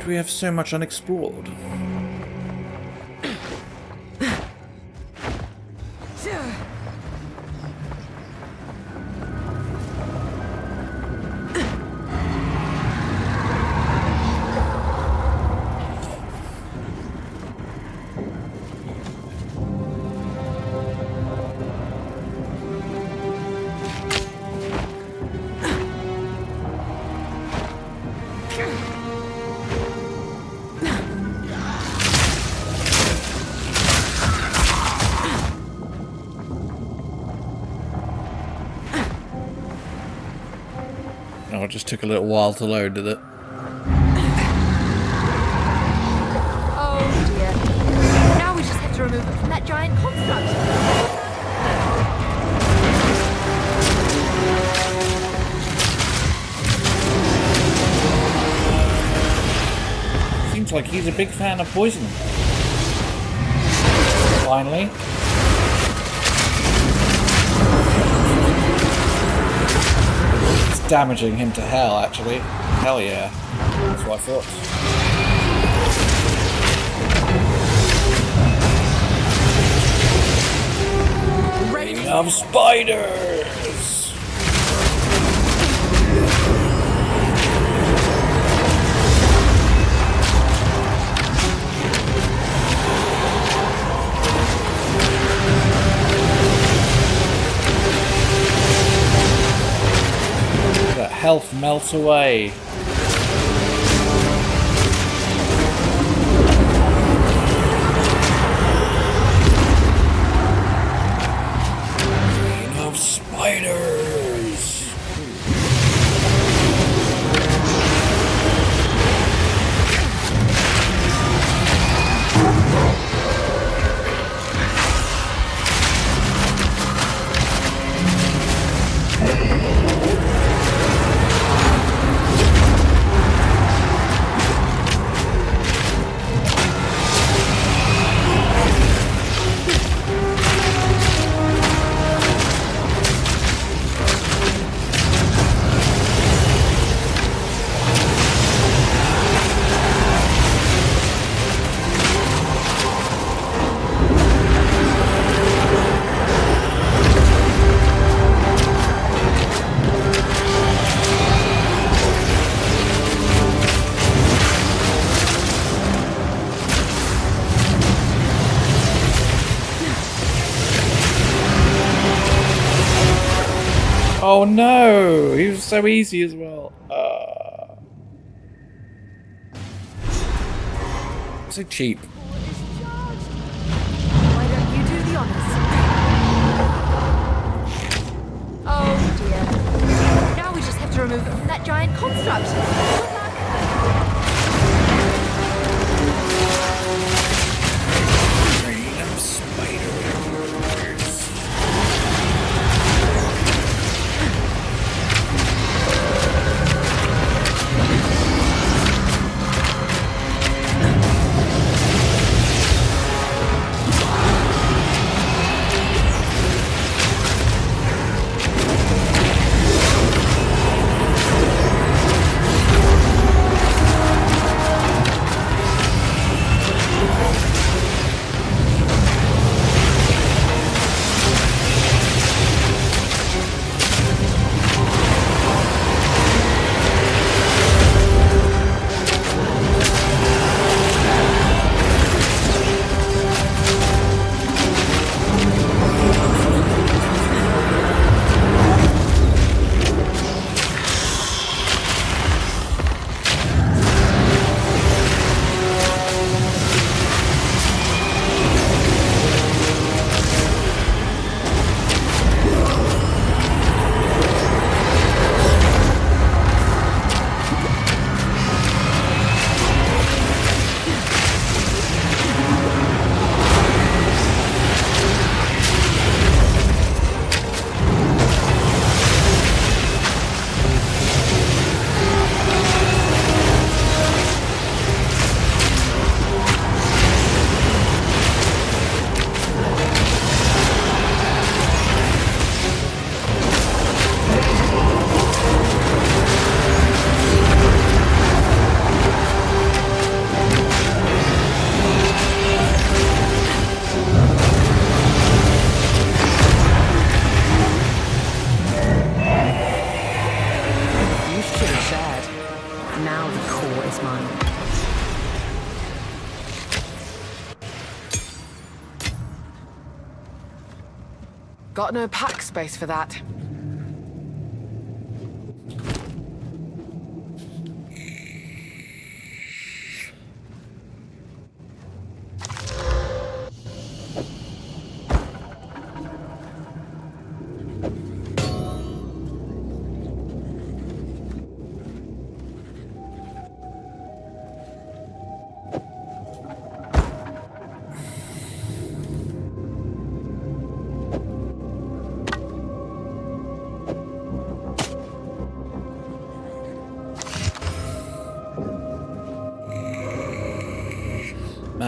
We have so much unexplored. Oh, it just took a little while to load, did it? Oh dear. Now we just have to remove it from that giant construct. Seems like he's a big fan of poison. Finally. It's damaging him to hell, actually. Hell yeah. That's what I thought. Rain of spiders! That health melts away. Rain of spiders. Oh no! He was so easy as well. So cheap. Why don't you do the honors? Oh dear. Now we just have to remove it from that giant construct. Good luck. Rain of spiders. Got no pack space for that.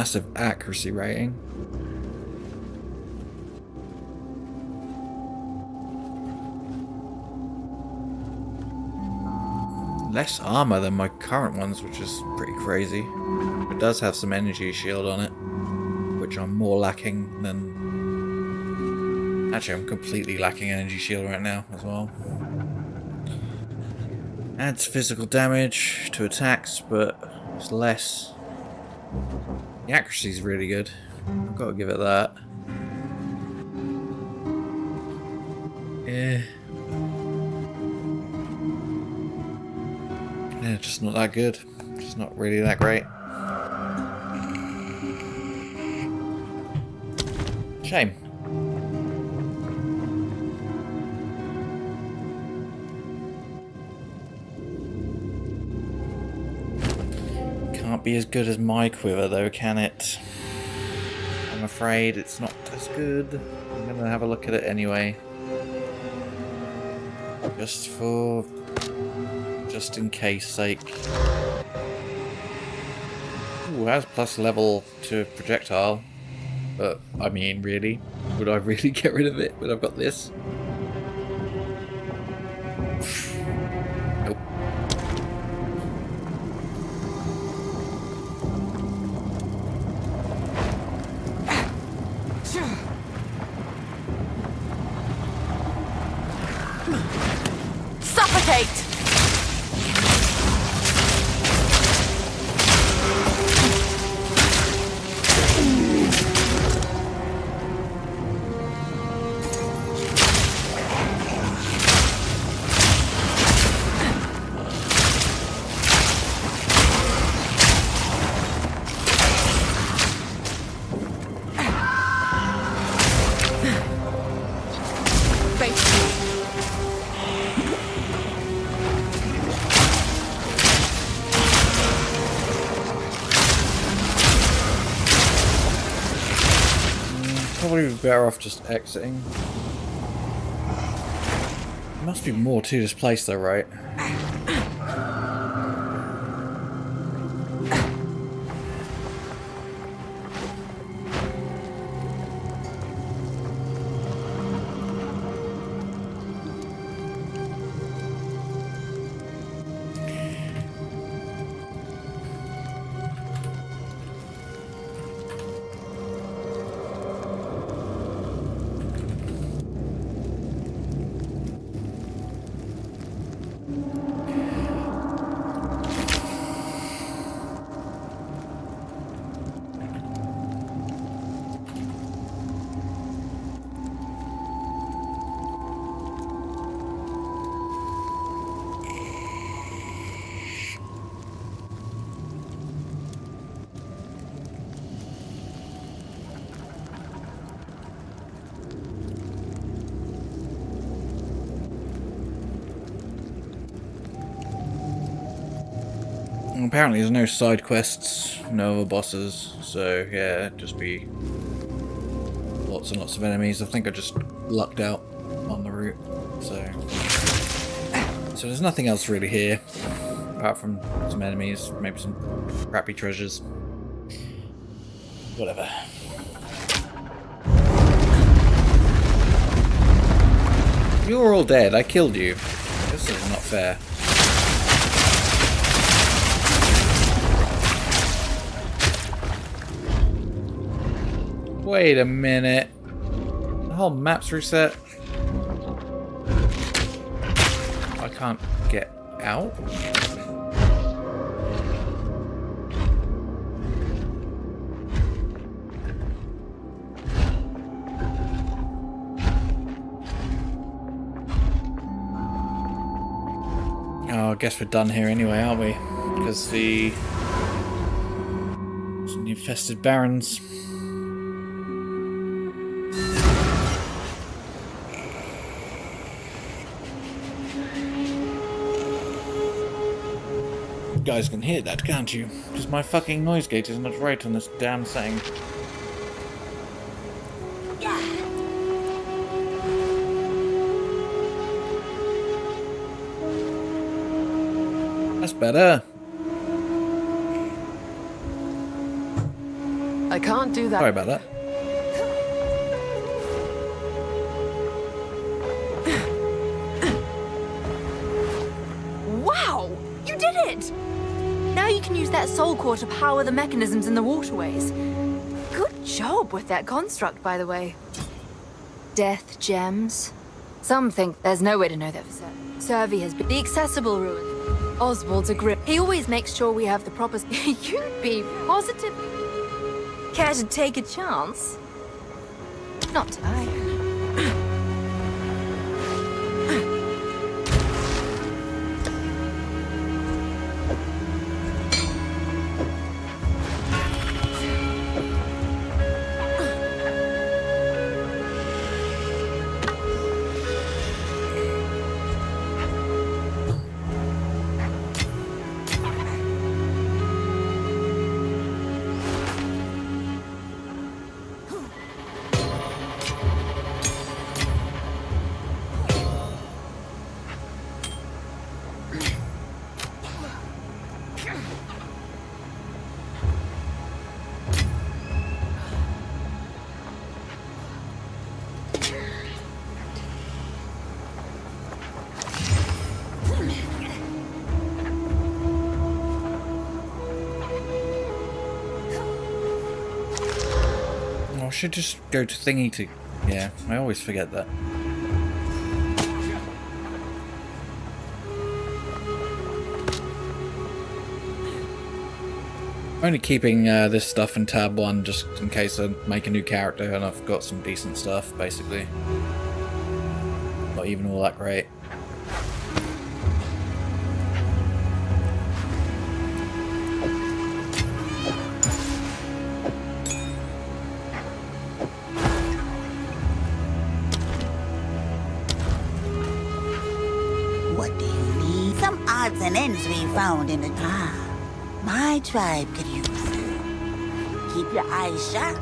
massive accuracy rating. Less armor than my current ones, which is pretty crazy. It does have some energy shield on it, which I'm more lacking than... Actually, I'm completely lacking energy shield right now as well. Adds physical damage to attacks, but it's less. The accuracy is really good. I've got to give it that. Yeah. Yeah, just not that good. Just not really that great. Shame. Can't be as good as my quiver though, can it? I'm afraid it's not as good. I'm gonna have a look at it anyway. Just in case sake. Ooh, has plus level to projectile. But, I mean, really? Would I really get rid of it when I've got this? Nope. Suffocate! Probably better off just exiting. There must be more to this place though, right? Apparently there's no side quests, no other bosses, so yeah, just be lots and lots of enemies. I think I just lucked out on the route, so there's nothing else really here, apart from some enemies, maybe some crappy treasures. Whatever. You're all dead, I killed you. This is not fair. Wait a minute. The whole map's reset. I can't get out. Oh, I guess we're done here anyway, aren't we? Because the infested barons. You guys can hear that, can't you? Because my fucking noise gate is not right on this damn thing. That's better. can't do that. Sorry about that. Wow! You did it! Now you can use that soul core to power the mechanisms in the waterways. Good job with that construct, by the way. Death gems. Some think there's no way to know that for certain. Servi has been the accessible ruin. Oswald's a grip. He always makes sure we have the proper... You'd be positive. Care to take a chance? Not tonight. I should just go to thingy to... Yeah, I always forget that. Only keeping this stuff in tab 1 just in case I make a new character and I've got some decent stuff, basically. Not even all that great. What do you need? Some odds and ends we found in the... my tribe could use it. Keep your eyes shut.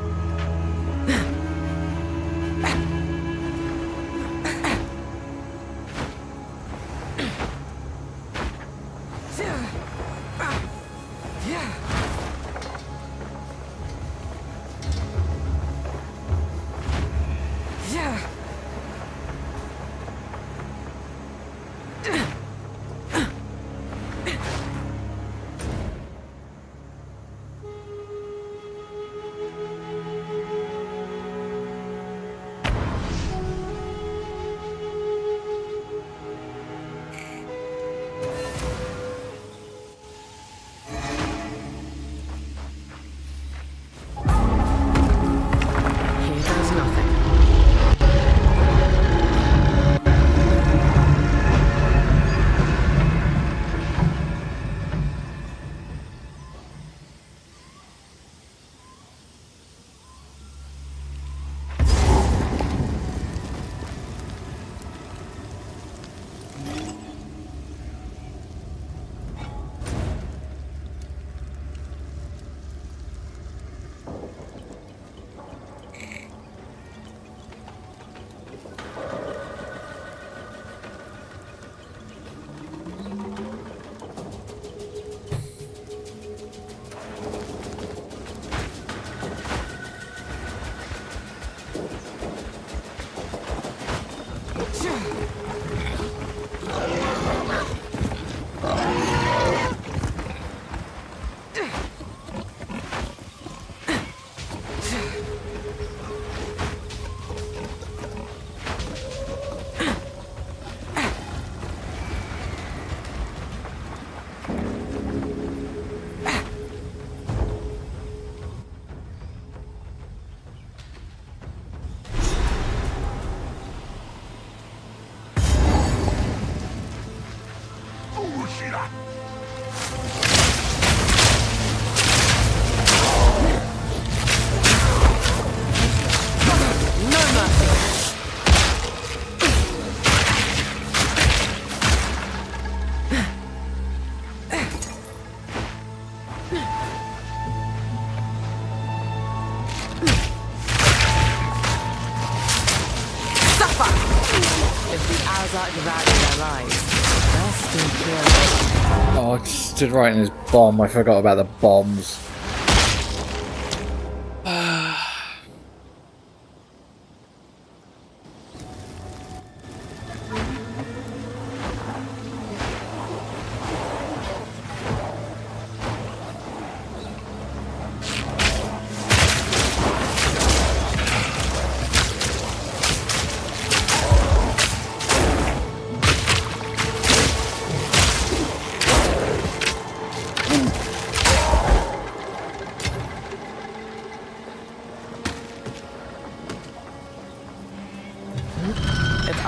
Oh, I stood right in his bomb. I forgot about the bombs.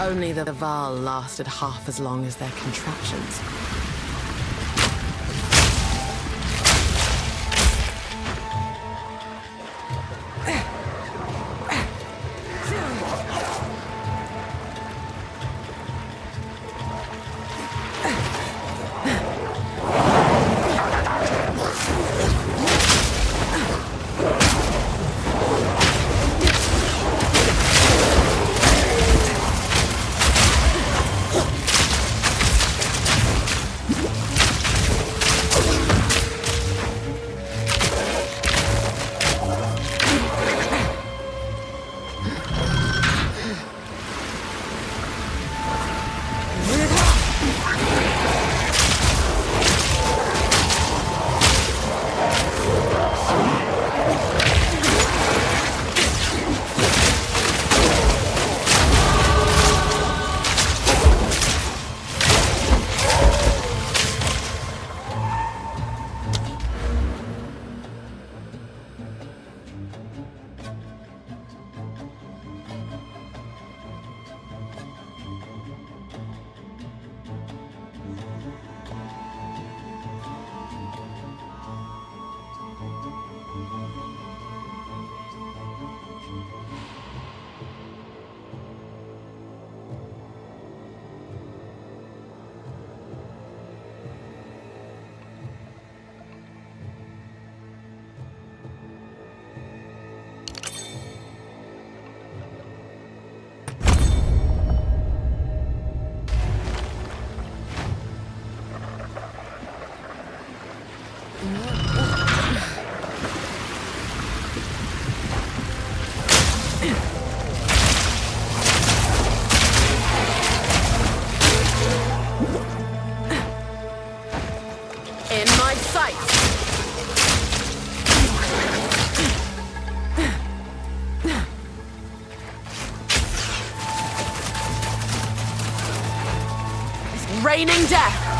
Only the Val lasted half as long as their contraptions. Raining death!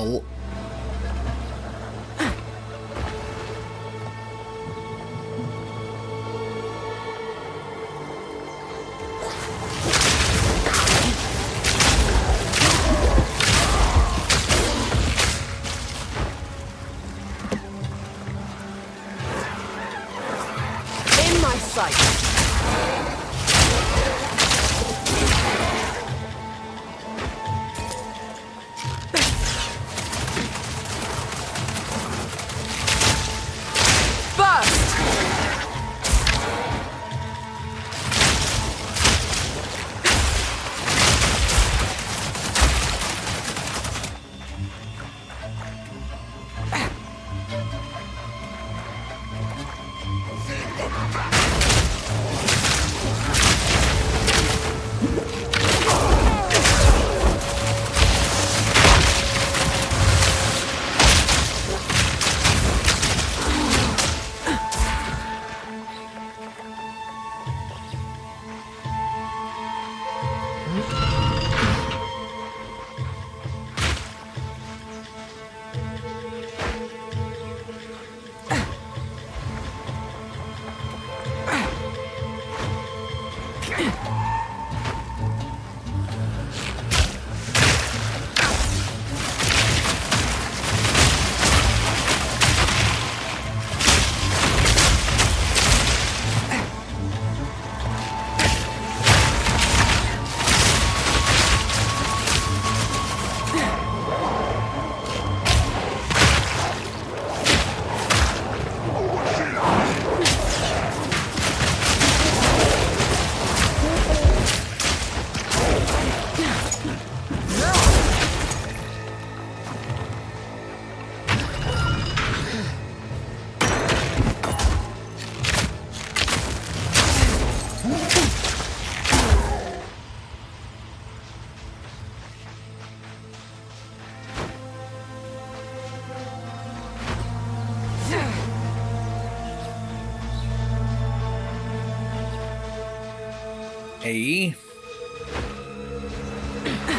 Lol. In my sight.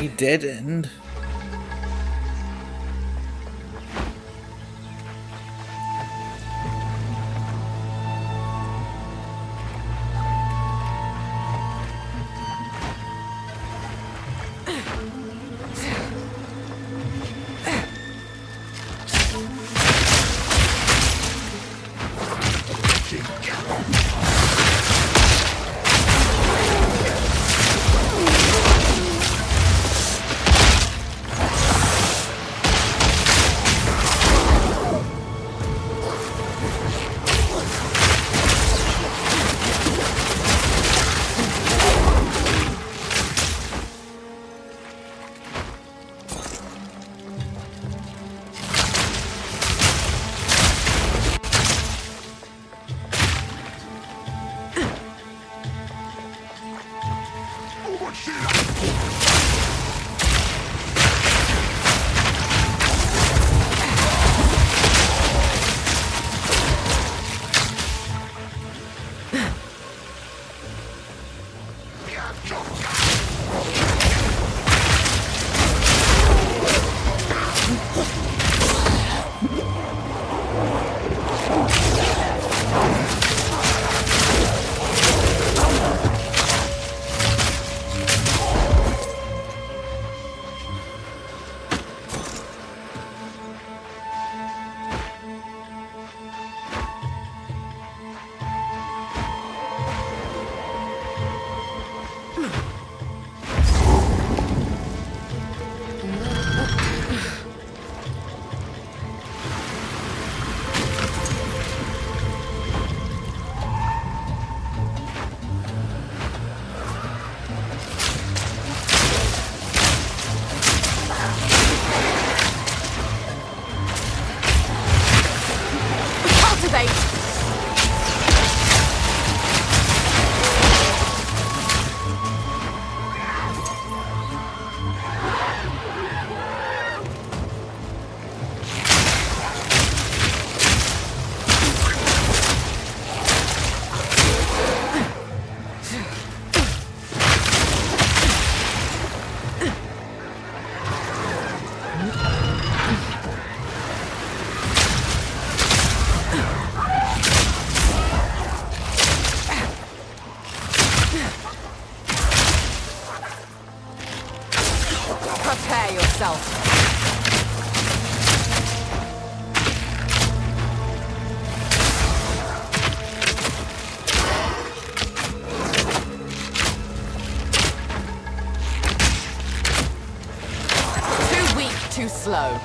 He didn't. Prepare yourself. Too weak, too slow.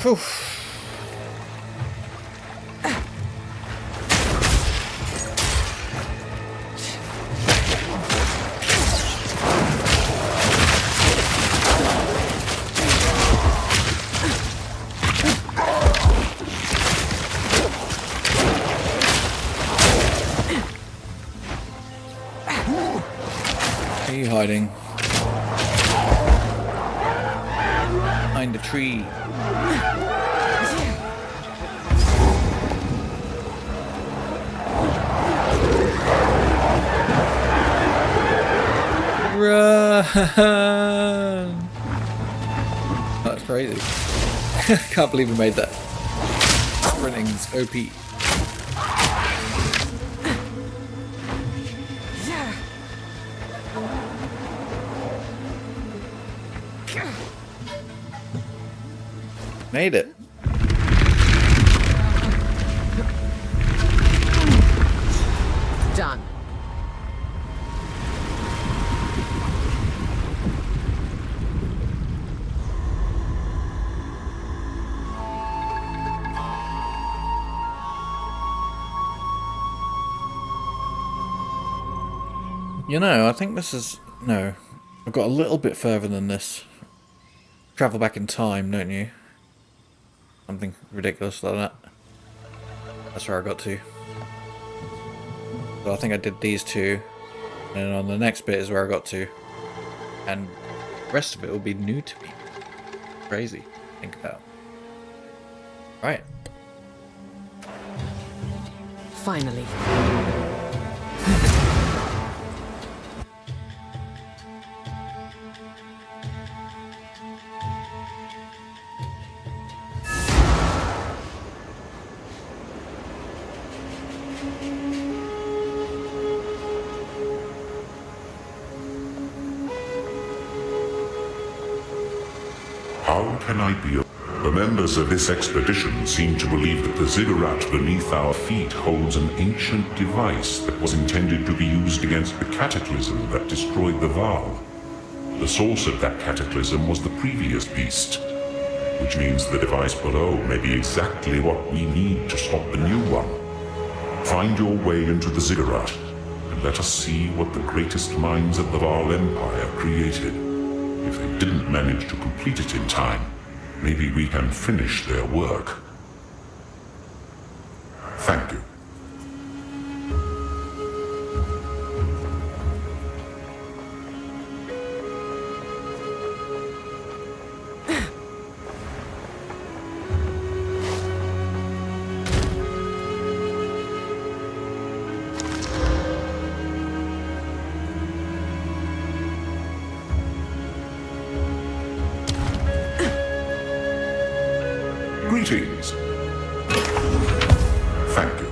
Whew. Are you hiding? Behind a tree. Run! That's crazy. Can't believe we made that. Sprinting's OP. Made it. Done. You know, I think this is... No. I've got a little bit further than this. Travel back in time, don't you? Something ridiculous like that. That's where I got to. So I think I did these two. And on the next bit is where I got to. And the rest of it will be new to me. Crazy to think about. Right. Finally. How can I be? The members of this expedition seem to believe that the ziggurat beneath our feet holds an ancient device that was intended to be used against the cataclysm that destroyed the Val. The source of that cataclysm was the previous beast, which means the device below may be exactly what we need to stop the new one. Find your way into the ziggurat, and let us see what the greatest minds of the Val Empire created. If they didn't manage to complete it in time, maybe we can finish their work. Thank you. Greetings. Thank you.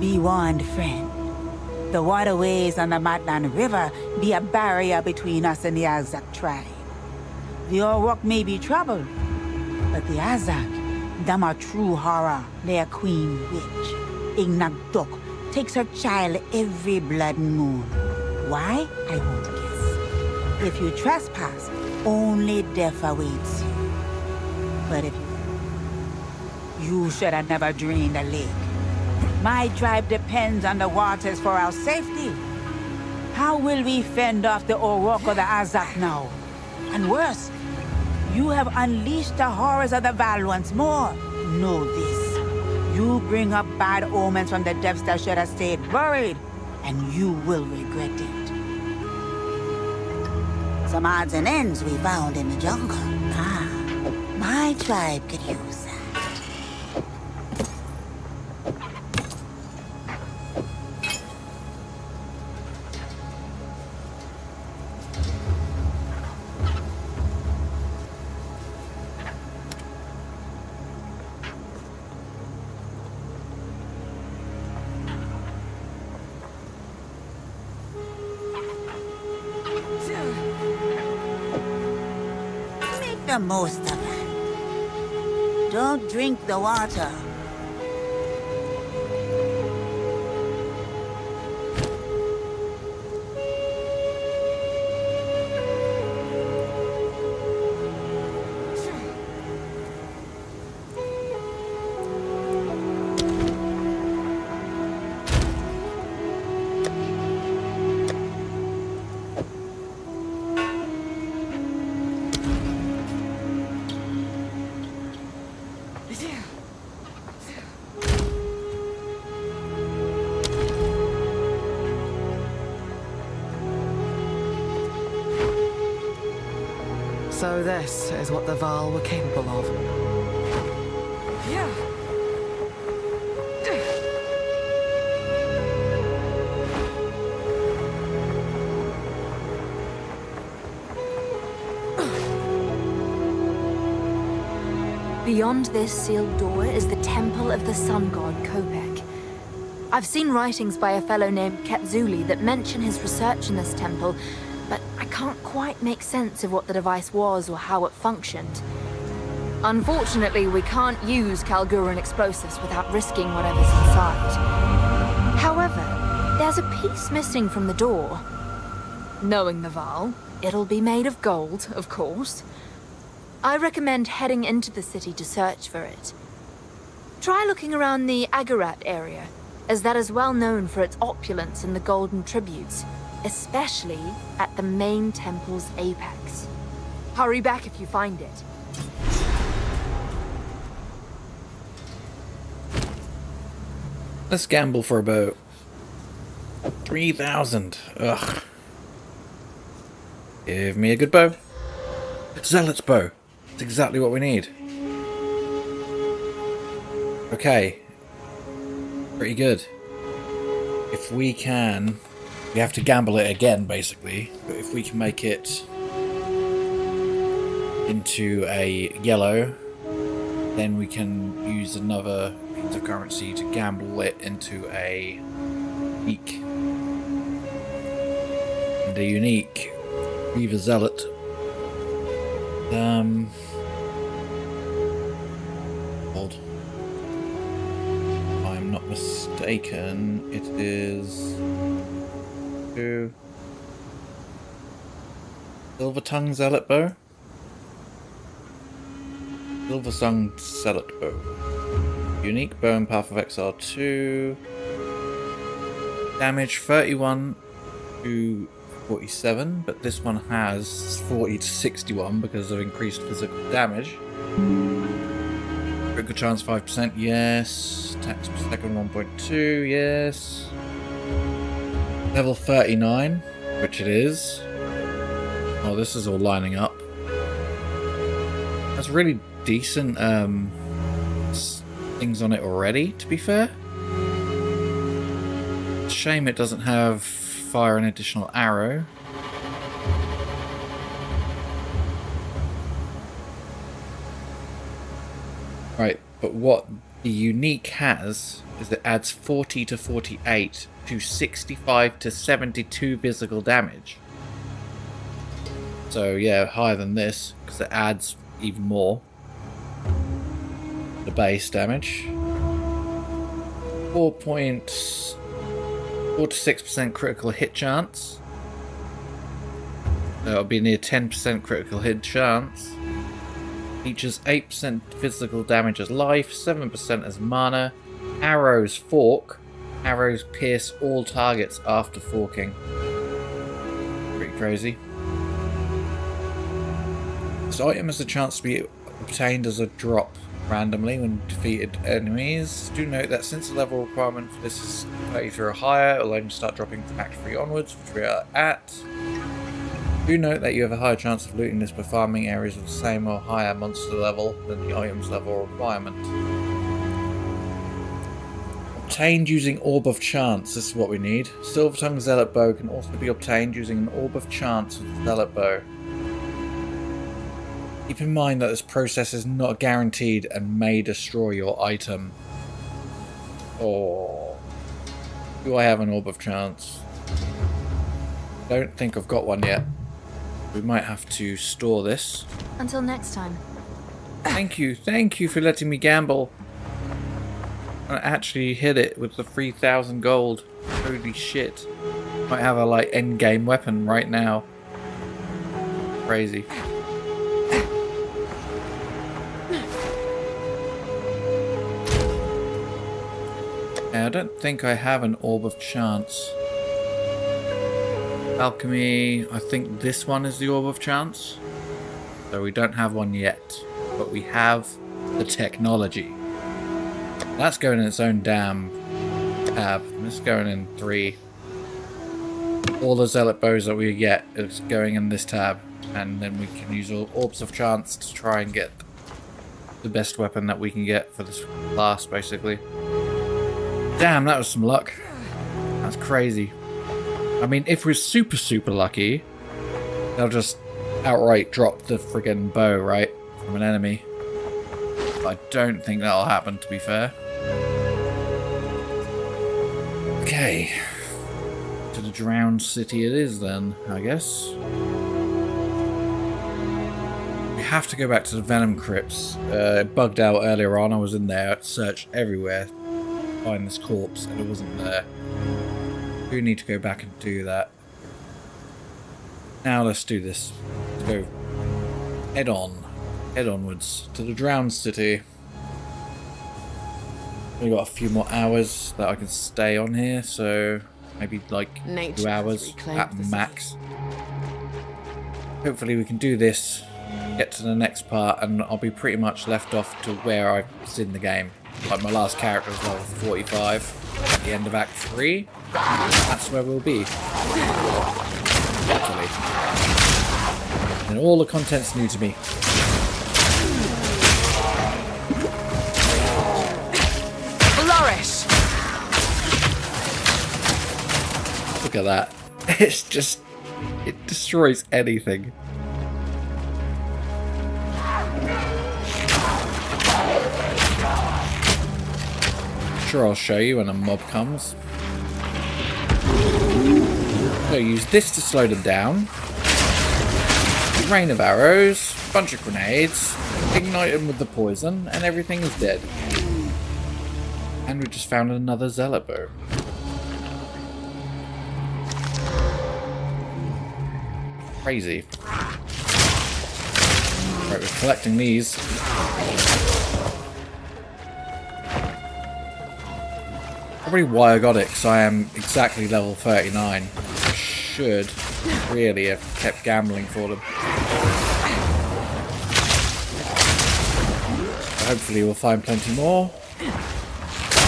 Be warned, friend. The waterways on the Matlan River be a barrier between us and the Azak tribe. The Orok may be troubled, but the Azak, them are true horror. Their queen witch, Ignakdok, takes her child every blood moon. Why? I won't guess. If you trespass, only death awaits you. But if you should have never drained the lake. My tribe depends on the waters for our safety. How will we fend off the Orok or the Azak now? And worse, you have unleashed the horrors of the Val once more. Know this. You bring up bad omens from the depths that should have stayed buried, and you will regret it. Some odds and ends we found in the jungle. Ah, my tribe could use that. The most of it. Don't drink the water. So this is what the Val were capable of. Yeah. Beyond this sealed door is the temple of the sun god Kopek. I've seen writings by a fellow named Ketzuli that mention his research in this temple, but I can't quite make sense of what the device was or how it functioned. Unfortunately, we can't use Kalguran explosives without risking whatever's inside. However, there's a piece missing from the door. Knowing the Val, it'll be made of gold, of course. I recommend heading into the city to search for it. Try looking around the Agarat area, as that is well known for its opulence in the golden tributes, especially at the main temple's apex. Hurry back if you find it. Let's gamble for about 3,000. Ugh. Give me a good bow. Zealot's bow. It's exactly what we need. Okay. Pretty good. If we can We have to gamble it again, basically. But if we can make it into a yellow, then we can use another piece of currency to gamble it into a unique. And the unique Reaver Zealot. Hold. If I'm not mistaken, it is Silver Tongue Zealot Bow. Silver Tongue Zealot Bow. Unique bow in Path of Exile 2. Damage 31 to 47, but this one has 40 to 61 because of increased physical damage. Critical chance 5%, yes. Attacks per second 1.2, yes. Level 39, which it is. Oh, this is all lining up. That's really decent things on it already, to be fair. Shame it doesn't have fire an additional arrow. Right, but what the unique has is it adds 40 to 48 to 65 to 72 physical damage. So yeah, higher than this because it adds even more. The base damage. 4 to 6% critical hit chance. That'll be near 10% critical hit chance. Features 8% physical damage as life, 7% as mana. Arrows fork. Arrows pierce all targets after forking. Pretty crazy. This item has a chance to be obtained as a drop randomly when defeated enemies. Do note that since the level requirement for this is 33 or higher, it'll only start dropping from Act 3 onwards, which we are at. Do note that you have a higher chance of looting this by farming areas of the same or higher monster level than the item's level requirement. Obtained using Orb of Chance, this is what we need. Silver Tongue Zealot Bow can also be obtained using an Orb of Chance with the Zealot Bow. Keep in mind that this process is not guaranteed and may destroy your item. Oh. Do I have an Orb of Chance? Don't think I've got one yet. We might have to store this. Until next time. Thank you for letting me gamble. I actually hit it with the 3,000 gold. Holy shit. Might have a like end game weapon right now. Crazy. I don't think I have an Orb of Chance. Alchemy, I think this one is the Orb of Chance. So we don't have one yet, but we have the technology. That's going in its own damn tab. It's going in 3. All the Zealot bows that we get is going in this tab, and then we can use all Orbs of Chance to try and get the best weapon that we can get for this class, basically. Damn, that was some luck. That's crazy. I mean, if we're super lucky, they'll just outright drop the friggin' bow, right? From an enemy. But I don't think that'll happen, to be fair. Okay. To the drowned city it is then, I guess. We have to go back to the Venom Crypts. It bugged out earlier on. I was in there, searched everywhere. Find this corpse and it wasn't there. We need to go back and do that. Now let's do this. Let's go head onwards to the drowned city. We've got a few more hours that I can stay on here, so maybe like 2 hours at max. Hopefully we can do this, get to the next part, and I'll be pretty much left off to where I was in the game. Like my last character was level 45 at the end of Act 3. That's where we'll be. Hopefully. And all the content's new to me. Flourish! Look at that. It's just... it destroys anything. Sure, I'll show you when a mob comes. So use this to slow them down. Rain of arrows, bunch of grenades, ignite them with the poison, and everything is dead. And we just found another zealot bow. Crazy. Right, we're collecting these. Probably why I got it, because I am exactly level 39. I should really have kept gambling for them. Hopefully we'll find plenty more.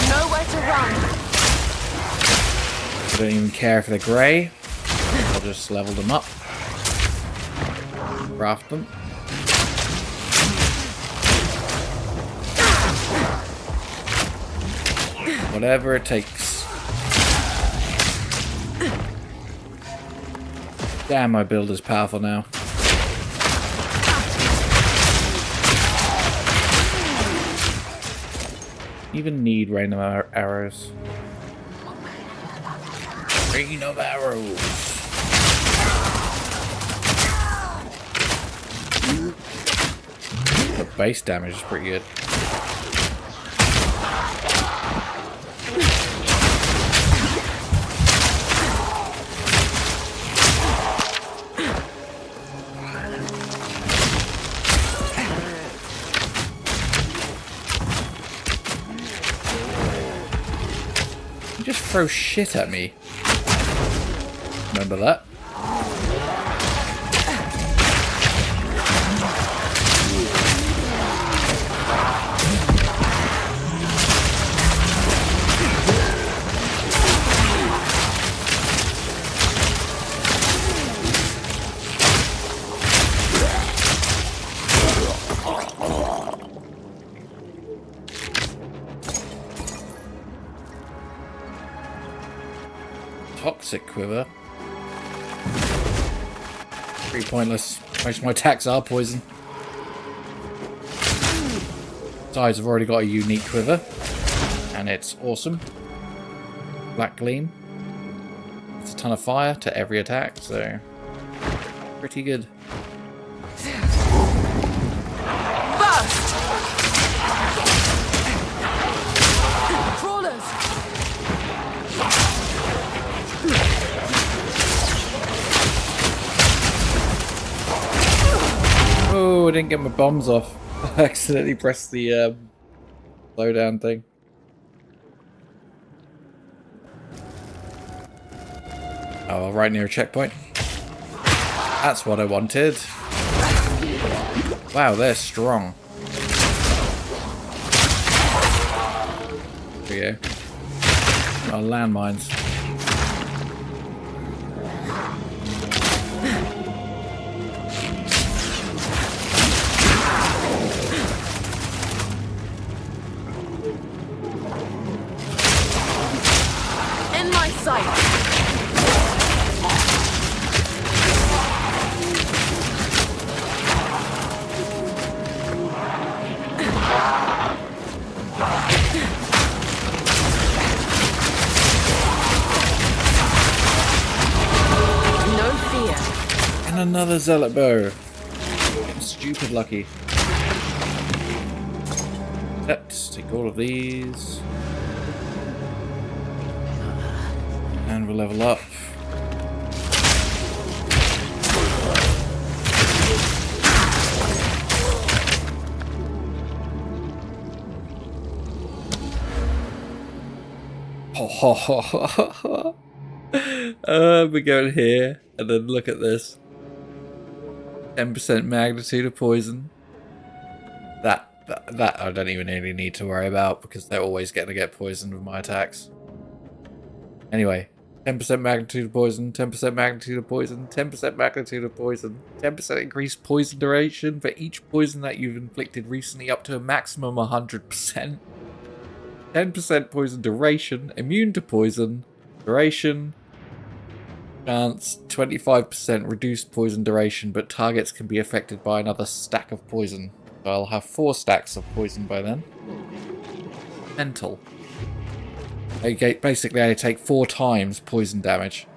Nowhere to run. I don't even care if they're grey. I'll just level them up. Craft them. Whatever it takes. Damn, my build is powerful now. Even need rain of arrows. Rain of arrows. The base damage is pretty good. Just throw shit at me. Remember that? Toxic quiver. Pretty pointless. Most of my attacks are poison. Besides, I've already got a unique quiver. And it's awesome. Black gleam. It's a ton of fire to every attack, so pretty good. Oh, I didn't get my bombs off. I accidentally pressed the slow down thing. Oh, right near a checkpoint. That's what I wanted. Wow, they're strong. There we go. Oh, landmines. Another zealot bow. Getting stupid lucky. Let's take all of these. And we'll level up. We're going here, and then look at this. 10% magnitude of poison. That I don't even really need to worry about because they're always going to get poisoned with my attacks. Anyway, 10% magnitude of poison, 10% magnitude of poison, 10% magnitude of poison, 10% increased poison duration for each poison that you've inflicted recently up to a maximum 100%. 10% poison duration, immune to poison, duration, Chance 25% reduced poison duration, but targets can be affected by another stack of poison. So I'll have 4 stacks of poison by then. Mental. Basically, I take 4 times poison damage.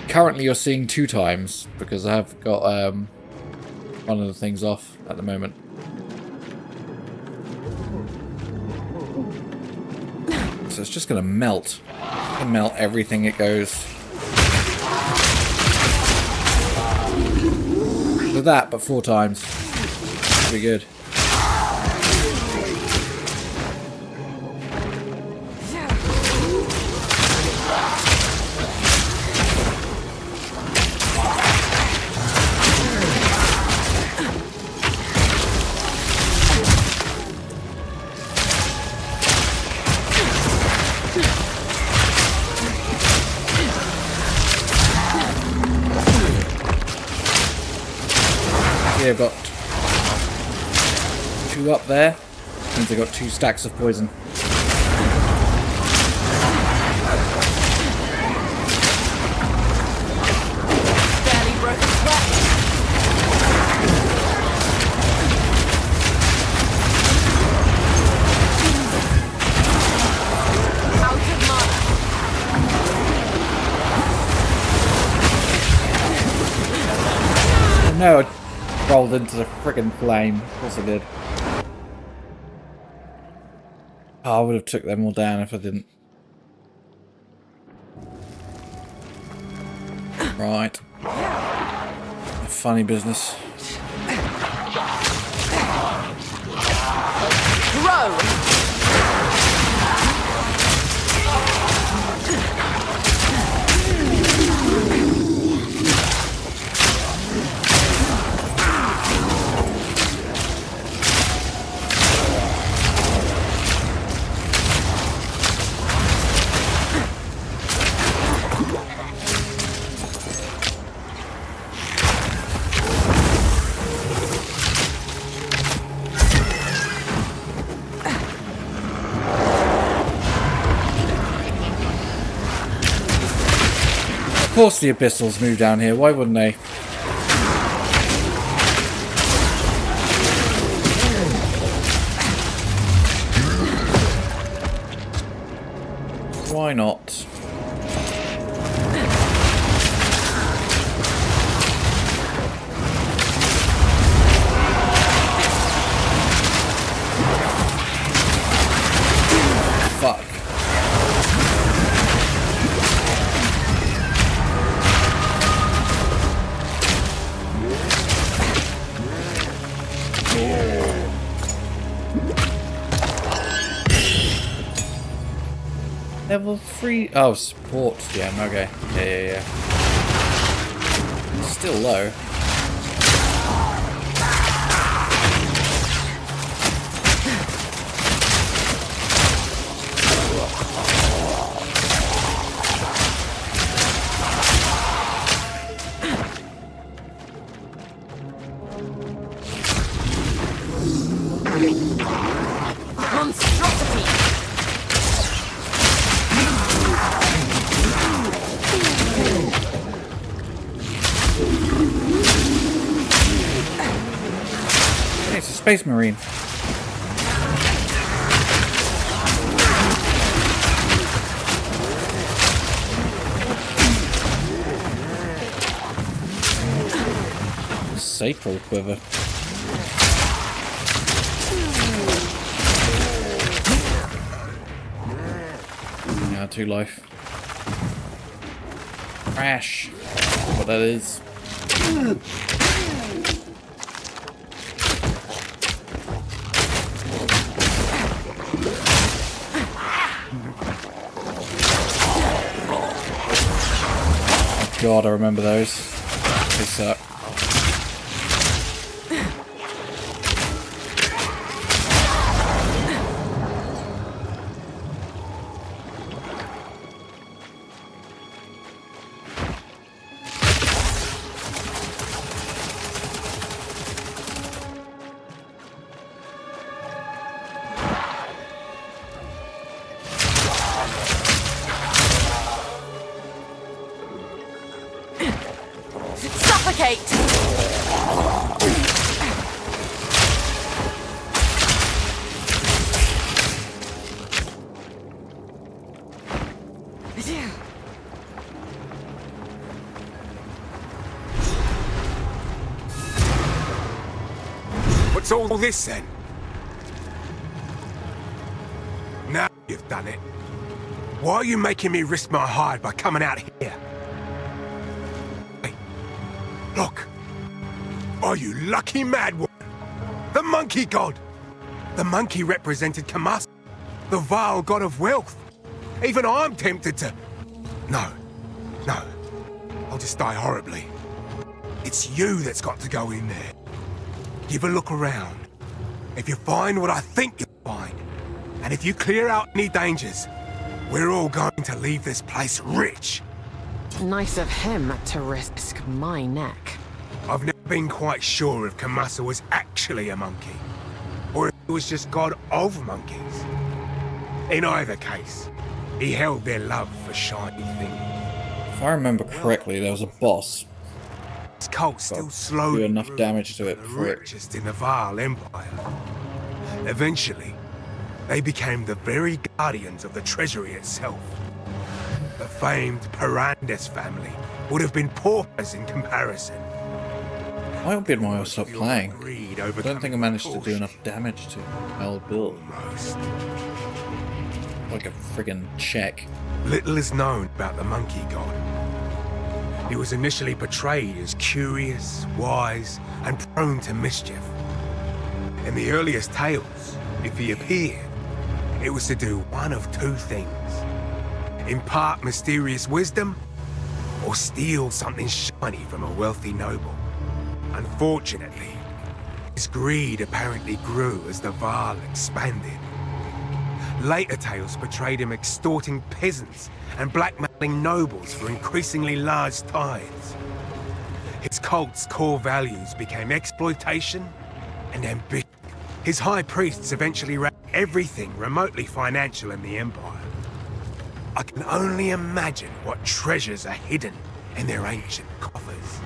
Currently, you're seeing 2 times because I have got one of the things off at the moment. So it's just going to melt. It's gonna melt everything it goes. So that, but 4 times. Pretty good. I've got 2 up there. Means I've got 2 stacks of poison. Barely broke a sweat. Out of mana. No, I rolled into the friggin' flame. Of course I did. Oh, I would have took them all down if I didn't. Right. Funny business. Grow! Of course the Abyssals move down here, why wouldn't they? Why not? Fuck. Level 3. Oh, support gem. Okay. Yeah. Still low. Monstrosity! Hey, it's a space marine. Sacral quiver. Yeah, 2 life. Crash. What that is. God, I remember those. They suck. suffocate! What's all this then? Now you've done it. Why are you making me risk my hide by coming out here? Hey, look. Are you lucky mad woman? The monkey god! The monkey represented Kamas, the vile god of wealth. Even I'm tempted to... No. I'll just die horribly. It's you that's got to go in there. Give a look around. If you find what I think you'll find, and if you clear out any dangers, we're all going to leave this place rich. Nice of him to risk my neck. I've never been quite sure if Kamasa was actually a monkey, or if he was just god of monkeys. In either case, he held their love for shiny things. If I remember correctly, there was a boss. His cult still slowly do enough grew damage to the it for it. richest in the Vaal Empire. Eventually, they became the very guardians of the treasury itself. The famed Parandes family would have been paupers in comparison. Might be why I stopped playing. Greed I don't think I managed to do enough damage to our build. Almost. Like a friggin' check. Little is known about the monkey god. He was initially portrayed as curious, wise, and prone to mischief. In the earliest tales, if he appeared, it was to do one of two things. Impart mysterious wisdom, or steal something shiny from a wealthy noble. Unfortunately, his greed apparently grew as the Vaal expanded. Later tales portrayed him extorting peasants and blackmailing nobles for increasingly large tithes. His cult's core values became exploitation and ambition. His high priests eventually ran everything remotely financial in the Empire. I can only imagine what treasures are hidden in their ancient coffers.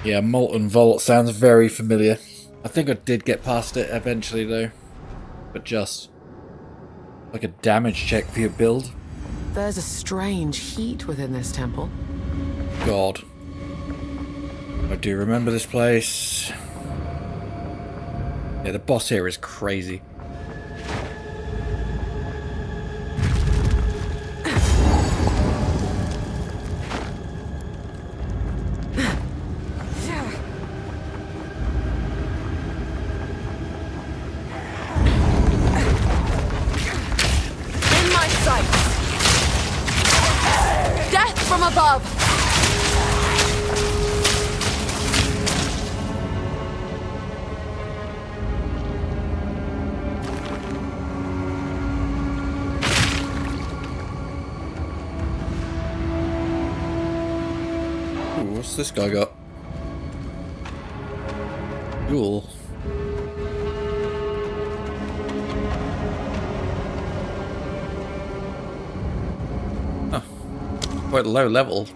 Yeah, Molten Vault sounds very familiar. I think I did get past it eventually though. But just like a damage check for your build. There's a strange heat within this temple. God. I do remember this place. Yeah, the boss here is crazy. Above! Ooh, what's this guy got? Cool. Quite low level.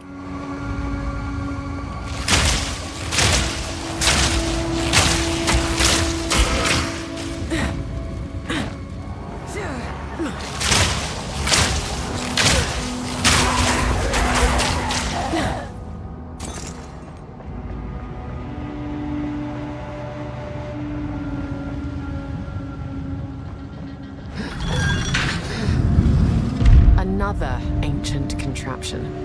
Another ancient contraption.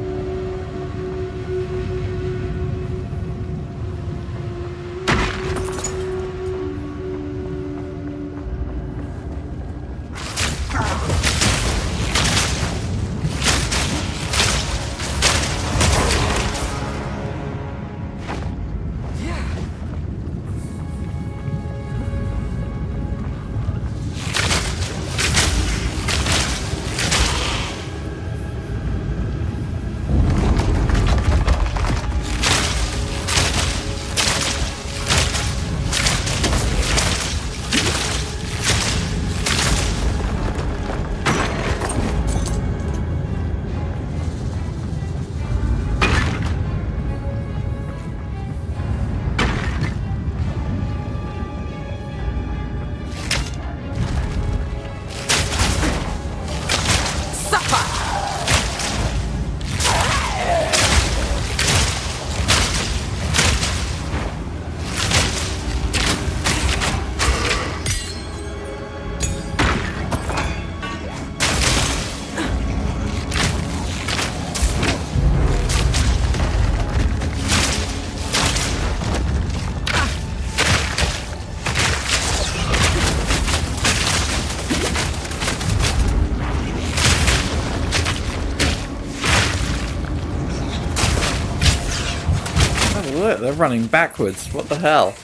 running backwards. What the hell?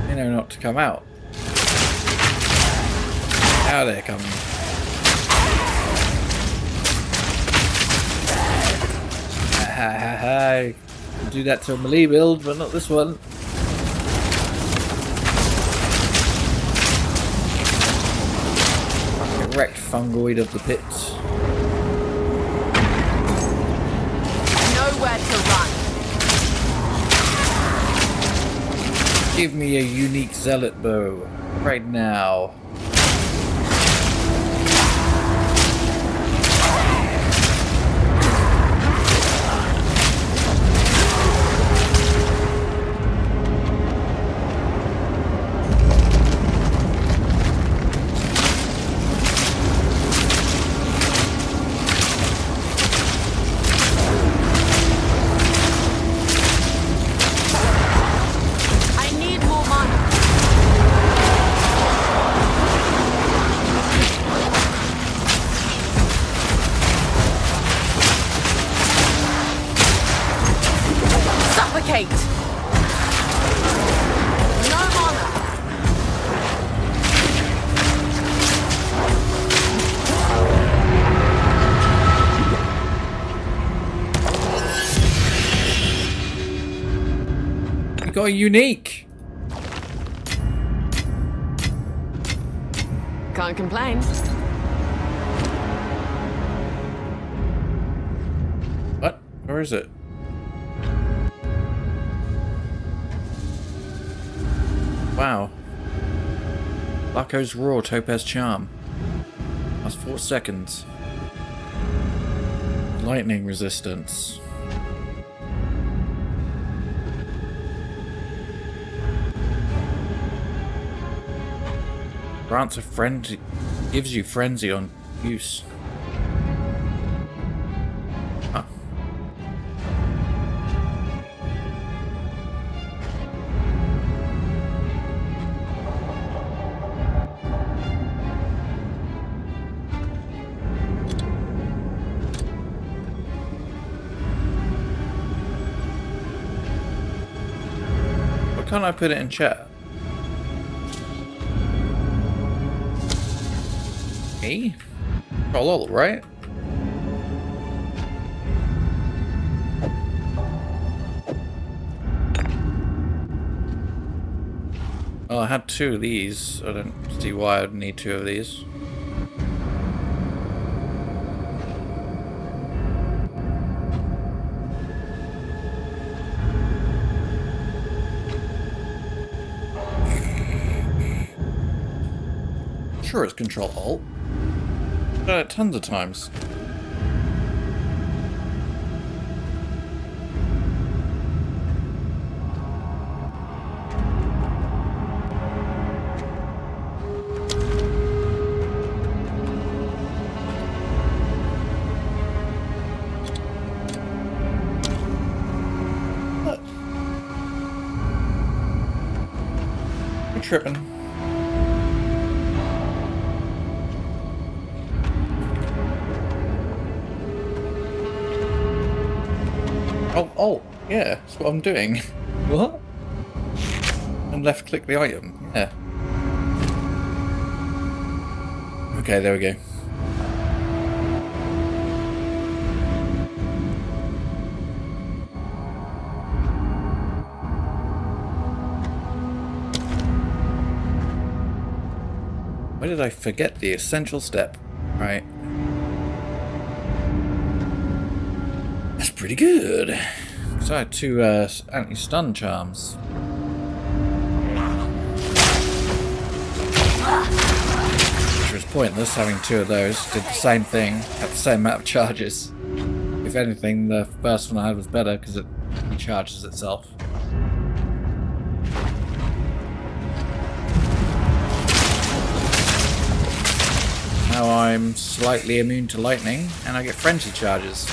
You know not to come out. Now they're coming. Ha ha ha. Do that to a melee build, but not this one. Wrecked fungoid of the pit. Nowhere to run. Give me a unique zealot bow right now. Got a unique. Can't complain. What? Where is it? Wow. Laco's Raw Topaz Charm. That's 4 seconds. Lightning resistance. Grants a frenzy, gives you frenzy on use. Huh. Why can't I put it in chat? Me? Control Alt, right? Well, I had 2 of these. I don't see why I'd need 2 of these. Sure, it's Control Alt. I've done it tons of times. What? You're tripping. Oh, yeah, that's what I'm doing. What? And left click the item. Yeah. Okay, there we go. Why did I forget the essential step? Right. That's pretty good. So I had 2 anti-stun charms. Which was pointless, having 2 of those. Did the same thing, had the same amount of charges. If anything, the first one I had was better because it recharges itself. Now I'm slightly immune to lightning, and I get frenzy charges.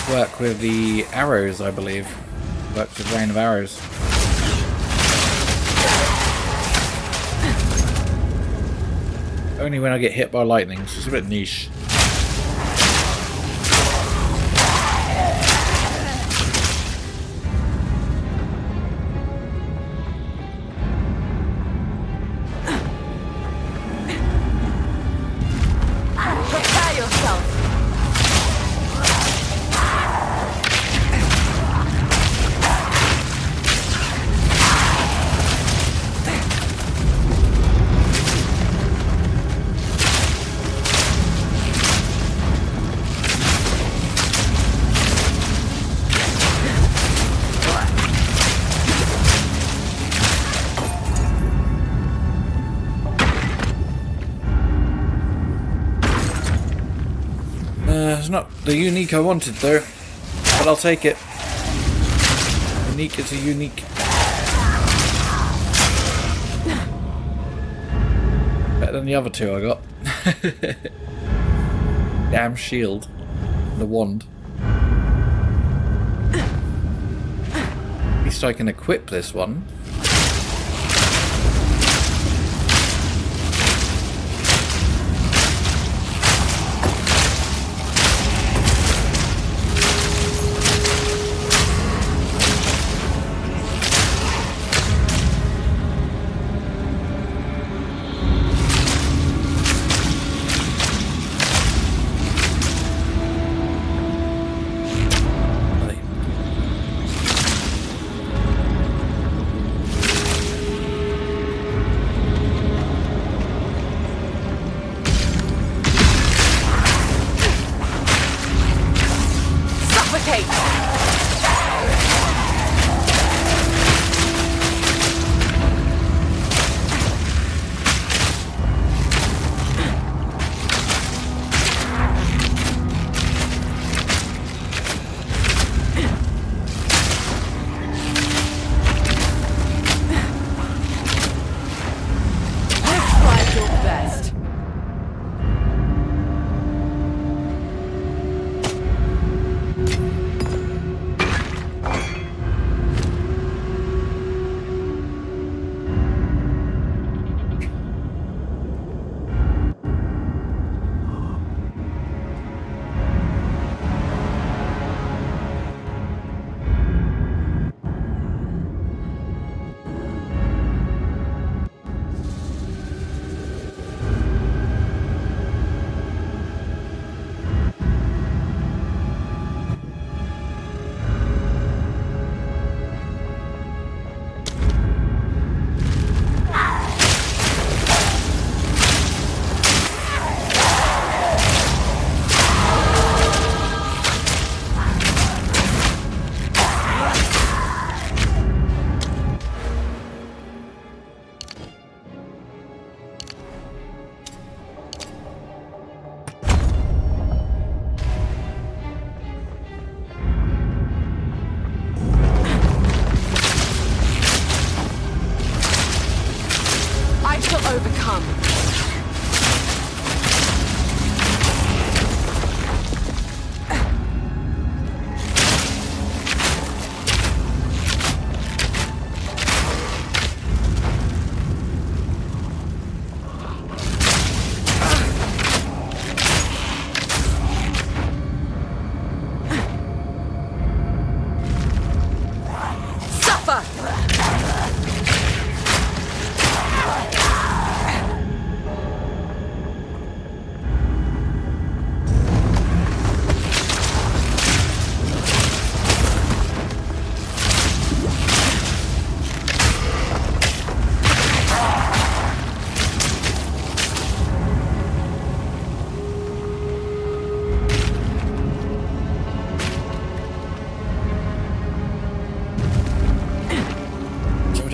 Work with the arrows, I believe. Works with rain of arrows. Only when I get hit by lightning, so it's a bit niche. the unique I wanted though, but I'll take it. Unique is a unique. Better than the other two I got. Damn shield. The wand. At least I can equip this one.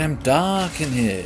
Damn dark in here.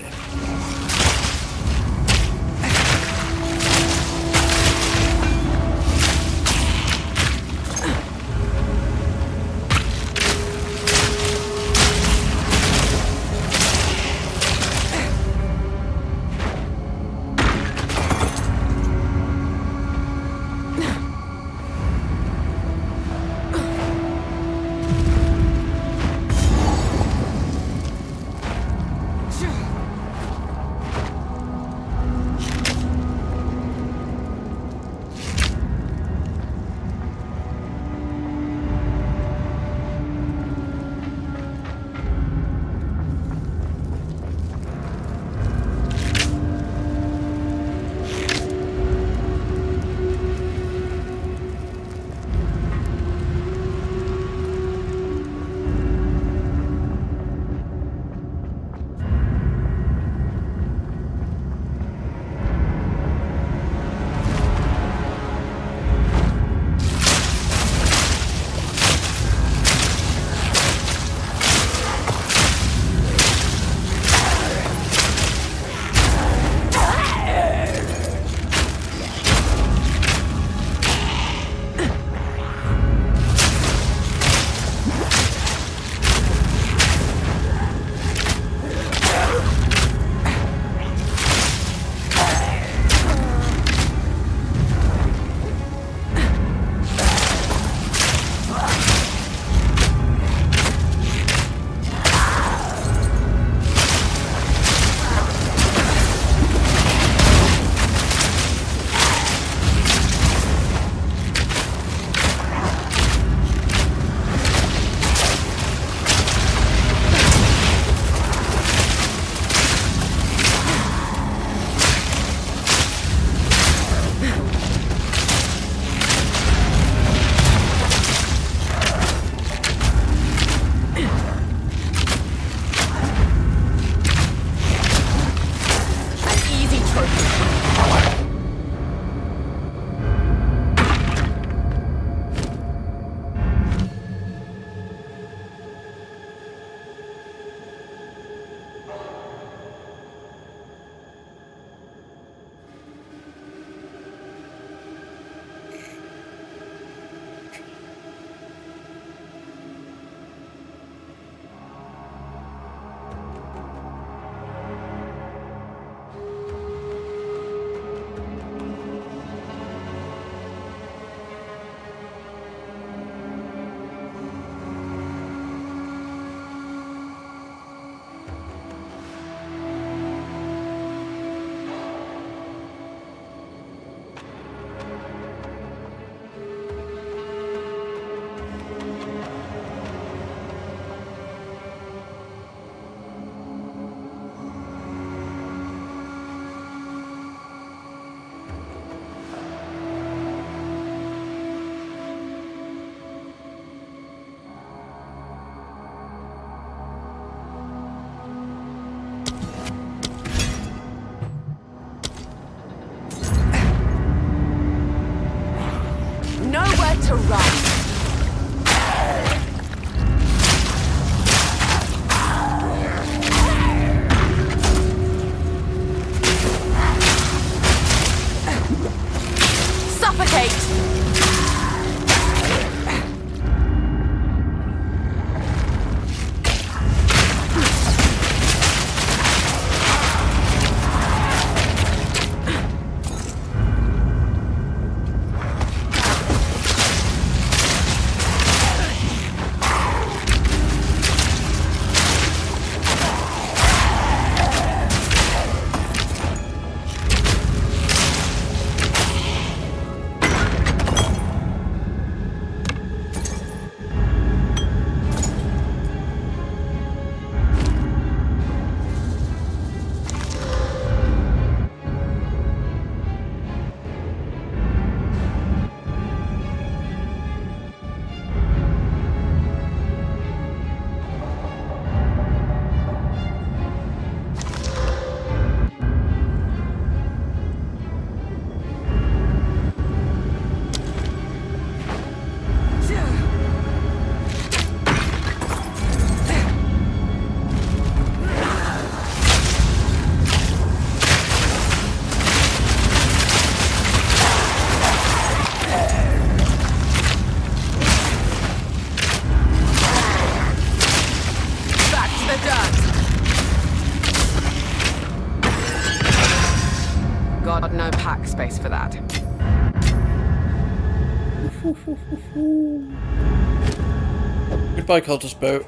Goodbye, cultist bow.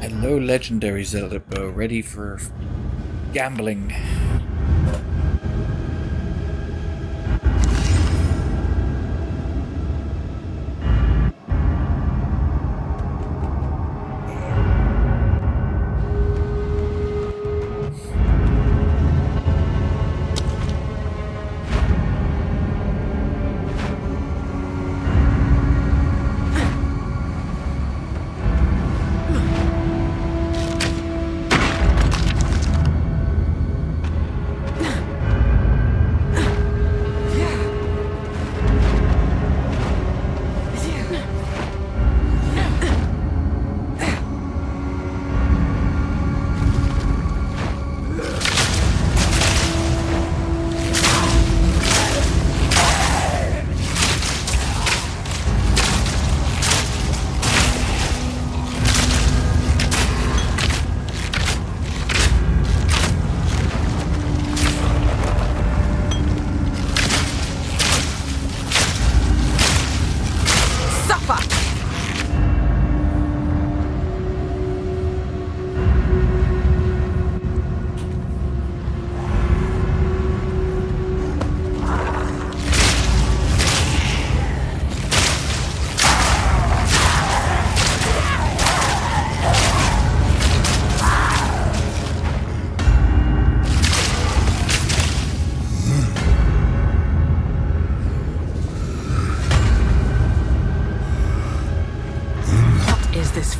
Hello, legendary zealot bow, ready for gambling.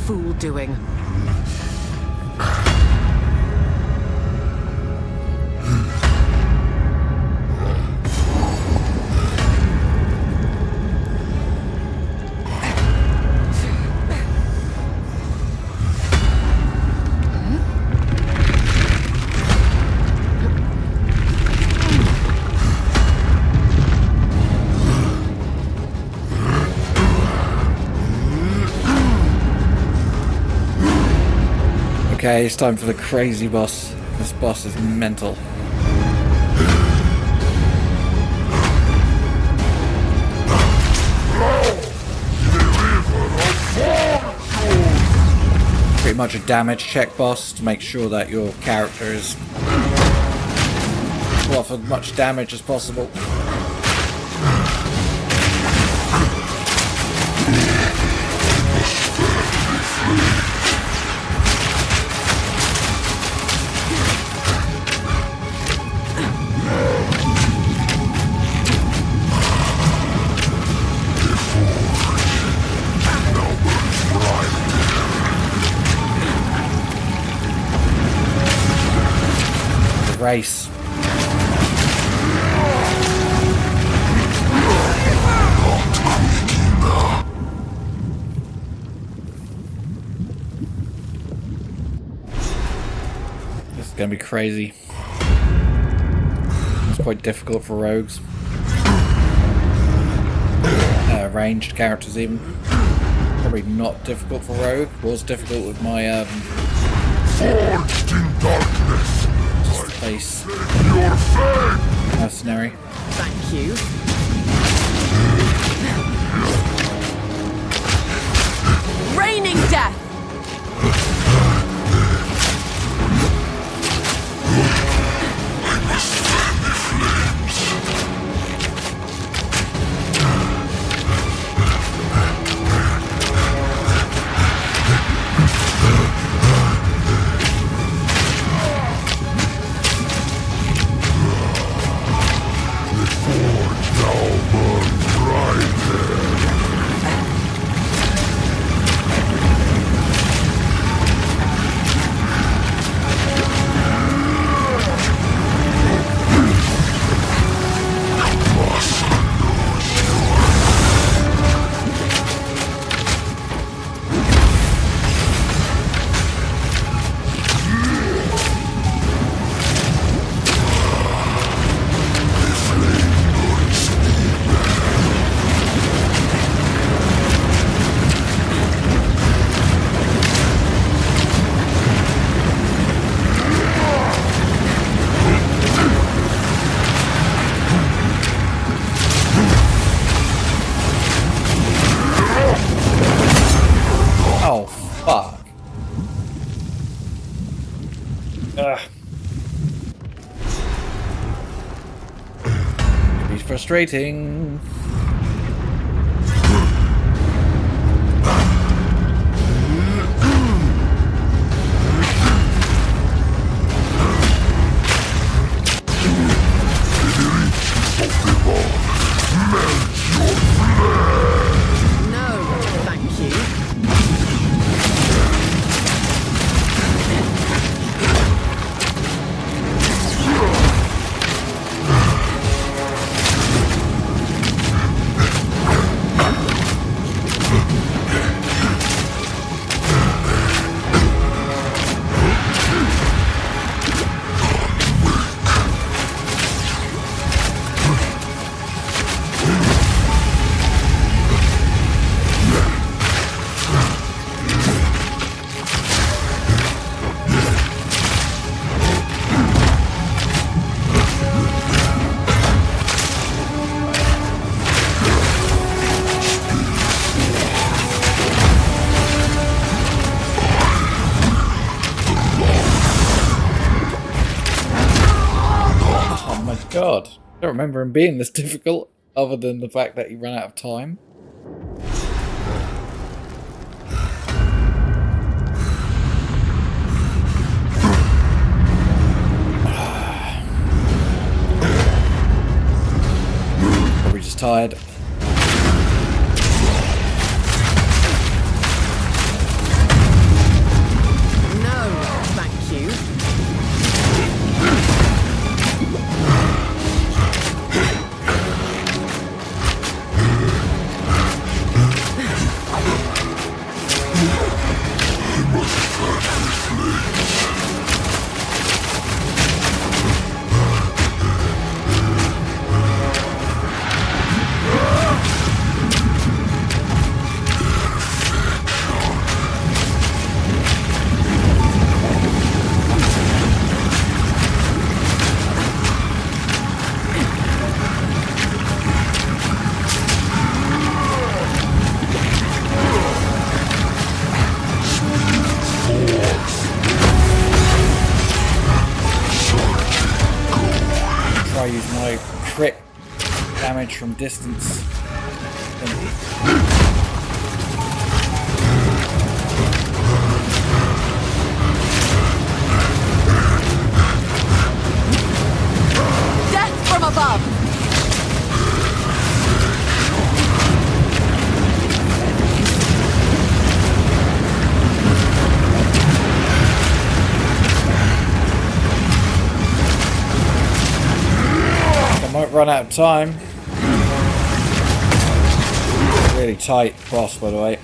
Fool doing? Okay, it's time for the crazy boss. This boss is mental. Pretty much a damage check boss to make sure that your character is pull off as much damage as possible. Race. This is gonna be crazy. It's quite difficult for rogues. Ranged characters even. Probably not difficult for rogue. Was difficult with my Forged in darkness. Base mercenary. Thank you. Raining death! frustrating. No, thank you. God, I don't remember him being this difficult, other than the fact that he ran out of time. Probably just tired. No, thank you. Try use my crit damage from distance. Death from above! I might run out of time. Really tight boss, by the way.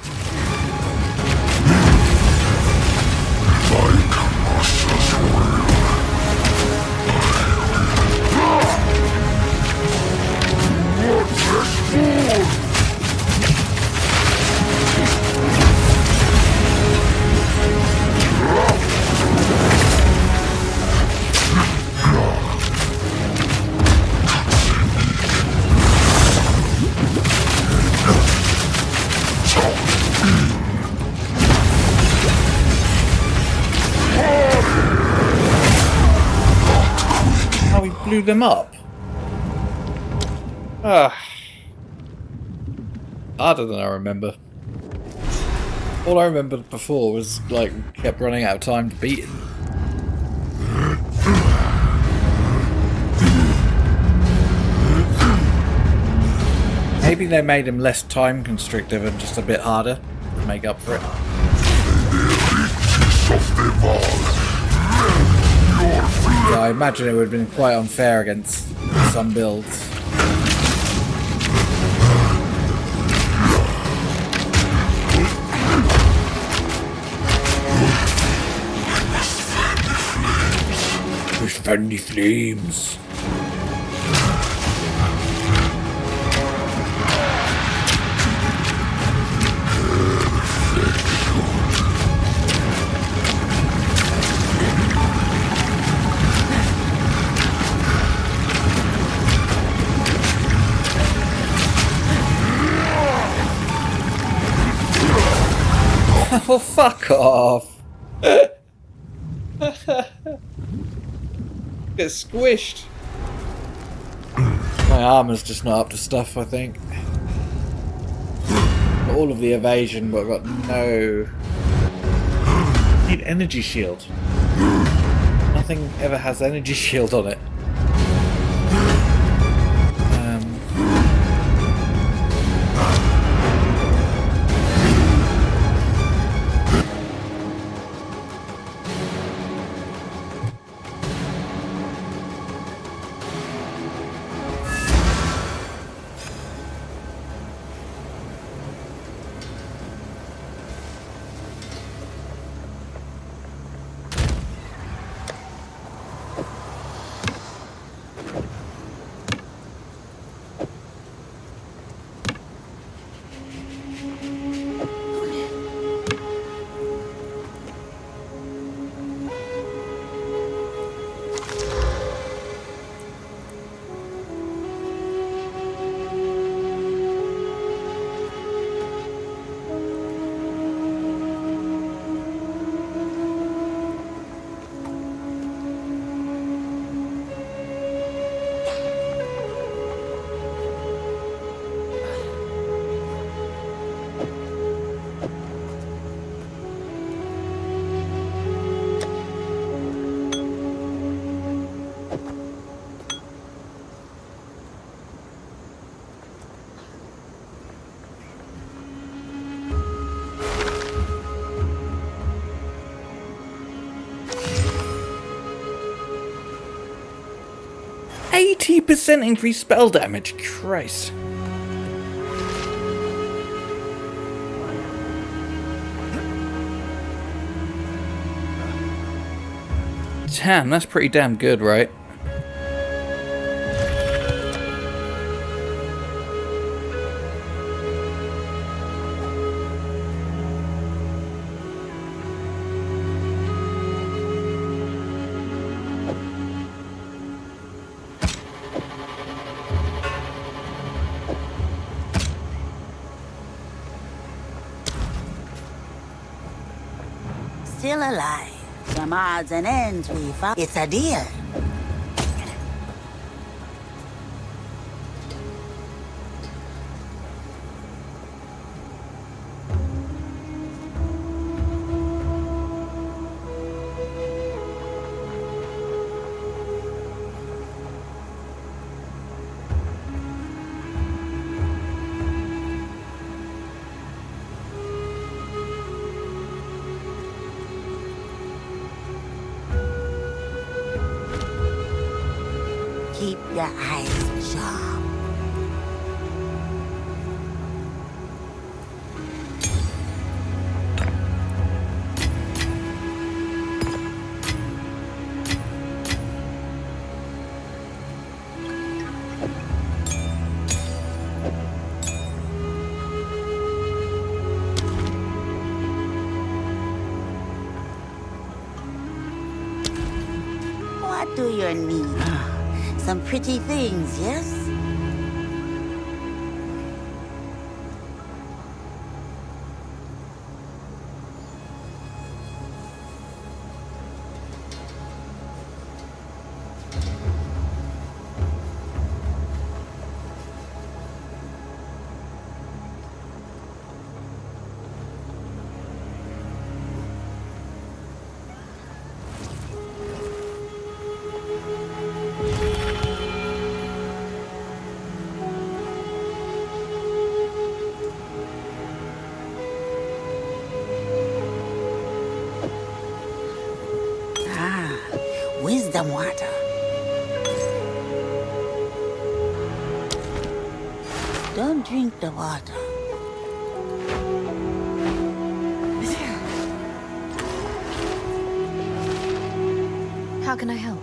How he blew them up. Harder than I remember. All I remembered before was, like, kept running out of time to beat him. Maybe they made him less time constrictive and just a bit harder to make up for it. Yeah, I imagine it would have been quite unfair against some builds. Push fan the flames. Oh, fuck off! Get squished. My armor's just not up to stuff, I think. Got all of the evasion, but I've got no... I need energy shield. Nothing ever has energy shield on it. 80% increased spell damage, Christ. Damn, that's pretty damn good, right? Still alive. Some odds and ends we found. It's a deal. Keep your eyes sharp. What do you need? Some pretty things, yes? Wisdom water. Don't drink the water. How can I help?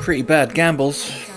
Pretty bad gambles.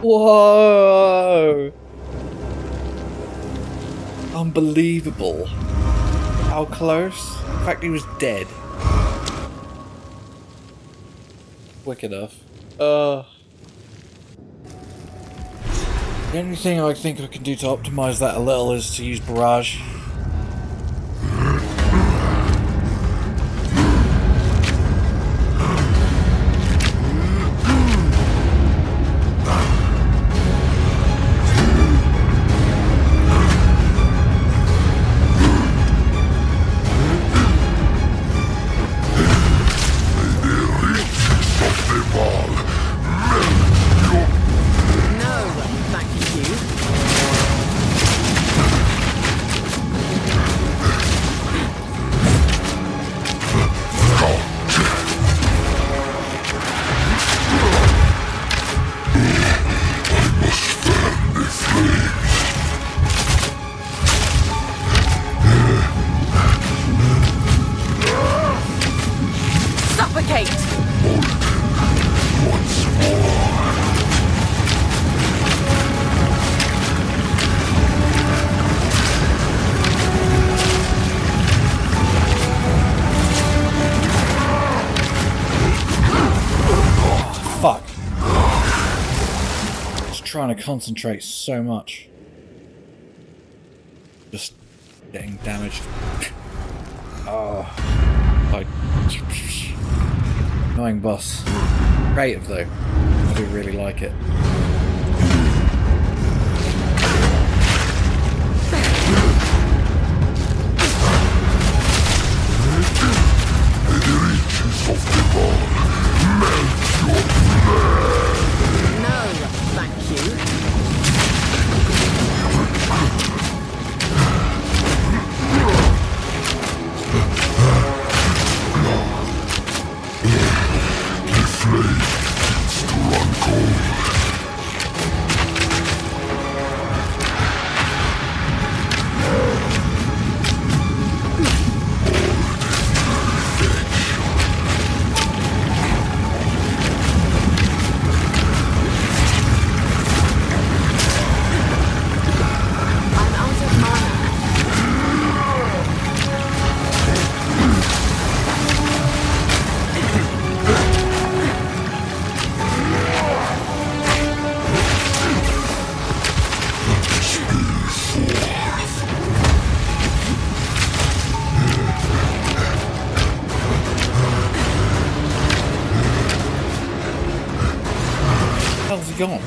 Whoa! Unbelievable. How close? In fact, he was dead. Quick enough. The only thing I think I can do to optimize that a little is to use barrage. Trying to concentrate so much. Just getting damaged. Oh. Annoying boss. Creative though. I do really like it. How's he gone?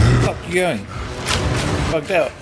Where the fuck are you going? Bugged out.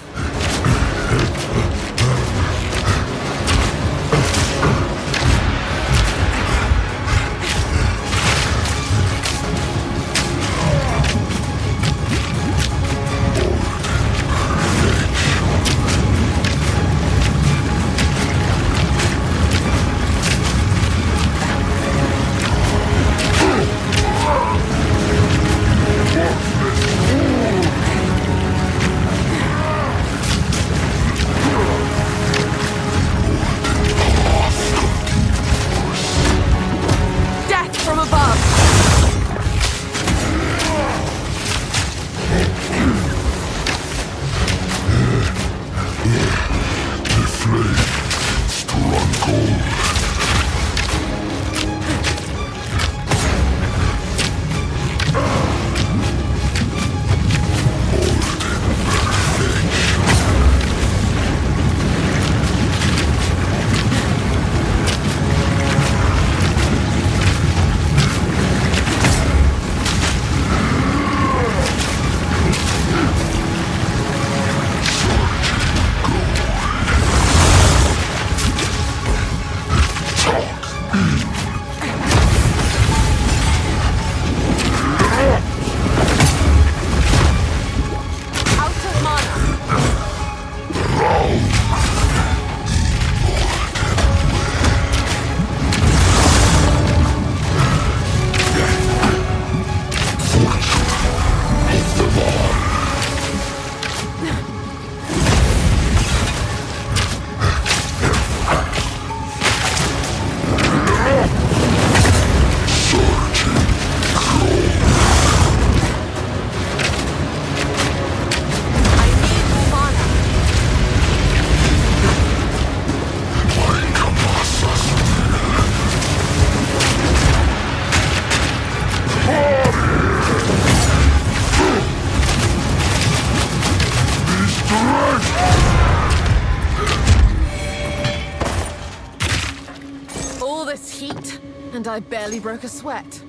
this heat, and I barely broke a sweat.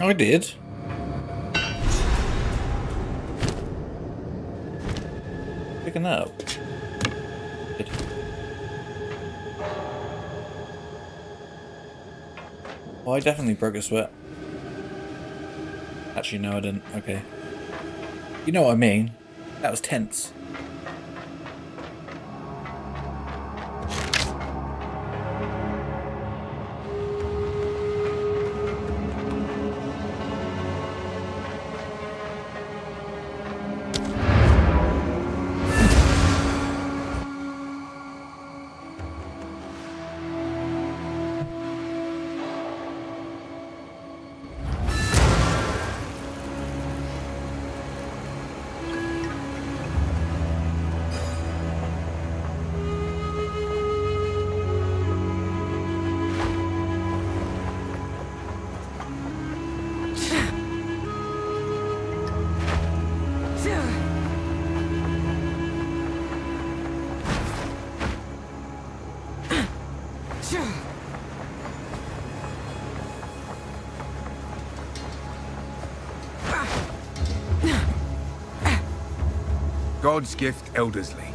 I did. Picking that up. Good. Oh, I definitely broke a sweat. Actually, no, I didn't. Okay. You know what I mean. That was tense. God's gift, Eldersley.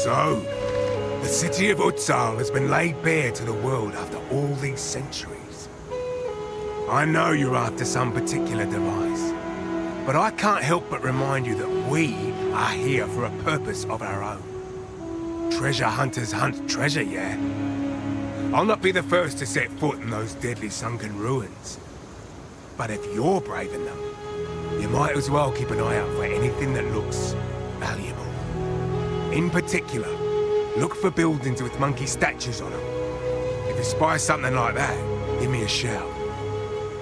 So, the city of Exile has been laid bare to the world after all these centuries. I know you're after some particular device, but I can't help but remind you that we are here for a purpose of our own. Treasure hunters hunt treasure, yeah? I'll not be the first to set foot in those deadly sunken ruins. But if you're braving them, you might as well keep an eye out for anything that looks valuable. In particular, look for buildings with monkey statues on them. If you spy something like that, give me a shout.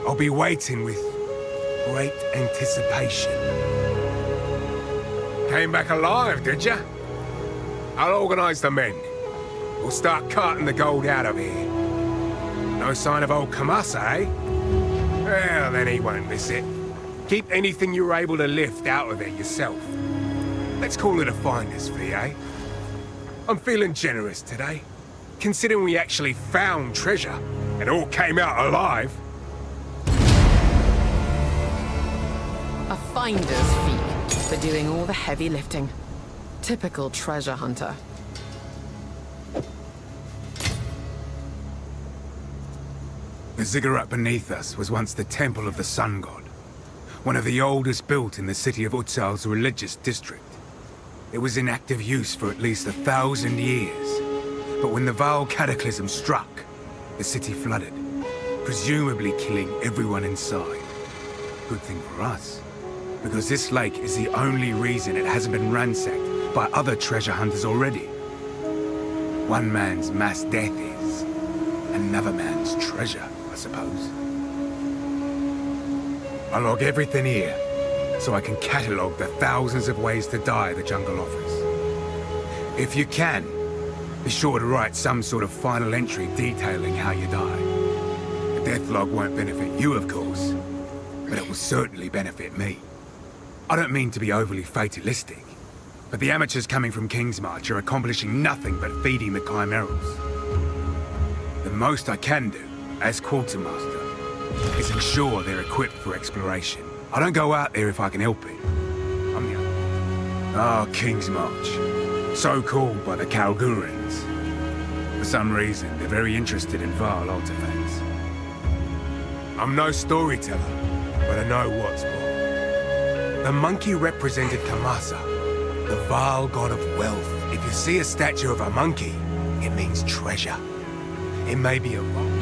I'll be waiting with great anticipation. Came back alive, did ya? I'll organize the men. We'll start carting the gold out of here. No sign of old Kamasa, eh? Well, then he won't miss it. Keep anything you're able to lift out of there yourself. Let's call it a finder's fee, eh? I'm feeling generous today, considering we actually found treasure and all came out alive. A finder's fee for doing all the heavy lifting. Typical treasure hunter. The ziggurat beneath us was once the temple of the sun god, one of the oldest built in the city of Exile's religious district. It was in active use for at least 1,000 years, but when the Vaal cataclysm struck, the city flooded, presumably killing everyone inside. Good thing for us, because this lake is the only reason it hasn't been ransacked by other treasure hunters already. One man's mass death is another man's treasure, I suppose. I log everything here, so I can catalogue the thousands of ways to die the jungle offers. If you can, be sure to write some sort of final entry detailing how you die. The death log won't benefit you, of course, but it will certainly benefit me. I don't mean to be overly fatalistic, but the amateurs coming from Kingsmarch are accomplishing nothing but feeding the chimerals. The most I can do, as quartermaster, is ensure they're equipped for exploration. I don't go out there if I can help it. I'm young. Ah, Kingsmarch. So called by the Kalgurans. For some reason, they're very interested in Vaal artifacts. I'm no storyteller, but I know what's what. The monkey represented Kamasa, the Vaal god of wealth. If you see a statue of a monkey, it means treasure. It may be a vault.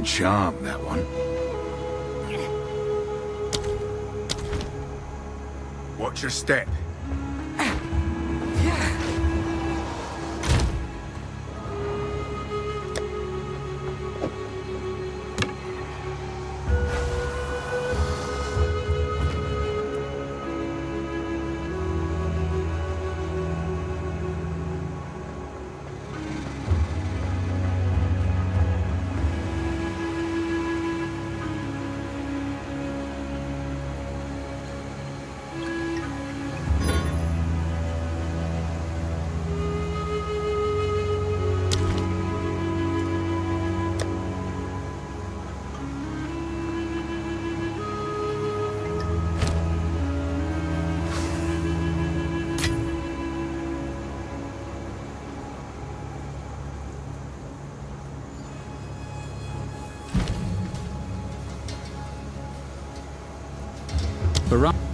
charm, that one. Watch your step. Baran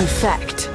effect.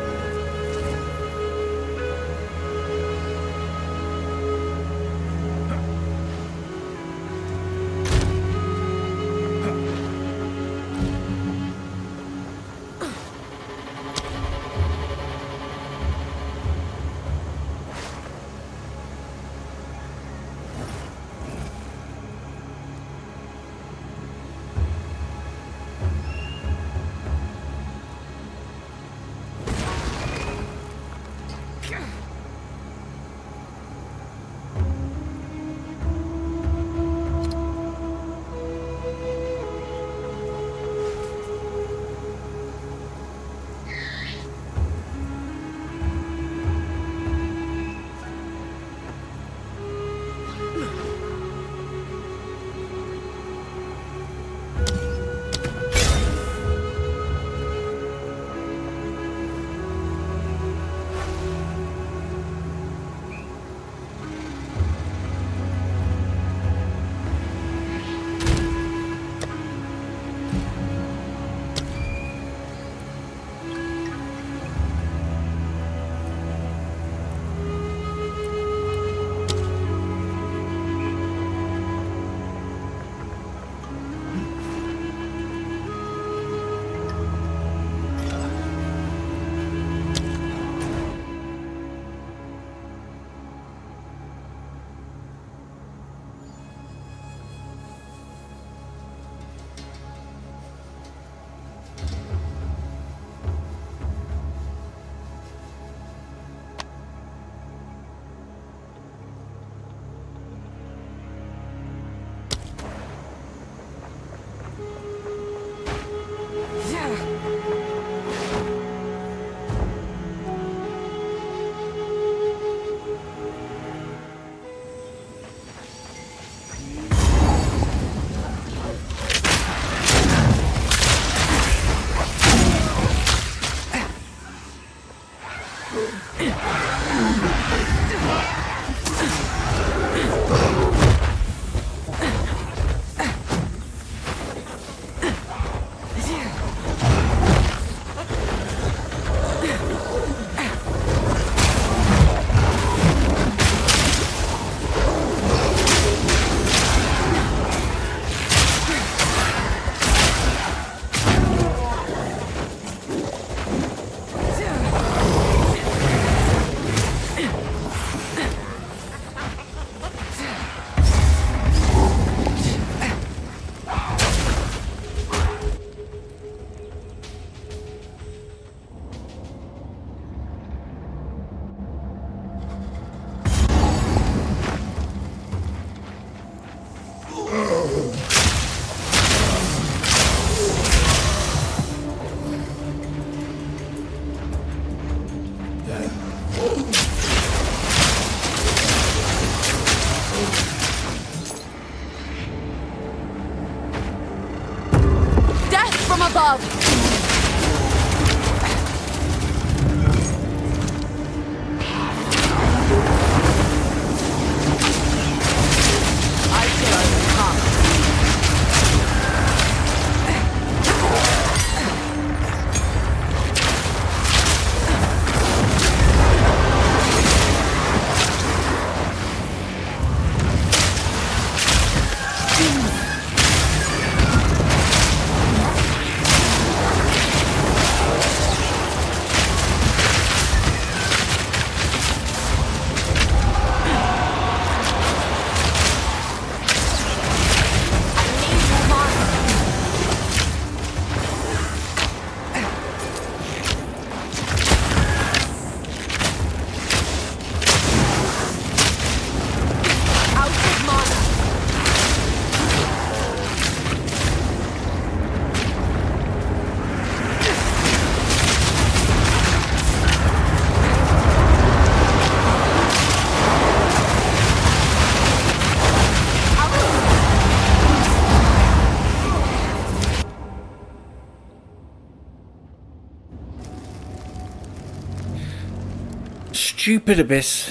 Stupid Abyss.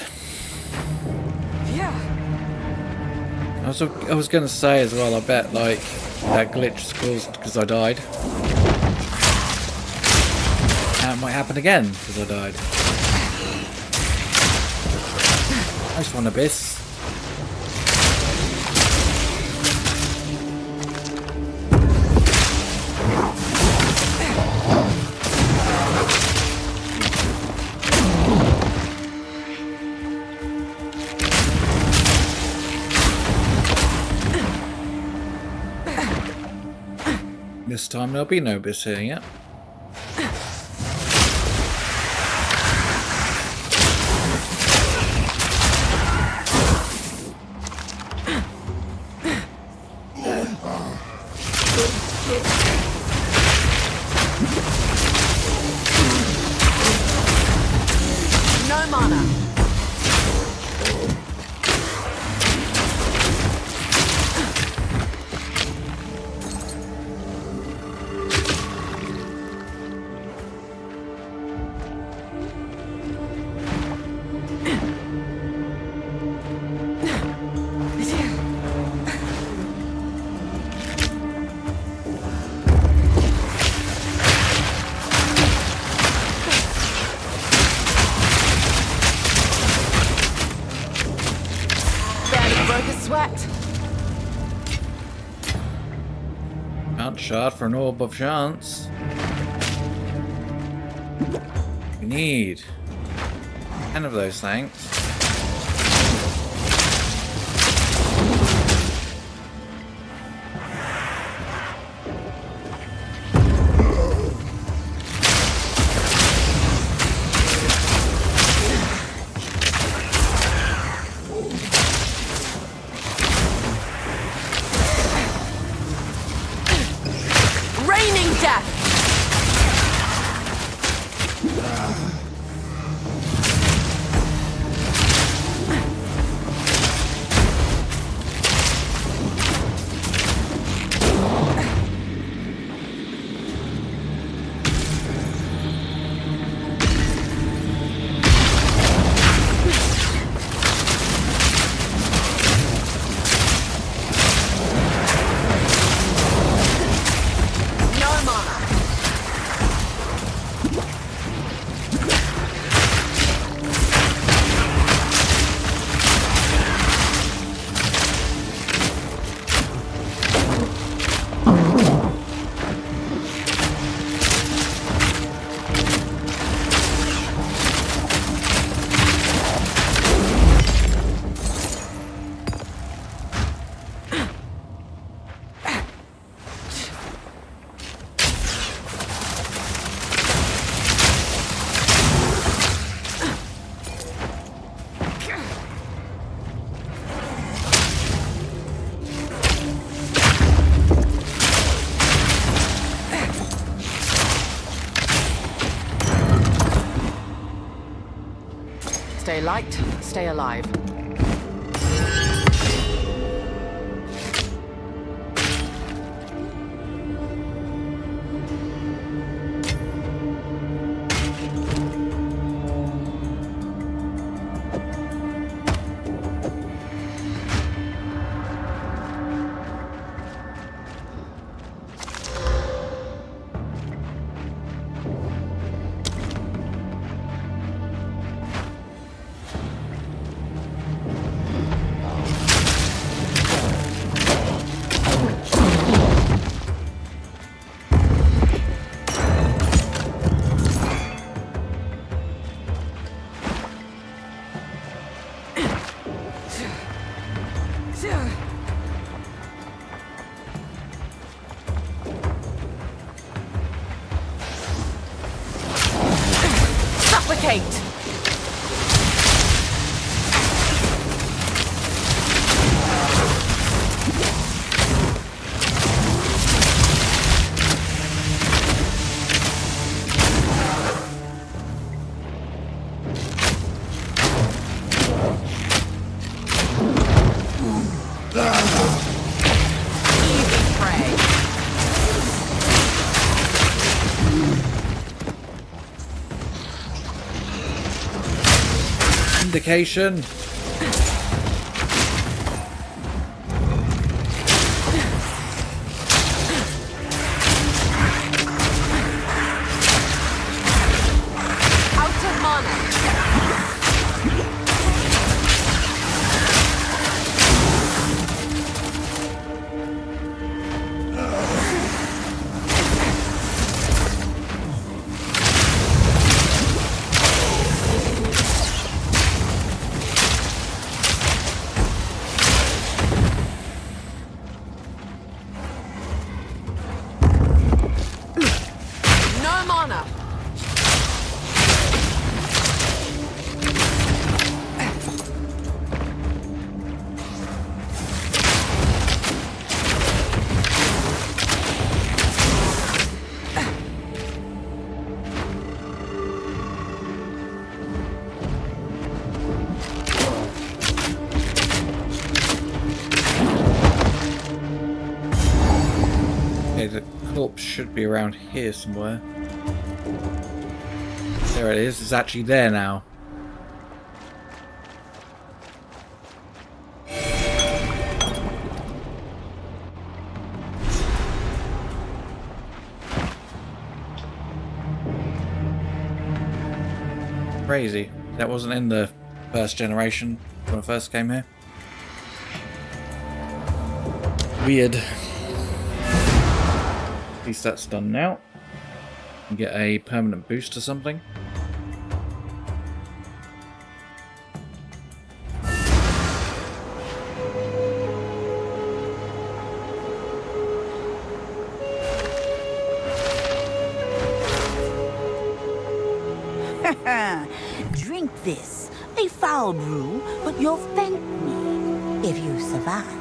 Yeah. I was going to say as well, I bet like that glitch was caused because I died. That might happen again because I died. Nice one, Abyss. This time there'll be no Abyss here, yeah. No mana. Sweat. Out shot for an orb of chance. We need 10 of those, thanks. Stay light, stay alive. Suffocate! Indication. Mana! Okay, the corpse should be around here somewhere. There it is. It's actually there now. Crazy. That wasn't in the first generation when I first came here. Weird. At least that's done now. And get a permanent boost or something. Drink this. A foul brew, but you'll thank me if you survive.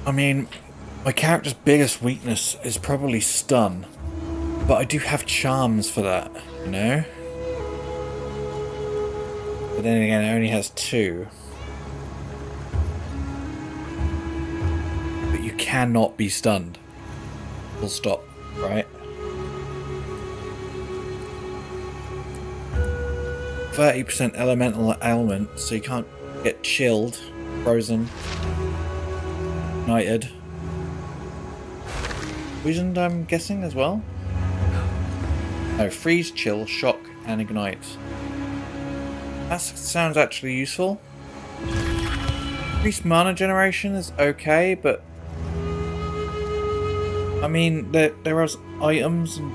I mean, my character's biggest weakness is probably stun, but I do have charms for that, you know? But then again, it only has 2. But you cannot be stunned. Full stop, right? 30% elemental ailment, so you can't get chilled, frozen, ignited. poisoned, I'm guessing, as well. No, freeze, chill, shock, and ignite. That sounds actually useful. Increased mana generation is okay, but I mean, there are items, and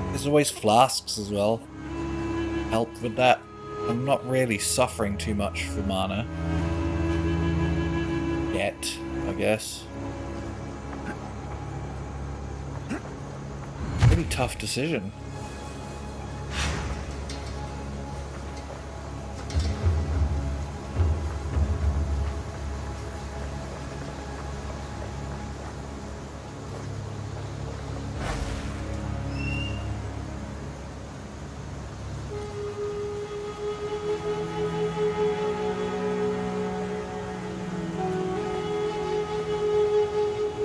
there's always flasks as well. Help with that. I'm not really suffering too much for mana. Yet, I guess. Pretty tough decision.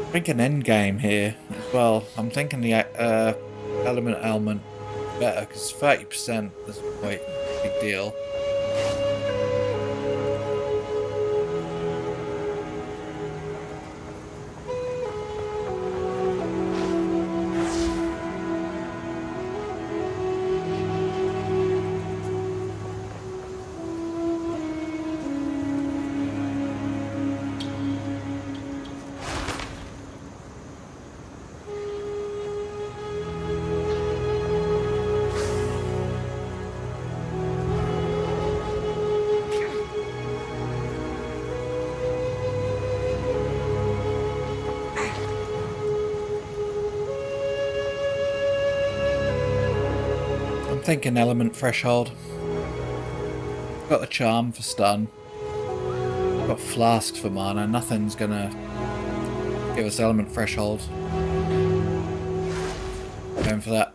I think an end game here as well. I'm thinking the element better because 30% is quite a big deal. I'm thinking element threshold. Got the charm for stun. Got flasks for mana. Nothing's gonna give us element threshold. Going for that.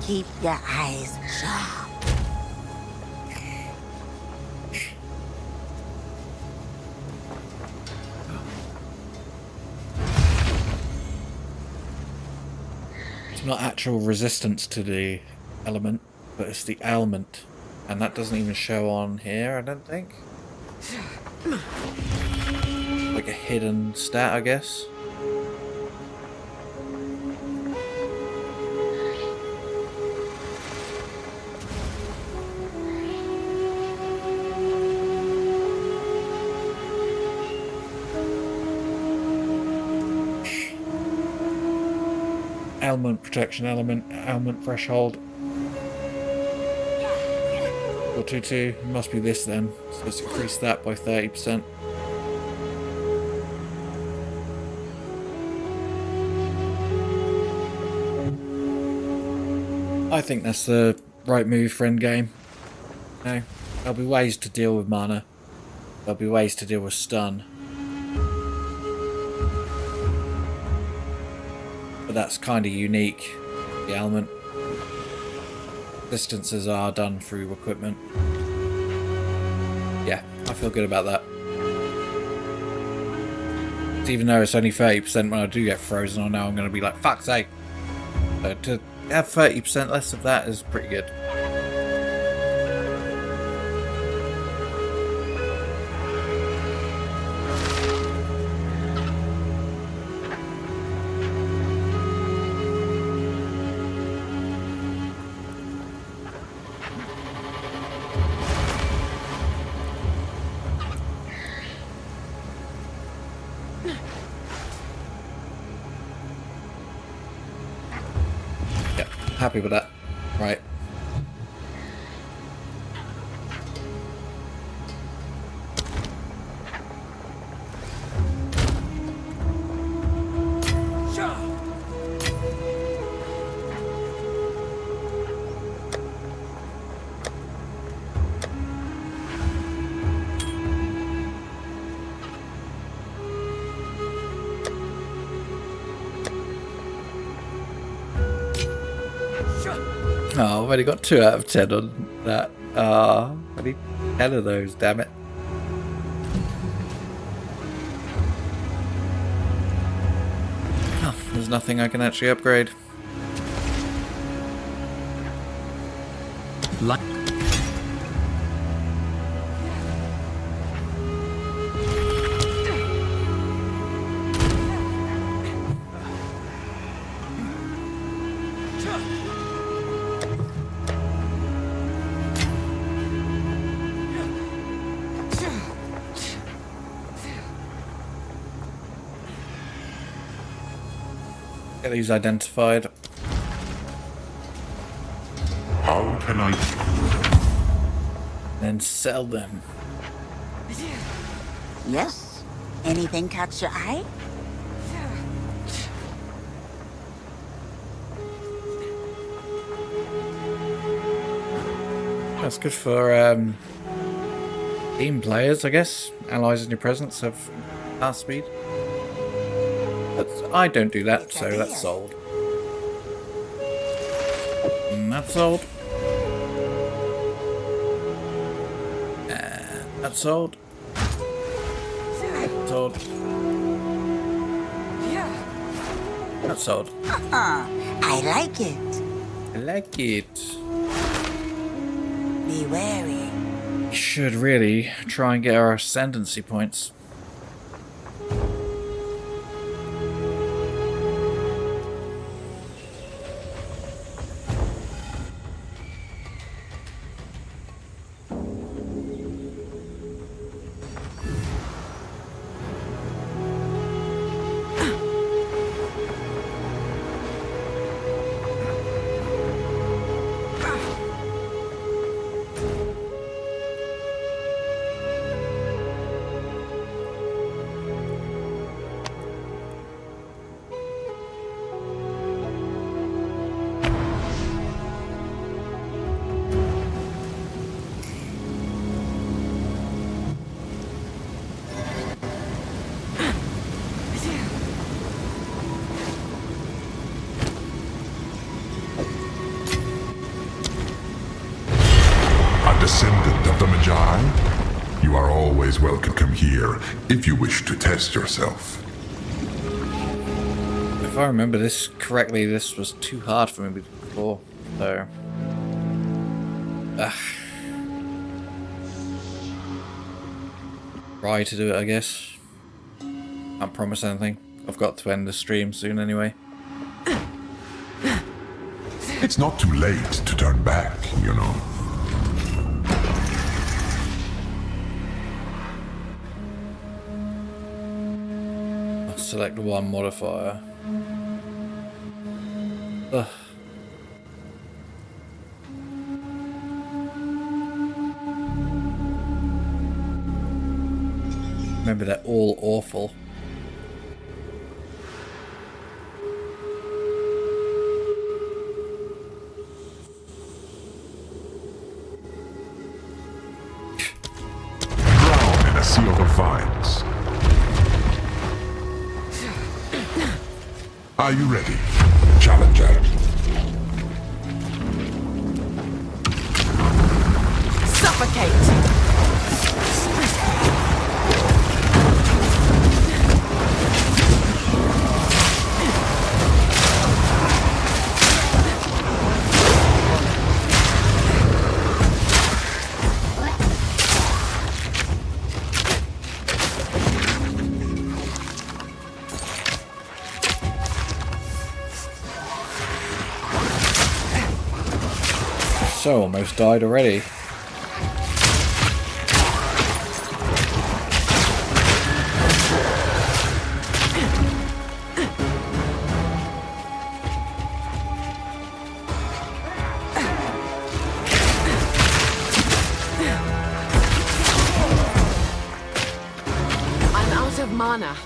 Keep your eyes sharp. It's not actual resistance to the element, but it's the ailment. And that doesn't even show on here, I don't think. Like a hidden stat, I guess. Ailment protection ailment threshold. 422, must be this then. So let's increase that by 30%. I think that's the right move for endgame. No, there'll be ways to deal with mana. There'll be ways to deal with stun. But that's kind of unique, the ailment. Distances are done through equipment. Yeah, I feel good about that. Even though it's only 30% when I do get frozen, I know I'm going to be like, fuck's sake. So to have 30% less of that is pretty good. Happy with that. Right. Oh, I've only got 2 out of 10 on that. I need 10 of those, damn it. Oh, there's nothing I can actually upgrade. Like Get these identified. How can I... Then sell them. Yes? Anything catch your eye? That's good for team players, I guess. Allies in your presence have fast speed. But I don't do that, so that's sold. And that's sold. And that's sold. Sold. That's sold. I like it. I like it. Be wary. We should really try and get our ascendancy points. Descendant of the Magi, you are always welcome here if you wish to test yourself. If I remember this correctly, this was too hard for me before, so... Try to do it, I guess. Can't promise anything. I've got to end the stream soon anyway. It's not too late to turn back, you know. Select one modifier. Ugh. Remember, they're all awful. Drown in a sea of vines. Are you ready, Challenger? Suffocate! So, almost died already. I'm out of mana.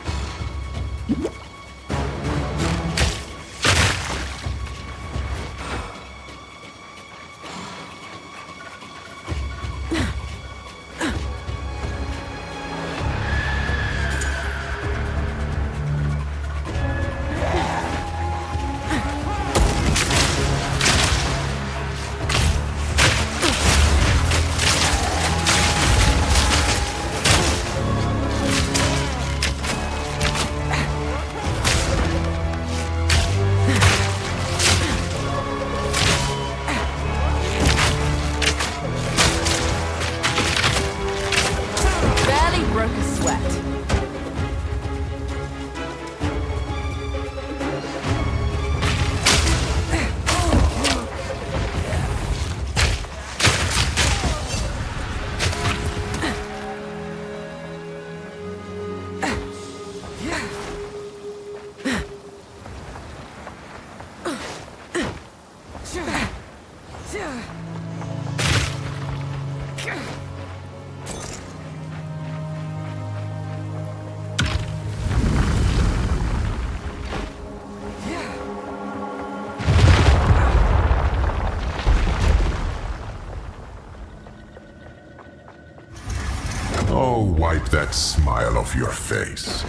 Oh, wipe that smile off your face.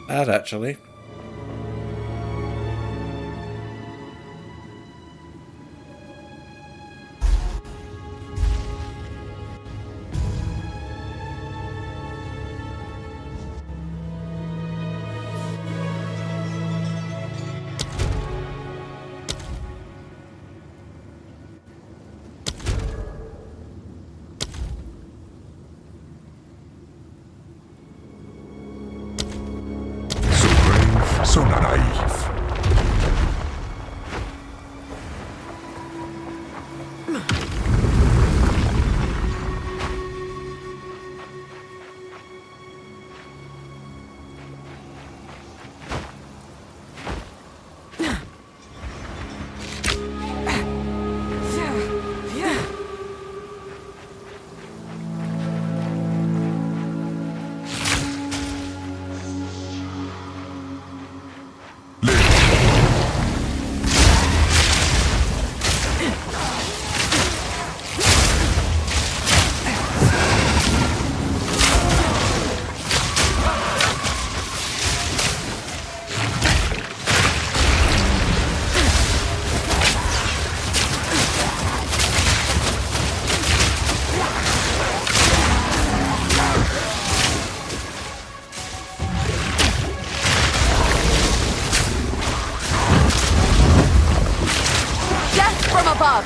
Bad, actually. So brave, so naive. From above!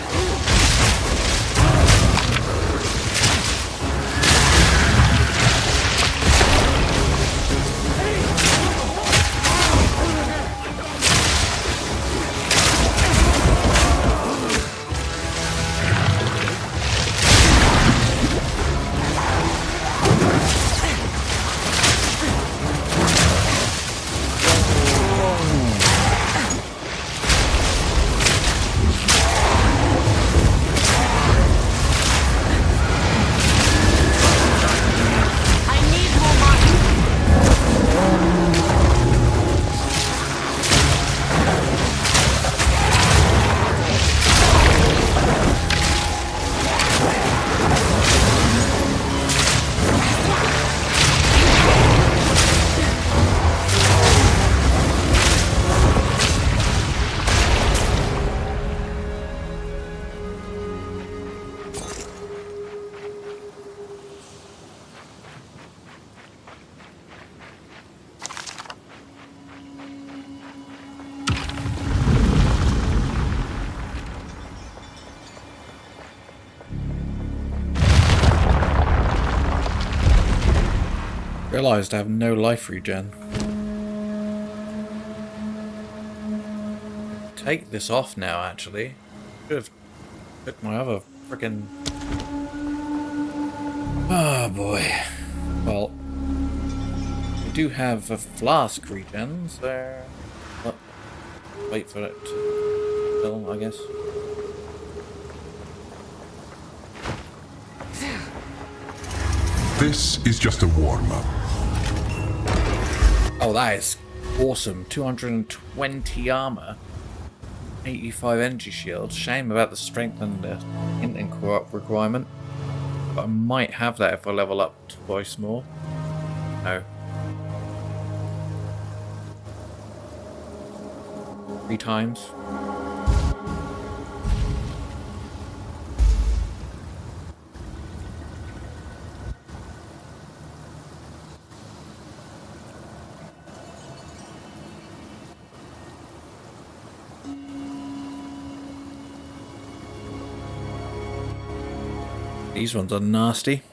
Realised I have no life regen. Take this off now, actually. Should have took my other freaking. Oh boy. Well, I do have a flask regen, so wait for it to fill, I guess. This is just a warm-up. Oh, that is awesome. 220 armor. 85 energy shields. Shame about the strength and the hinting requirement. But I might have that if I level up twice more. No. 3 times. These ones are nasty.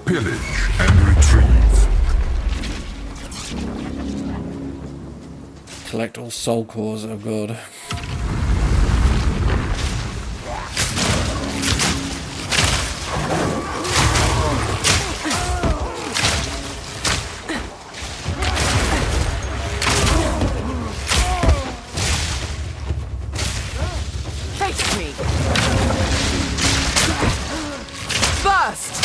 Pillage and retrieve. Collect all soul cores, oh god. Face me! Burst!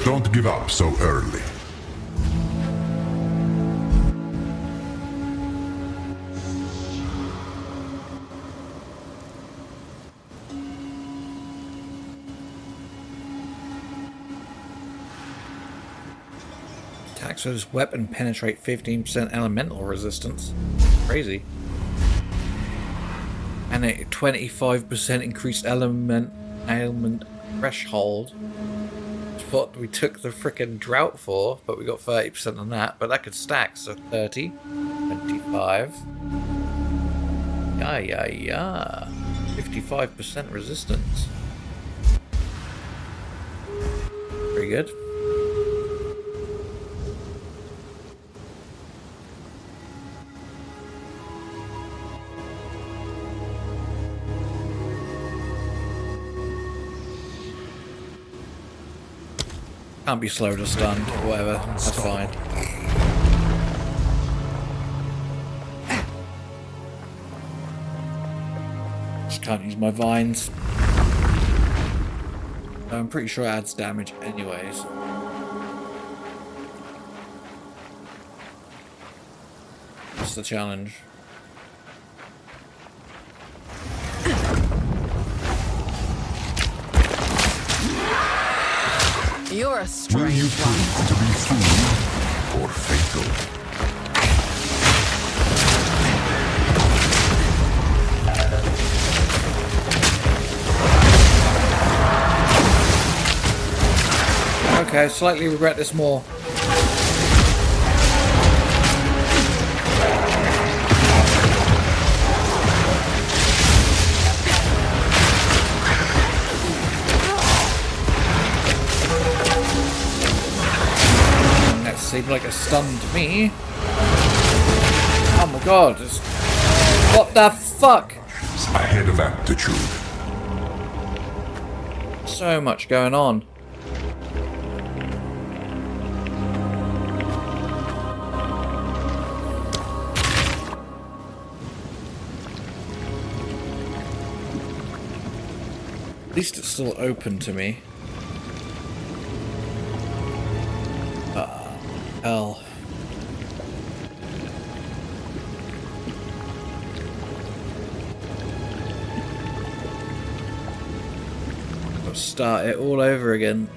Don't give up so early. Attacks with this weapon penetrate 15% elemental resistance. Crazy. And a 25% increased ailment threshold. It's what we took the frickin' drought for, but we got 30% on that. But that could stack, so 30, 25. Yeah. 55% resistance. Pretty good. Can't be slowed or stunned, whatever, that's fine. Just can't use my vines. I'm pretty sure it adds damage anyways. That's the challenge. You're a Will strange you one. prove to be fool or fatal? Okay, I slightly regret this more. That seemed like it stunned me. Oh my god, what the fuck? Ahead of aptitude. So much going on. At least it's still open to me. Hell. Got to start it all over again.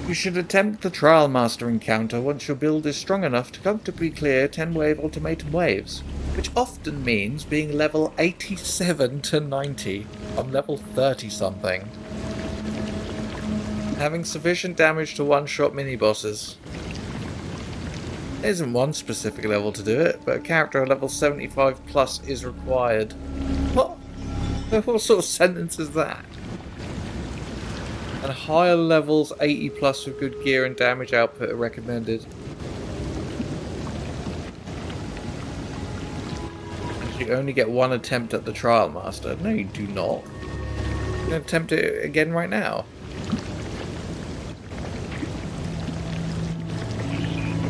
You should attempt the Trial Master encounter once your build is strong enough to comfortably clear 10-wave ultimatum waves, which often means being level 87 to 90. I'm level 30-something. Having sufficient damage to one-shot mini-bosses. There isn't one specific level to do it, but a character at level 75 plus is required. What? What sort of sentence is that? And higher levels 80 plus with good gear and damage output are recommended. And you only get one attempt at the Trial Master. No, you do not. You can attempt it again right now.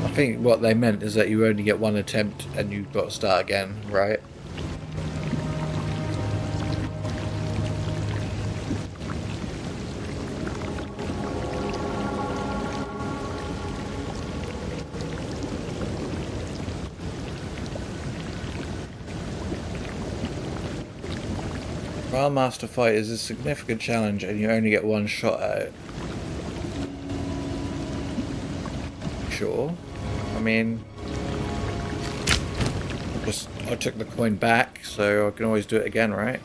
I think what they meant is that you only get one attempt and you've got to start again, right? Trial Master fight is a significant challenge and you only get one shot at it. Sure. I mean, I took the coin back, so I can always do it again, right?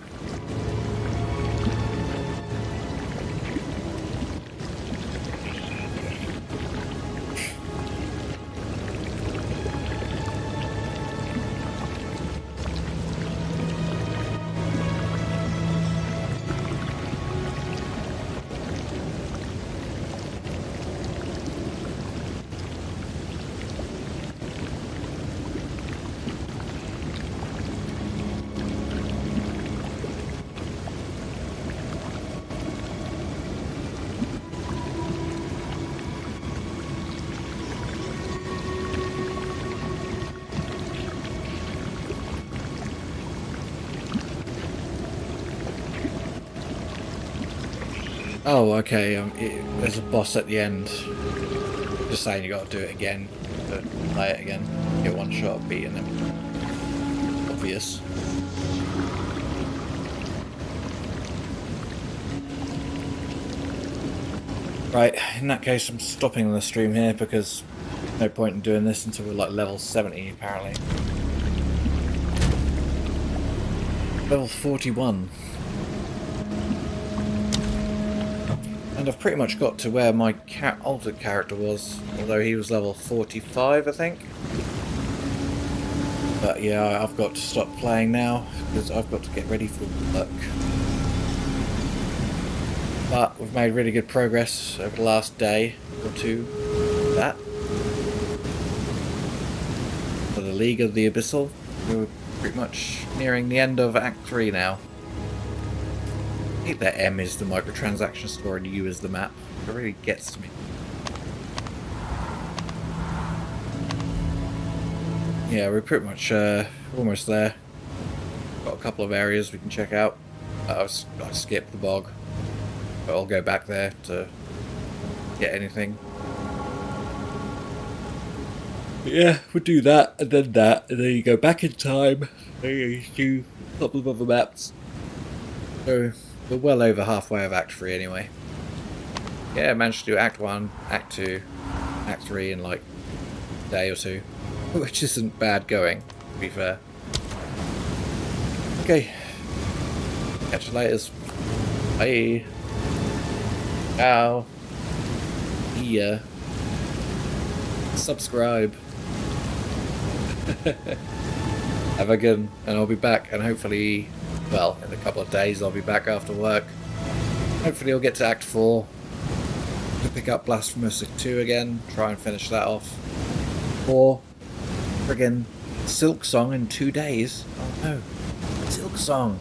Oh, okay. There's a boss at the end. Just saying you got to do it again. To play it again. Get one shot of beating him. Obvious. Right, in that case I'm stopping the stream here because no point in doing this until we're like level 70 apparently. Level 41. And I've pretty much got to where my altered character was, although he was level 45 I think. But yeah, I've got to stop playing now because I've got to get ready for work. But we've made really good progress over the last day or two. That. For the League of the Abyssal, we're pretty much nearing the end of Act 3 now. I think that M is the microtransaction store and U is the map. It really gets to me. Yeah, we're pretty much almost there. Got a couple of areas we can check out. I skipped the bog. But I'll go back there to get anything. But yeah, we'll do that, and then you go back in time, and you do a couple of other maps. So, we're well over halfway of Act 3 anyway. Yeah, I managed to do Act 1, Act 2, Act 3 in like a day or two. Which isn't bad going, to be fair. Okay. Catch you later. Bye. Ciao. Yeah. Subscribe. Have a good one, and I'll be back, and hopefully, well, in a couple of days I'll be back after work. Hopefully I'll get to Act 4. To pick up Blasphemous 2 again, try and finish that off. Or friggin' Silk Song in 2 days. Oh no. Silk Song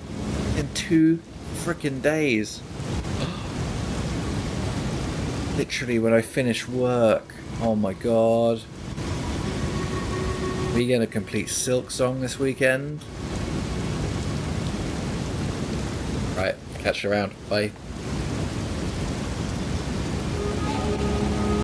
in 2 frickin' days. Literally when I finish work. Oh my god. Are we gonna complete Silk Song this weekend? Right, catch you around. Bye.